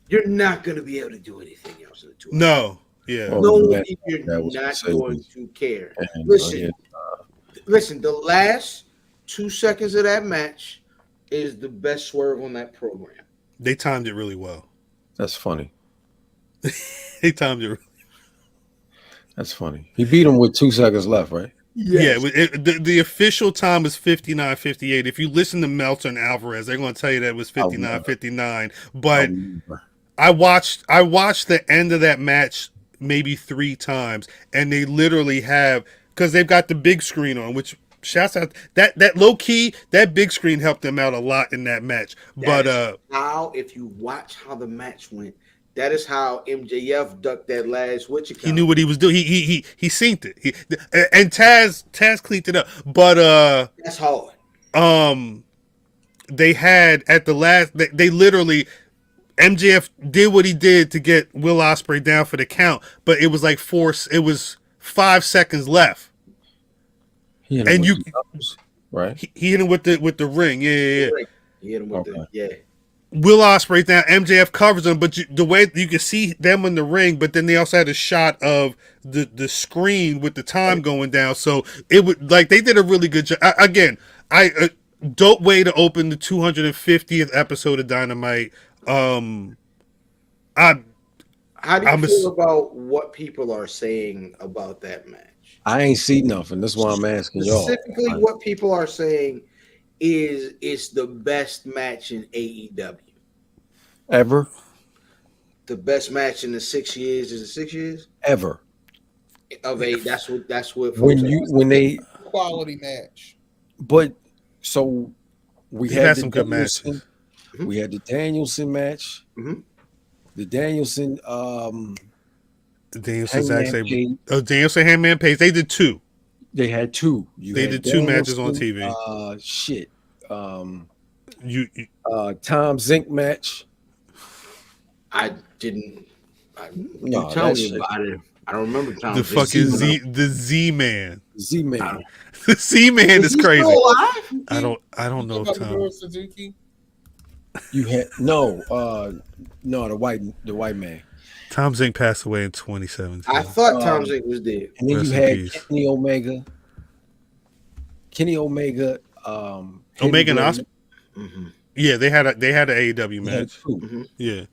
you're not going to be able to do anything else in the tour. No. Yeah. No, you're not going to care. Listen, the last 2 seconds of that match is the best swerve on that program. They timed it really well. That's funny. They timed it. That's funny. He beat him with 2 seconds left, right? Yes. Yeah. The official time is 59:58. If you listen to Meltzer and Alvarez, they're going to tell you that it was 59:59. But I watched the end of that match maybe 3 times, and they literally have, because they've got the big screen on, which shouts out that low key, that big screen helped them out a lot in that match. How, if you watch how the match went, that is how MJF ducked that last he knew what he was doing. He synced it. And Taz cleaned it up. But that's hard. They had at the last, they literally, MJF did what he did to get Will Ospreay down for the count, but it was like it was 5 seconds left. He hit him with the thumbs, right? He hit him with the ring. Yeah. He hit him with Will Ospreay down, MJF covers them, but the way you can see them in the ring, but then they also had a shot of the screen with the time going down, so it would like they did a really good job. Dope way to open the 250th episode of Dynamite. How do you feel about what people are saying about that match? I ain't seen nothing. That's why I'm asking y'all. Specifically, what people are saying is it's the best match in AEW ever. The best match in the 6 years is it 6 years ever of a. That's what when they quality match. But so we had some good matches. We had the Danielson match. Mm-hmm. The Danielson, the Danielson Hangman Page. They did two. They had two. They did two matches on TV. Tom Zink match. I didn't. No, tell me about it. I don't remember Tom. The fucking Z Man. Z Man. The Z Man is crazy. Still alive? I don't know if Tom. Suzuki? You had the white man. Tom Zink passed away in 2017. I thought Tom Zink was dead. And then Rest you in had peace. Kenny Omega. Omega and Ospreay. Mm-hmm. Yeah, they had an AEW match. Mm-hmm. Yeah.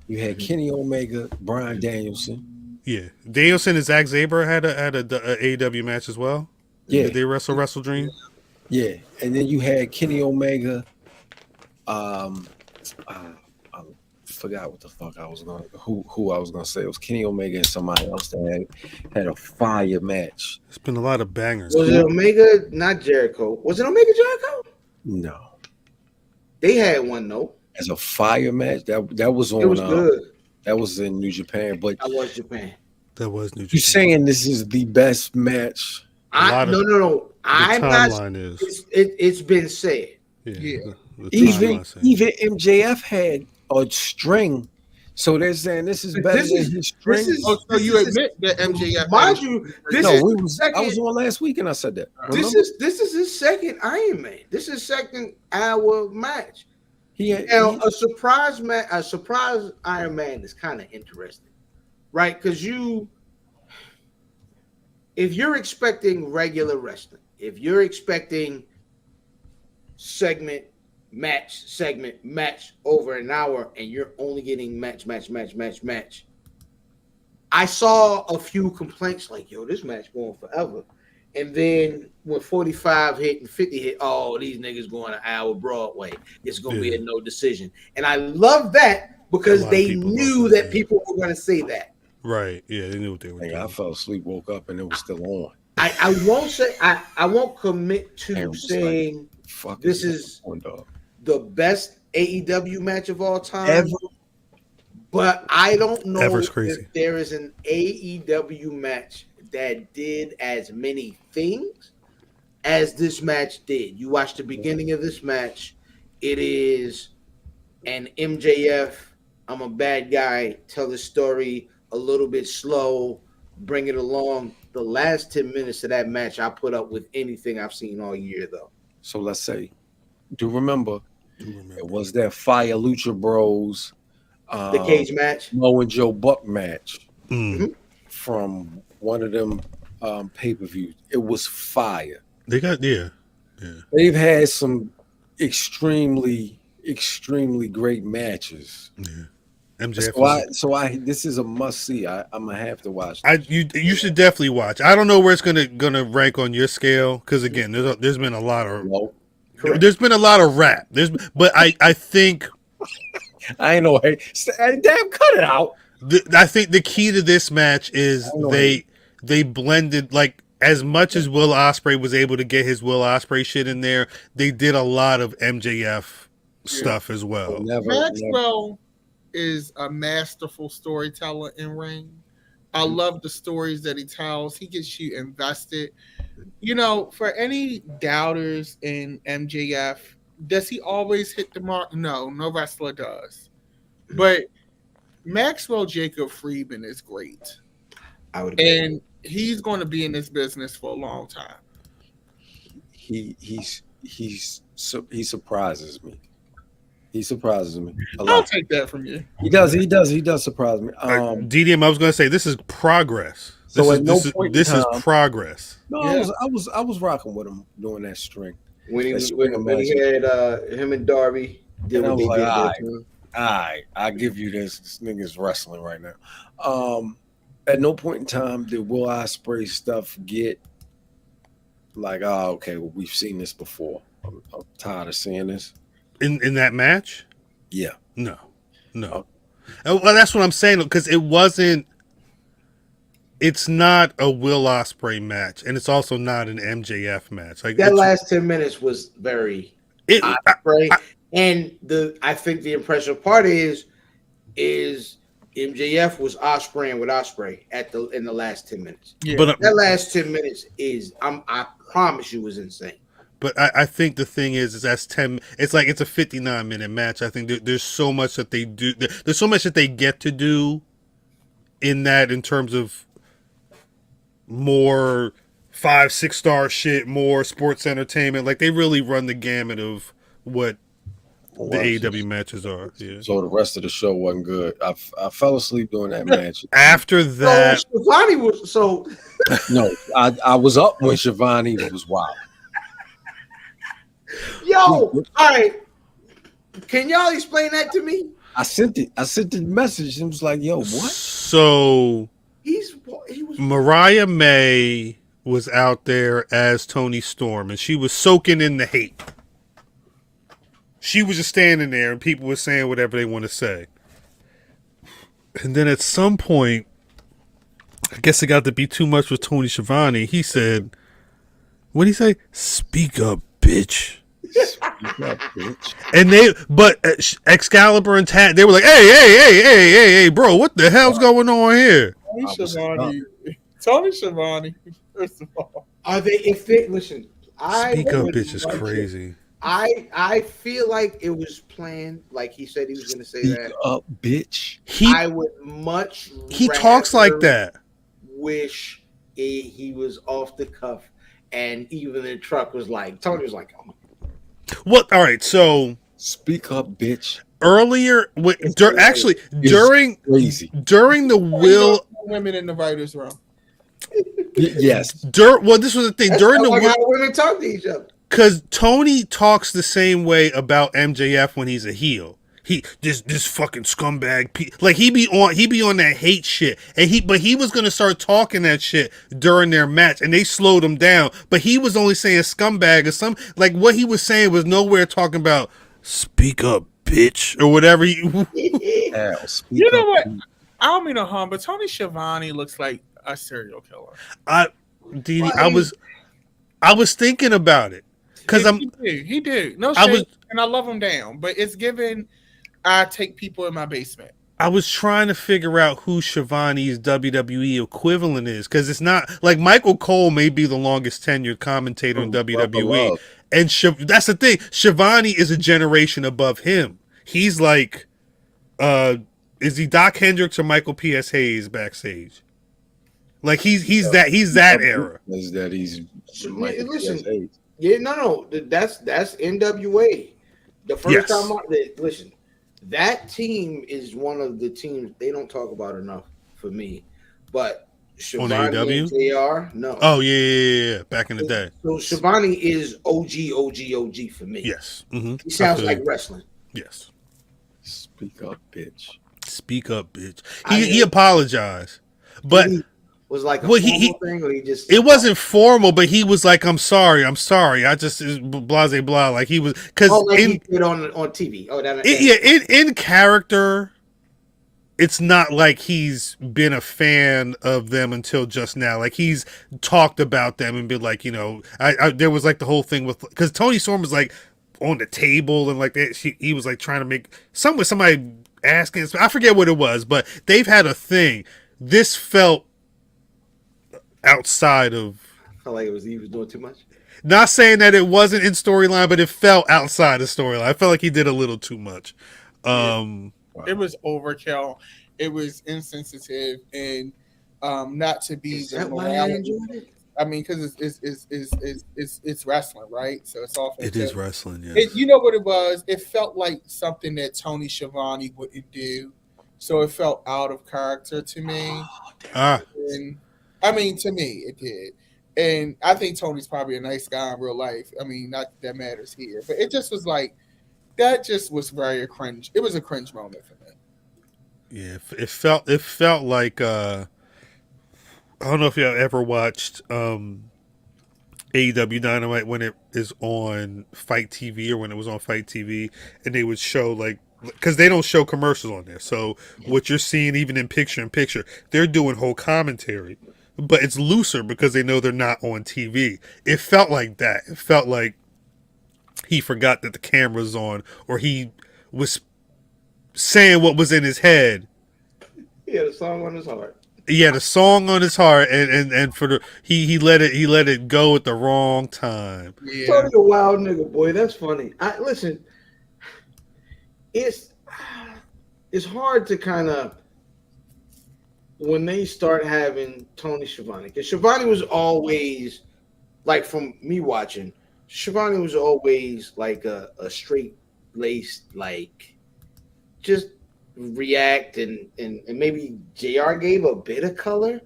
You had Kenny Omega, Bryan Danielson. Yeah, Danielson and Zack Sabre had a AEW match as well. Yeah, did they Wrestle Dream? Yeah, and then you had Kenny Omega. I forgot what the fuck I was going. Who I was going to say it was Kenny Omega and somebody else that had a fire match. There's been a lot of bangers. Was it Omega? Not Jericho. Was it Omega Jericho? No, they had one though. As a fire match, that was on. It was good. That was in New Japan, but that was Japan. That was New Japan. You saying this is the best match? No. I'm not. It's been said. Yeah. Even MJF had a string, so they're saying this is better than his string. So you admit that MJF? Mind you, I was on last week and I said that. Remember? This is his second Iron Man. This is his second hour match. A surprise Iron Man is kind of interesting, right? Because if you're expecting regular wrestling, if you're expecting segment match over an hour, and you're only getting match. I saw a few complaints like, "Yo, this match going forever," and then when 45 hit and 50 hit, oh, these niggas going an hour Broadway. It's gonna be a no decision, and I love that because they knew that people were going to say that. Right? Yeah, they knew what they were doing. I fell asleep, woke up, and it was still on. I won't say I won't commit to saying this is the best AEW match of all time ever. But I don't know if there is an AEW match that did as many things as this match did. You watch the beginning of this match. It is an MJF, I'm a bad guy, tell the story a little bit slow, bring it along. The last 10 minutes of that match, I put up with anything I've seen all year, though. So let's say, remember, it was that Fire Lucha Bros, the cage match, Mo and Joe Buck match from one of them pay-per-views. It was fire. They got They've had some extremely great matches. Yeah. MJF this is a must see. I'm gonna have to watch. You should definitely watch. I don't know where it's gonna rank on your scale because again, there's been a lot of rap. But I think I ain't know. Hey, damn, cut it out. I think the key to this match is they blended like as much as Will Ospreay was able to get his Will Ospreay shit in there. They did a lot of MJF stuff as well. Maxwell is a masterful storyteller in ring. I love the stories that he tells. He gets you invested. You know, for any doubters in MJF, does he always hit the mark? No wrestler does. But Maxwell Jacob Friedman is great. And he's going to be in this business for a long time. He surprises me. He surprises me a I'll lot. take that from you. He does surprise me. DDM, I was going to say this is progress. So This at no is point in this is time- progress. No, Yeah. I was rocking with him during that string. When he That's when he had him and Darby did And I what they was did. like, that alright. time. Alright, I give you this. This nigga's wrestling right now. At no point in time did Will Ospreay stuff get like, oh, okay, well, we've seen this before. I'm tired of seeing this. In that match? Yeah. No. Well, that's what I'm saying, because it's not a Will Ospreay match, and it's also not an MJF match. Like That last 10 minutes was very Ospreay, and I think the impressive part is MJF was Ospreay with Ospreay in the last 10 minutes. Yeah. But That last 10 minutes I promise you was insane. But I think the thing is that's 10. It's like it's a 59-minute match. I think there's so much that they do. There's so much that they get to do in that, in terms of more 5-6 star shit, more sports entertainment. Like they really run the gamut of what the AEW matches are. Yeah. So the rest of the show wasn't good. I fell asleep during that match. After that, So Schiavone was so. No, I was up when Schiavone was wild. Yo, all right. Can y'all explain that to me? I sent the message and was like, yo, what? So He was Mariah May was out there as Toni Storm, and she was soaking in the hate. She was just standing there, and people were saying whatever they want to say. And then at some point, I guess it got to be too much with Tony Schiavone. He said, what did he say? Speak up, bitch. Speak up, bitch. And Excalibur and Tat, they were like, hey, bro, what the hell's going on here? Tony Schiavone, first of all. Are they? If they listen, Speak up, bitch is crazy. I feel like it was planned. Like he said, he was going to say Speak that. up, bitch. I would much. He talks like that. Wish he was off the cuff, and even the truck was like, Tony was like, oh. What? All right, so speak up, bitch. Earlier, actually during the Will women in the writers' room. Yes. Well, this was the thing during the how women talk to each other. Because Tony talks the same way about MJF when he's a heel. This fucking scumbag, like he be on that hate shit, and he was gonna start talking that shit during their match, and they slowed him down. But he was only saying scumbag or something. Like what he was saying was nowhere talking about speak up, bitch, or whatever. You know what? I don't mean no harm, but Tony Schiavone looks like a serial killer. I was thinking about it because he did no shit, and I love him down, but it's given. I take people in my basement. I was trying to figure out who Schiavone's WWE equivalent is, because it's not like Michael Cole may be the longest tenured commentator in WWE, and that's the thing. Schiavone is a generation above him. He's like, is he Doc Hendricks or Michael P.S. Hayes backstage? Like he's that era. Is that he's listen? Yeah, no, that's NWA. The first time, listen. That team is one of the teams they don't talk about enough for me. But Schiavone on AEW? and JR, no. Oh yeah, back in the day. So Schiavone is OG for me. Yes. Mm-hmm. He sounds like wrestling. Yes. Speak up, bitch. Speak up, bitch. He apologized, but was like a formal thing, or he just it wasn't formal, but he was like, I'm sorry. I just blase blah. Like he was because he did on TV. Oh, in character, it's not like he's been a fan of them until just now. Like he's talked about them and been like, there was like the whole thing with because Tony Storm was like on the table and like that. He was like trying to make somebody asking. I forget what it was, but they've had a thing. This felt outside of. I felt like he was doing too much. Not saying that it wasn't in storyline, but it felt outside of storyline. I felt like he did a little too much. It was overkill. It was insensitive, and not to be. Is that why I enjoyed it? I mean, because it's wrestling, right? So it's all It is wrestling, yes. You know what it was? It felt like something that Tony Schiavone wouldn't do, so it felt out of character to me. And, I mean, to me, it did. And I think Tony's probably a nice guy in real life. I mean, not that matters here, but it just was like that. Just was very cringe. It was a cringe moment for me. Yeah, it felt like I don't know if y'all ever watched AEW Dynamite when it is on Fight TV or when it was on Fight TV, and they would show like, because they don't show commercials on there, so what you're seeing even in picture, they're doing whole commentary, but it's looser because they know they're not on TV. It felt like that. It felt like he forgot that the camera's on, or he was saying what was in his head. He had a song on his heart. He had a song on his heart, and for the he let it go at the wrong time. Yeah. Tony a wild nigga, boy. That's funny. Listen. It's hard to kind of when they start having Tony Schiavone, because Schiavone was always like, from me watching, Schiavone was always like a straight laced, like just react and maybe JR gave a bit of color,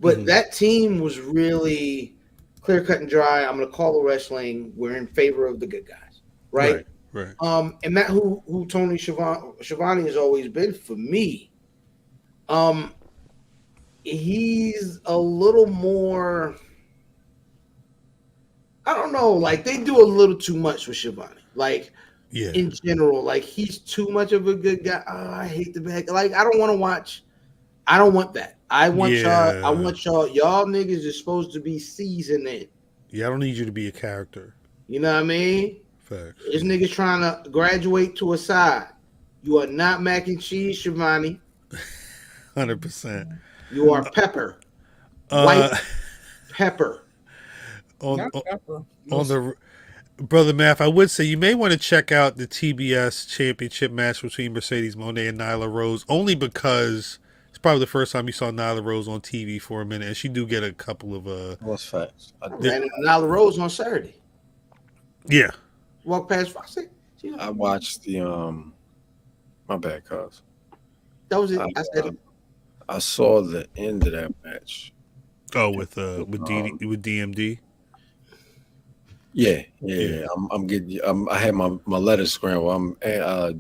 but that team was really clear cut and dry. I'm gonna call the wrestling. We're in favor of the good guys, right? Right. And that who Tony Schiavone has always been for me. He's a little more, I don't know, like they do a little too much with Schiavone. Like, in general, like he's too much of a good guy. Oh, I hate the back. Like, I don't want to watch. I don't want that. I want y'all. I want y'all. Y'all niggas is supposed to be seasoned. Yeah, I don't need you to be a character. You know what I mean? Facts. This nigga's trying to graduate to a side. You are not mac and cheese, Schiavone. 100%. You are pepper. White pepper. On the Brother Math, I would say you may want to check out the TBS championship match between Mercedes Moné and Nyla Rose, only because it's probably the first time you saw Nyla Rose on TV for a minute, and she do get a couple of What's facts? And Nyla Rose on Saturday. Yeah. Walk past Foxy. I watched the my bad, cuz. That was it. I said I saw the end of that match. Oh, with DMD. Yeah. I'm getting. I had my letters scrambled. I'm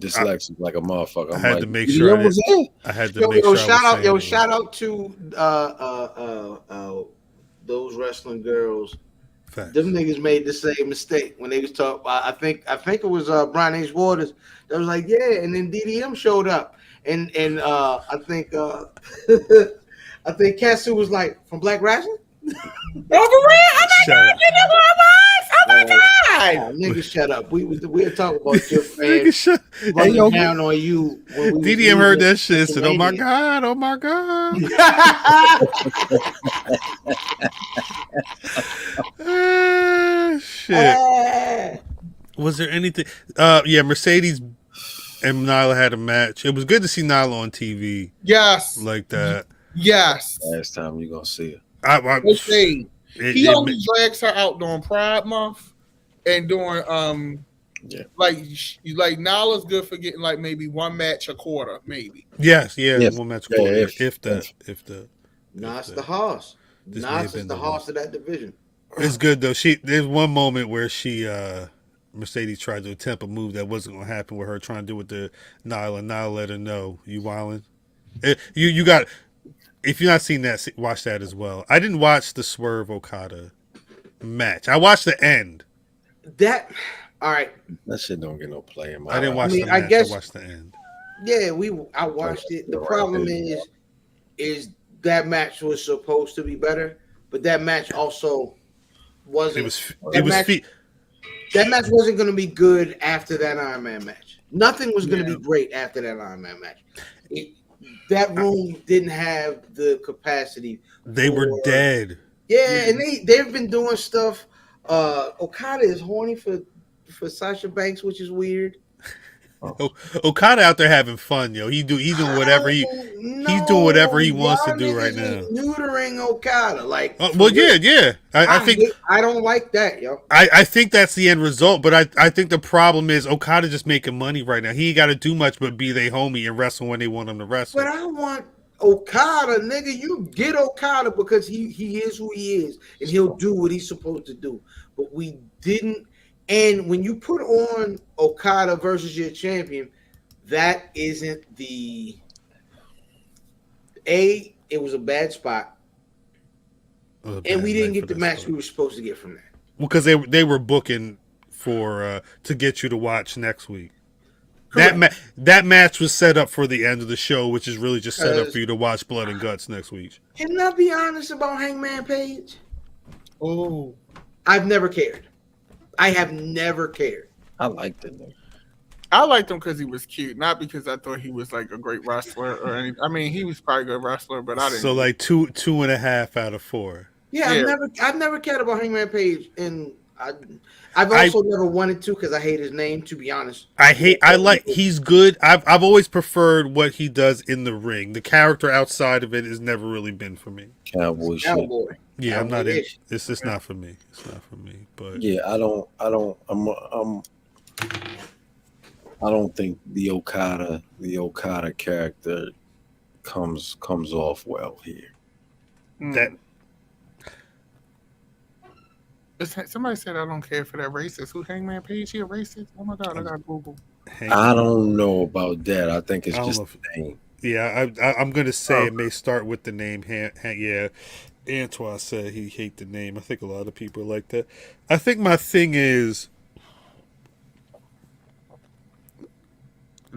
dyslexic like a motherfucker. I had to make sure. I had to make sure. Shout out to those wrestling girls. Facts. Them niggas made the same mistake when they was talking. I think it was Brian H. Waters that was like, yeah, and then DDM showed up, and I think Cassie was like, from Black Rasslin. Oh, for real? Oh my God! You know who I was? Oh my God! Nigga, shut up. We were talking about your fans running down on you. DDM heard that shit. Said, "Oh my God! Oh my God!" Shit. Was there anything? Yeah, Mercedes and Nyla had a match. It was good to see Nyla on TV. Yes. Like that. Yes. Last time you gonna see her. He only drags her out during Pride Month and during like Nyla's good for getting like maybe one match a quarter, maybe. Yes, one match a quarter. If the Nas the Hoss. Nas is the Hoss of that division. It's good though. There's one moment where Mercedes tried to attempt a move that wasn't gonna happen with her trying to do with the Nyla. Nyla let her know, you wildin'. You got. If you're not seen that, watch that as well. I didn't watch the Swerve Okada match. I watched the end. All right. That shit don't get no play in my. I didn't watch the match. I watched the end. Yeah, I watched it. The problem is that match was supposed to be better, but that match also wasn't. That match wasn't going to be good after that Iron Man match. Nothing was going to be great after that Iron Man match. That room didn't have the capacity. They were dead. Yeah, and they've been doing stuff. Okada is horny for Sasha Banks, which is weird. Okada out there having fun, yo. He's doing whatever he's doing whatever he wants to do right now. Neutering Okada, like. Well, yeah. I think I don't like that, yo. I think that's the end result, but I think the problem is Okada just making money right now. He ain't got to do much but be their homie and wrestle when they want him to wrestle. But I want Okada, nigga. You get Okada because he is who he is, and he'll do what he's supposed to do. But we didn't. And when you put on Okada versus your champion, that isn't the it was a bad spot. And we didn't get the match we were supposed to get from that. Well, because they were booking for to get you to watch next week. Correct. That match was set up for the end of the show, which is really just set up for you to watch Blood and Guts next week. Can I be honest about Hangman Page? Oh, I've never cared. I have never cared. I liked it though. I liked him because he was cute, not because I thought he was like a great wrestler or anything. I mean, he was probably a good wrestler, but I didn't. So like 2.5 out of 4. Yeah, Yeah. I've never cared about Hangman Page, and I've also never wanted to because I hate his name. To be honest, He's good. I've always preferred what he does in the ring. The character outside of it has never really been for me. Cowboy shit. Cowboy. Yeah, I'm not in. Cowboy-ish. It's just not for me. It's not for me. But Yeah, I don't think the Okada character comes off well here. that Somebody said I don't care for that racist. Who Hangman Page? He a racist? Oh my god, I got Google. I don't know about that. I think it's I don't just know if- the name. yeah, I'm gonna say it may start with the name. Yeah, Antoine said he hate the name. I think a lot of people like that. I think my thing is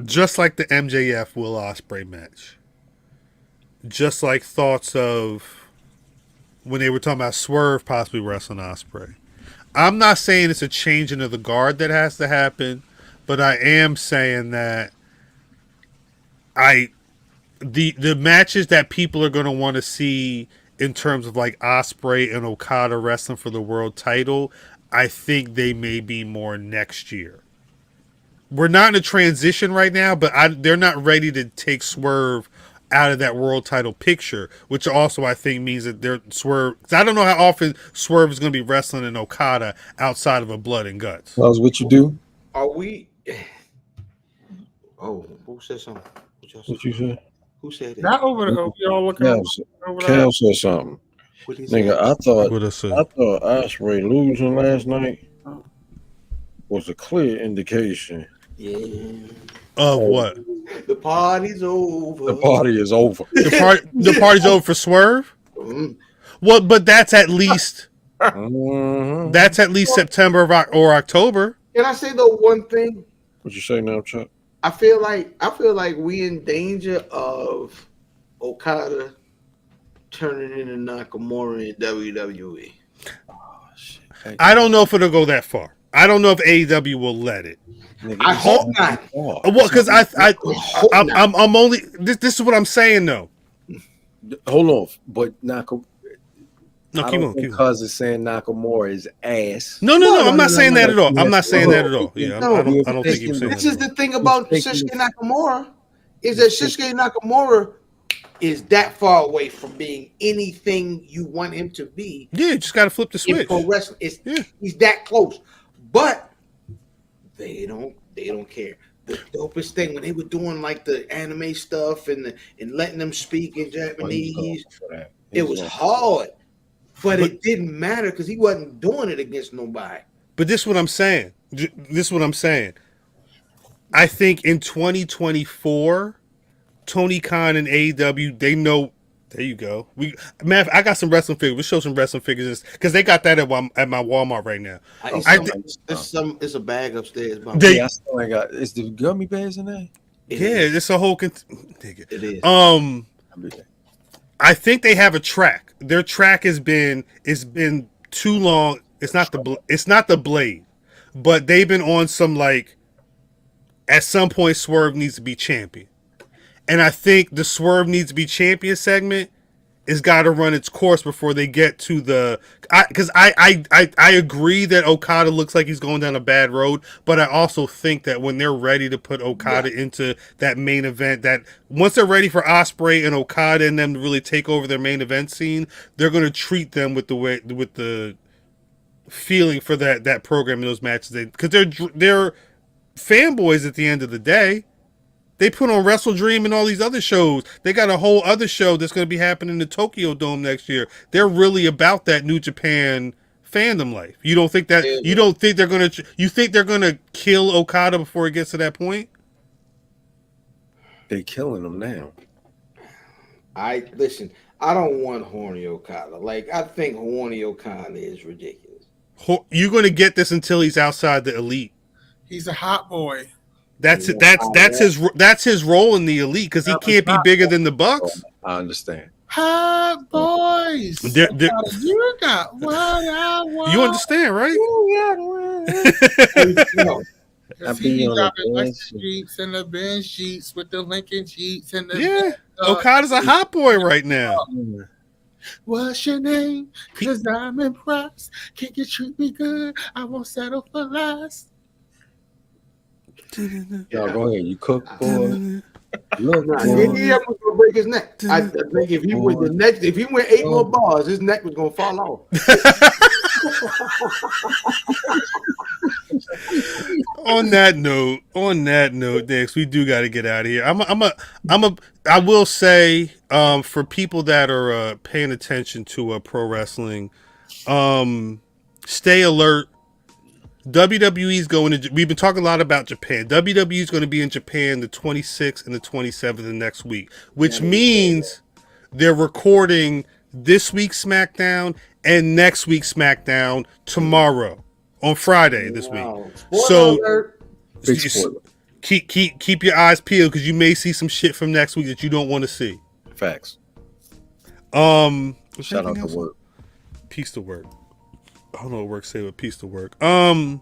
just like the MJF Will Ospreay match. Just like thoughts of when they were talking about Swerve possibly wrestling Ospreay. I'm not saying it's a changing of the guard that has to happen, but I am saying that the matches that people are going to want to see in terms of like Ospreay and Okada wrestling for the world title, I think they may be more next year. We're not in a transition right now, but they're not ready to take Swerve out of that world title picture, which also I think means that they're Swerve. 'Cause I don't know how often Swerve is going to be wrestling in Okada outside of a Blood and Guts. That's what you do. Are we? Oh, who said something? What you said? Who said that? Not over the. We all looking over Cal said something. What did he say? Nigga, I thought What Ospreay losing last night was a clear indication. Yeah. Of what? The party's over. The party is over. The party's over for Swerve? Mm. Well, but that's at least Mhm. September or October. Can I say the one thing? What you say now, Chuck? I feel like we in danger of Okada turning into Nakamura in WWE. I don't know if it'll go that far. I don't know if AEW will let it. Nigga, I hope not. Well, because I'm only this is what I'm saying though. Hold on, but Nakamura. No, I keep don't on. think Cuz is saying Nakamura is ass. No, I'm not saying that at all. I'm not saying that at all. Yeah, No, I don't think he was saying that. This is the thing about Shinsuke Nakamura is that Shinsuke Nakamura is that far away from being anything you want him to be. Yeah, you just got to flip the In switch. pro wrestling, Yeah. he's that close, but they don't care. The dopest thing when they were doing like the anime stuff and letting them speak in Japanese, it was hard, but it didn't matter because he wasn't doing it against nobody. But this is what I'm saying. I think in 2024, Tony Khan and AEW, they know. There you go. I got some wrestling figures. We'll show some wrestling figures because they got that at my Walmart right now. It's a bag upstairs. I still ain't got. Is the gummy bears in there? It's a whole. Nigga. It is. I think they have a track. Their track has been too long. It's not the blade, but they've been on some like. At some point, Swerve needs to be champion. And I think the Swerve needs to be champion segment it's got to run its course before they get to the. Because I agree that Okada looks like he's going down a bad road, but I also think that when they're ready to put Okada into that main event, that once they're ready for Ospreay and Okada and them to really take over their main event scene, they're going to treat them with the feeling for that program in those matches, because they're fanboys at the end of the day. They put on Wrestle Dream and all these other shows. They got a whole other show that's going to be happening in the Tokyo Dome next year. They're really about that New Japan fandom life. You don't think that? You don't think they're going to? You think they're going to kill Okada before it gets to that point? They're killing him now. Listen. I don't want horny Okada. Like, I think horny Okada is ridiculous. You're going to get this until he's outside the elite. He's a hot boy. That's his role in the elite, because he can't be bigger than the Bucks. I understand. Hot boys. You got what I want. You understand, right? He got the Lexus Jeeps and the Benz Jeeps with the Lincoln Jeeps and the Okada's a hot boy right now. What's your name? Because I'm impressed. Can you treat me good? I won't settle for less. Y'all go ahead. You cook, boy. Look, he was gonna break his neck. I think if he went 8 more bars, his neck was gonna fall off. On that note, Dix, we do got to get out of here. I will say, for people that are paying attention to pro wrestling, stay alert. WWE's going to. We've been talking a lot about Japan. WWE's going to be in Japan the 26th and the 27th of next week, which means they're recording this week's SmackDown and next week's SmackDown tomorrow on Friday this week. So keep your eyes peeled, because you may see some shit from next week that you don't want to see. Facts. Shout out to work. Peace to work. I don't know what work say, but peace to work. I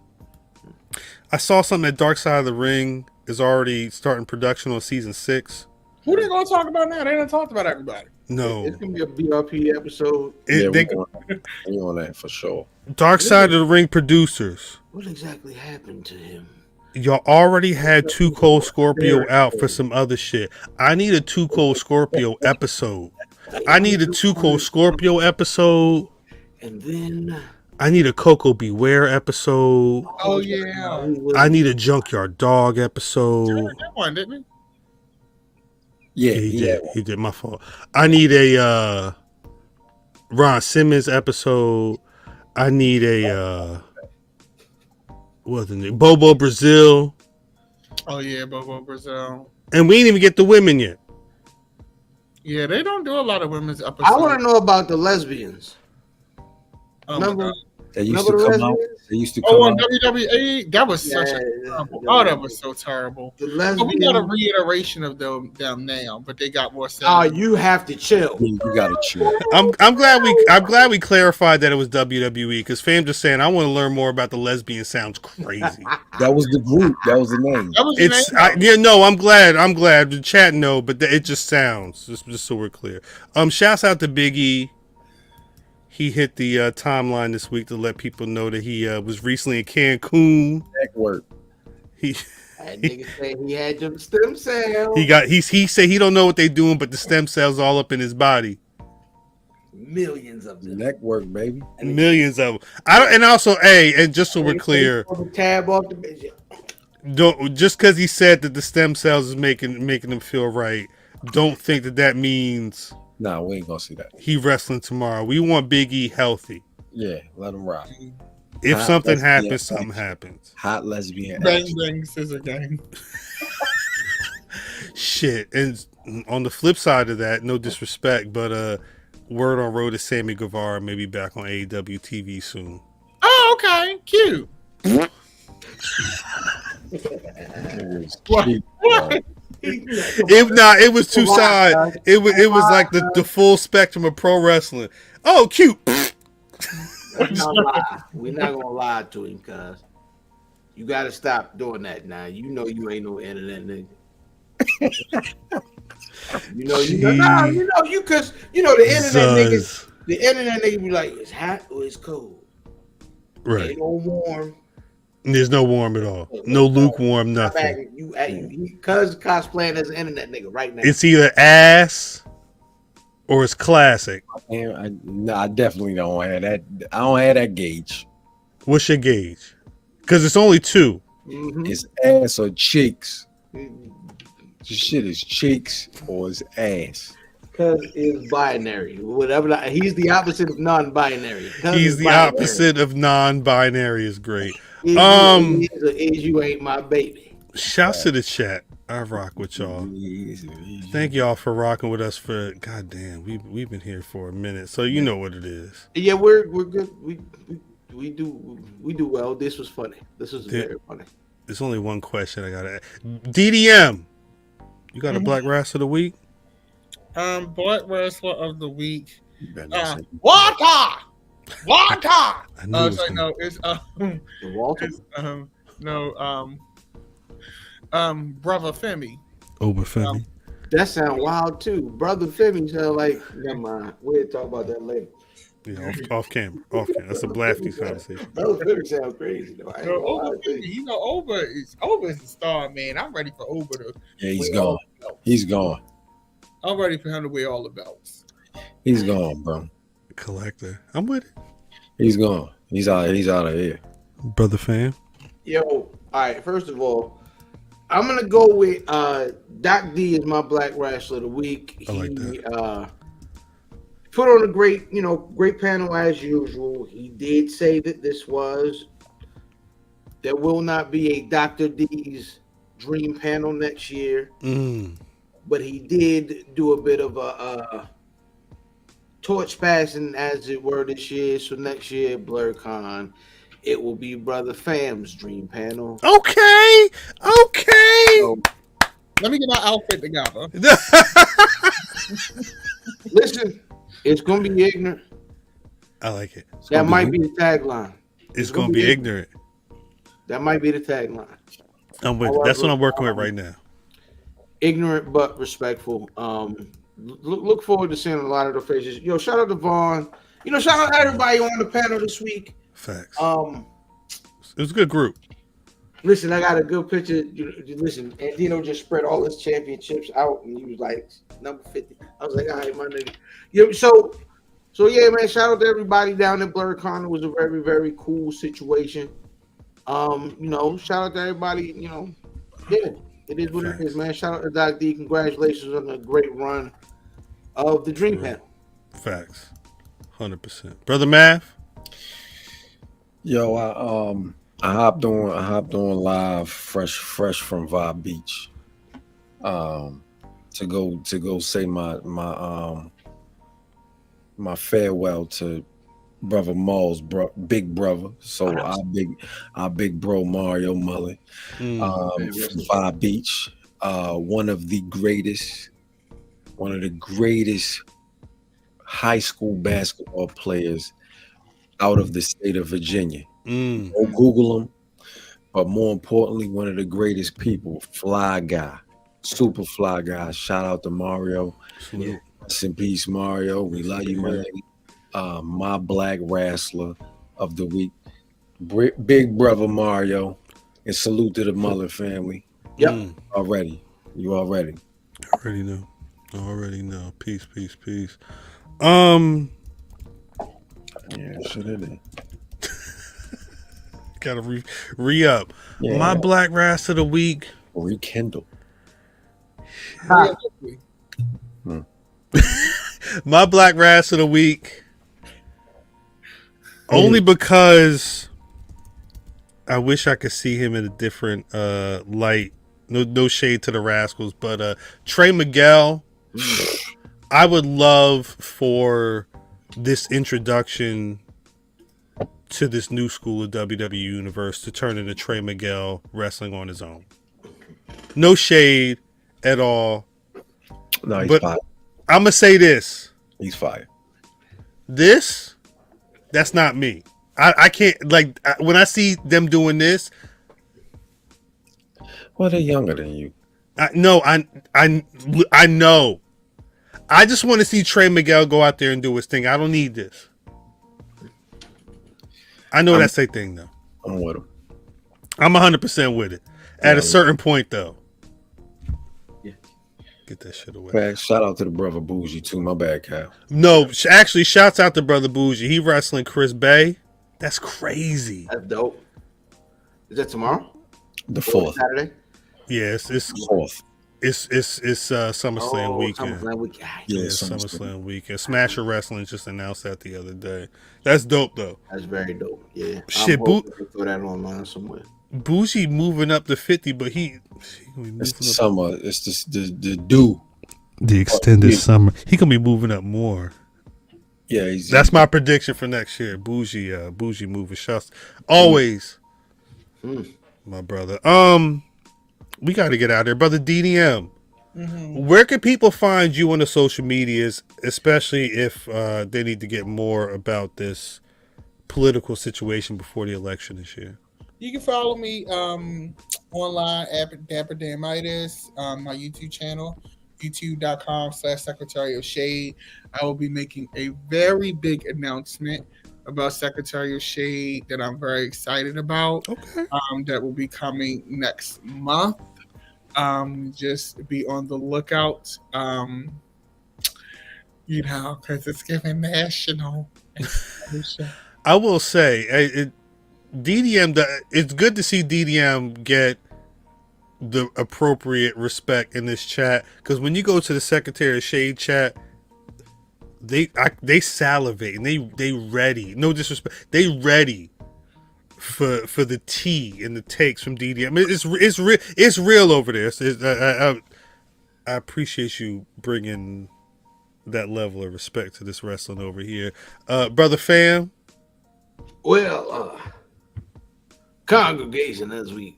saw something that Dark Side of the Ring is already starting production on season 6. Who they gonna talk about now? They done talked about everybody. No, it's gonna be a BRP episode. We on that for sure. Dark Side of the Ring producers. What exactly happened to him? Y'all already had Too Cold Scorpio out for some other shit. I need a Too Cold Scorpio episode. And then I need a Coco Beware episode. Oh yeah. I need a Junkyard Dog episode. That one, didn't we? Yeah, he did. My fault. I need a Ron Simmons episode. I need a what's the name? Bobo Brazil. Oh yeah, Bobo Brazil. And we ain't even get the women yet. Yeah, they don't do a lot of women's episodes. I want to know about the lesbians. Remember? They used to come out. They used to come on out. WWE. That was such a terrible. That was so terrible. But we got a reiteration of them now, but they got more. You have to chill. You gotta chill. I'm glad we clarified that it was WWE, because fam just saying I want to learn more about the lesbian sounds crazy. That was the group. That was the name. I'm glad. The chat no, but it just sounds just so we're clear. Shouts out to Big E. He hit the timeline this week to let people know that he was recently in Cancun. Work. That nigga say he had them stem cells. He said he don't know what they doing, but the stem cells all up in his body. Millions of them. Neck work, baby. Millions of them. And also, and just so we're clear, tab off the bitch. Don't just because he said that the stem cells is making him feel right. Don't think that means. No, we ain't gonna see that. He wrestling tomorrow. We want Big E healthy. Yeah, let him rock. If something happens, something happens. Hot lesbian. Bang bang scissor gang. Shit. And on the flip side of that, no disrespect, but word on road is Sammy Guevara may be back on AEW TV soon. Oh, okay, cute. What? It was two sides. It was like the full spectrum of pro wrestling. Oh, cute. We're not gonna lie to him, cuz you gotta stop doing that now. You know you ain't no internet nigga. You know, because the internet niggas be like, it's hot or it's cold. Right. Ain't no warm. There's no warm at all. No lukewarm, nothing. Cuz cosplaying as an internet nigga right now. It's either ass or it's classic. I definitely don't have that. I don't have that gauge. What's your gauge? Because it's only two. Mm-hmm. It's ass or cheeks. This shit is cheeks or it's ass. Because it's binary. Whatever. He's the opposite of non-binary. He's the opposite of non-binary is great. Is you ain't my baby. Shouts to the chat. I rock with y'all. Thank y'all for rocking with us for goddamn. We've been here for a minute, so you know what it is. Yeah, we're good. We do well. This was funny. This was very funny. There's only one question I gotta ask. DDM, you got a Black Wrestler of the Week? Black Wrestler of the Week. Walter. I knew It's Walter. Brother Femi. Oberfemi. That sound wild too. Brother Femi sound like. Never mind. We'll talk about that later. Yeah, off camera. Off camera. That's a Blafty conversation. Brother Femi sound crazy though. Ober is the star, man. I'm ready for Ober to. Yeah, he's gone. He's gone. I'm ready for him to wear all the belts. He's gone, bro. Collector. I'm with it. He's gone. He's out of here. Brother Fam. Yo, all right. First of all, I'm gonna go with Doc D is my Black Wrestler of the Week. I like that. Put on a great panel as usual. He did say that there will not be a Dr. D's Dream panel next year. But he did do a bit of a torch passing, as it were, this year. So next year, BlurCon, it will be Brother Fam's Dream panel. Okay. So, let me get my outfit together. Listen, it's gonna be ignorant. I like it. That might be the tagline. It's gonna be ignorant. That might be the tagline. I'm with it. That's what I'm working with right now. Ignorant but respectful. Look forward to seeing a lot of the faces. Yo, shout out to Vaughn. Shout out to everybody on the panel this week. Facts. It was a good group. Listen, I got a good picture. Listen, Andino just spread all his championships out, and he was like number 50. I was like, all right, my nigga. Yeah, so yeah, man. Shout out to everybody down at BlurCon. It was a very, very cool situation. Shout out to everybody. Yeah. It is what it is, man. Shout out to Doc D. Congratulations on the great run of the Dream panel. Facts. 100%. Brother Math? Yo, I hopped on live fresh from Vibe Beach. To go say my farewell to Brother Maul's big brother. So our big bro Mario Mullen from Vibe Beach. One of the greatest high school basketball players out of the state of Virginia. Go Google him. But more importantly, one of the greatest people, fly guy, super fly guy. Shout out to Mario. Rest in peace, Mario. We love you, man. My Black Wrestler of the Week, big brother Mario, and salute to the Mullen family. Yep. Already. You already. Already know. Peace. Yeah, shit it is. Gotta re-up. Yeah. My Black Wrestler of the Week. Rekindle. My Black Wrestler of the Week. Only because I wish I could see him in a different light. No shade to the Rascals, but Trey Miguel. I would love for this introduction to this new school of WWE Universe to turn into Trey Miguel wrestling on his own. No shade at all. No, he's fire. I'm going to say this. He's fire. That's not me. I can't, when I see them doing this. Well, they're younger than you. I know. I just want to see Trey Miguel go out there and do his thing. I don't need this. I know that's a thing though. I'm with him. I'm 100% with it. At a certain point though. Yeah. Get that shit away. Man, shout out to the brother Bougie too. My bad, Kyle. No, actually, shouts out to brother Bougie. He wrestling Chris Bay. That's crazy. That's dope. Is that tomorrow? The 4th. Saturday? Yes, it's 4th. It's SummerSlam weekend. SummerSlam weekend. Yeah, SummerSlam weekend. Smasher Wrestling just announced that the other day. That's dope though. That's very dope. Yeah. Shit, I'm hoping to throw that online somewhere. Bougie moving up to 50, but he it's the summer. It's just the due. The extended summer. He gonna be moving up more. Yeah, that's my prediction for next year. Bougie moving shots. Always. My brother. We got to get out there, brother. DDM. Where can people find you on the social medias, especially if they need to get more about this political situation before the election this year? You can follow me online at Dapper Damitis, my YouTube channel, youtube.com/Secretary of Shade. I will be making a very big announcement about Secretary of Shade that I'm very excited about. Okay. That will be coming next month. Just be on the lookout. Because it's giving national. I will say, DDM. It's good to see DDM get the appropriate respect in this chat, because when you go to the Secretary of Shade chat, they salivate and they ready. No disrespect, they ready for the tea and the takes from DDM. It's real over there. I appreciate you bringing that level of respect to this wrestling over here, brother Fam. Well, congregation, as we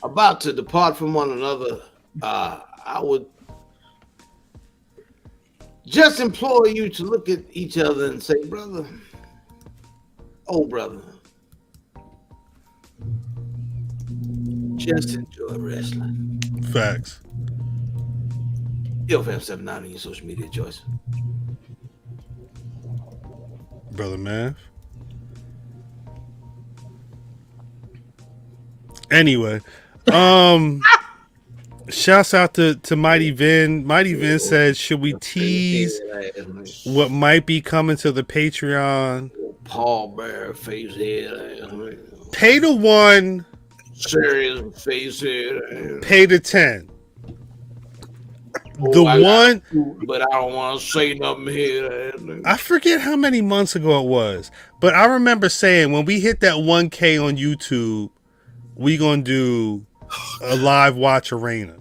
about to depart from one another, I would just implore you to look at each other and say, brother, oh brother, just enjoy wrestling. Facts. Yo, Fam79 on your social media choice. Brother Mav. Anyway, shouts out to Mighty Vin. Mighty Vin said, should we tease what might be coming to the Patreon? Paul Bear face head. Pay the 1, Serious face head. pay the 10. The one, but I don't want to say nothing here. I forget how many months ago it was, but I remember saying when we hit that 1K on YouTube, we gonna do a live watch arena.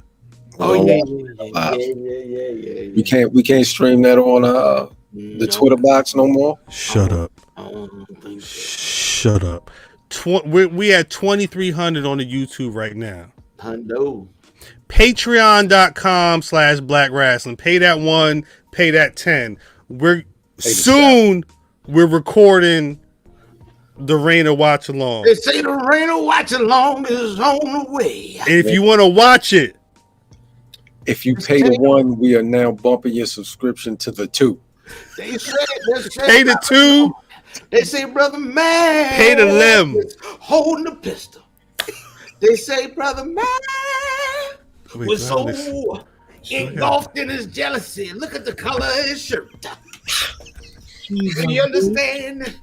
Oh yeah. We can't stream that on the Twitter box no more. Shut up. Shut up. We at 2,300 on the YouTube right now. Hundo. Patreon.com/Black Rasslin. Pay that 1, pay that 10. We're recording the Rain of Watch Along. They say the Rain of Watch Along is on the way. And if you want to watch it, if you pay the 1, we are now bumping your subscription to the 2. They say pay the 2. They say, brother man, pay the limb, holding the pistol. They say, brother man was so engulfed in his jealousy. Look at the color of his shirt. You understand?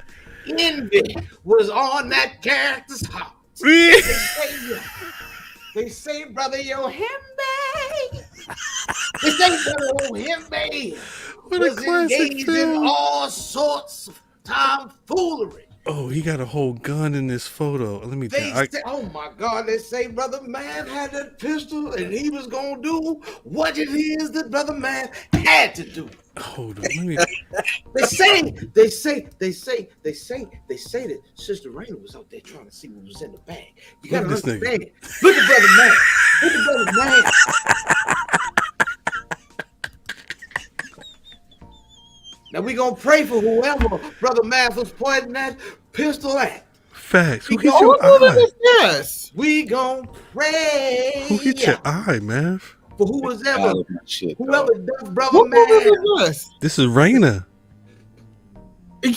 Envy was on that character's heart. They say, brother, yo, Himbe. They say, brother, Himbe was engaged in all sorts of tomfoolery. Oh, he got a whole gun in this photo. Let me oh my God, they say Brother Man had that pistol and he was gonna do what it is that Brother Man had to do. Hold on, let me They say that Sister Raina was out there trying to see what was in the bag. You gotta understand. Look at Brother Man. Look at Brother Man. Now we gonna pray for whoever Brother Math was pointing that pistol at. Facts. Who hit Oh, your what movie eye? was this? We gon' pray. Who hit your eye, man? For who was ever, All of my shit, whoever dog. does brother What movie man. was this? This is Raina. Yo,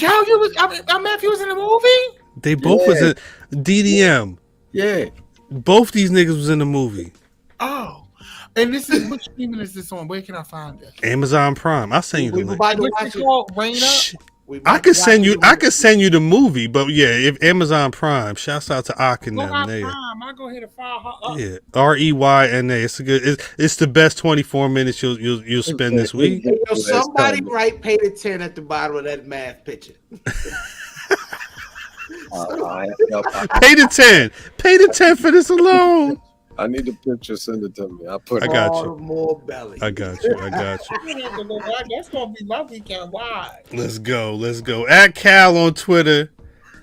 Matthew was in the movie? They both was in DDM. Yeah. Both these niggas was in the movie. Oh. And this is which streaming is this on? Where can I find this? Amazon Prime. I'll send you the We link. about to What's watch it it. called? Raina? Shh. We about I to could watch send you. it. I could send you the movie, but yeah, if Amazon Prime. Shouts out to Ak and Go them. out They, Prime. I go ahead and file her up. yeah, REYNA. It's a good. It's the best 24 minutes you'll spend this week. Yo, somebody write pay the 10 at the bottom of that math picture. Pay the 10. Pay the 10 for this alone. I need the picture. Send it to me. I put. I got you. More belly. I got you. I got you. That's gonna be my weekend. Why? Let's go. Let's go. At Cal on Twitter.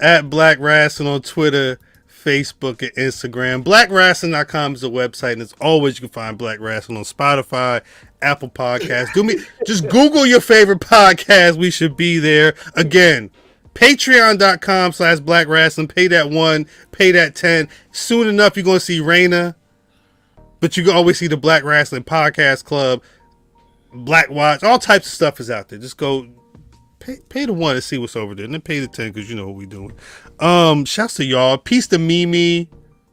At Black Rasslin on Twitter, Facebook, and Instagram. BlackRasslin.com is the website, and as always, you can find Black Rasslin on Spotify, Apple Podcasts. Just Google your favorite podcast. We should be there. Again, Patreon.com/Black Rasslin. Pay that 1, pay that 10. Soon enough, you're going to see Raina, but you can always see the Black Rasslin Podcast Club, Black Watch, all types of stuff is out there. Just go pay the 1 to see what's over there, and then pay the 10 because you know what we doing. Shouts to y'all. Peace to Mimi.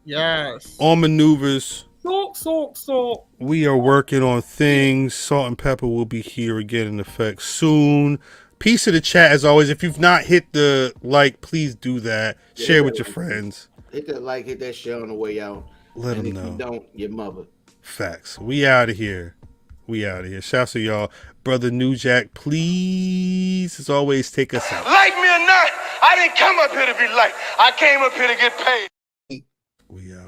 Yes. All maneuvers. Salt. We are working on things. Salt and Pepper will be here again in effect soon. Peace to the chat as always. If you've not hit the like, please do that. Share with your friends. Hit that like, hit that share on the way out. Let them and if know. you don't, your mother. Facts. We out of here. Shouts to y'all. Brother New Jack, please, as always, take us out. Like me or not, I didn't come up here to be liked. I came up here to get paid.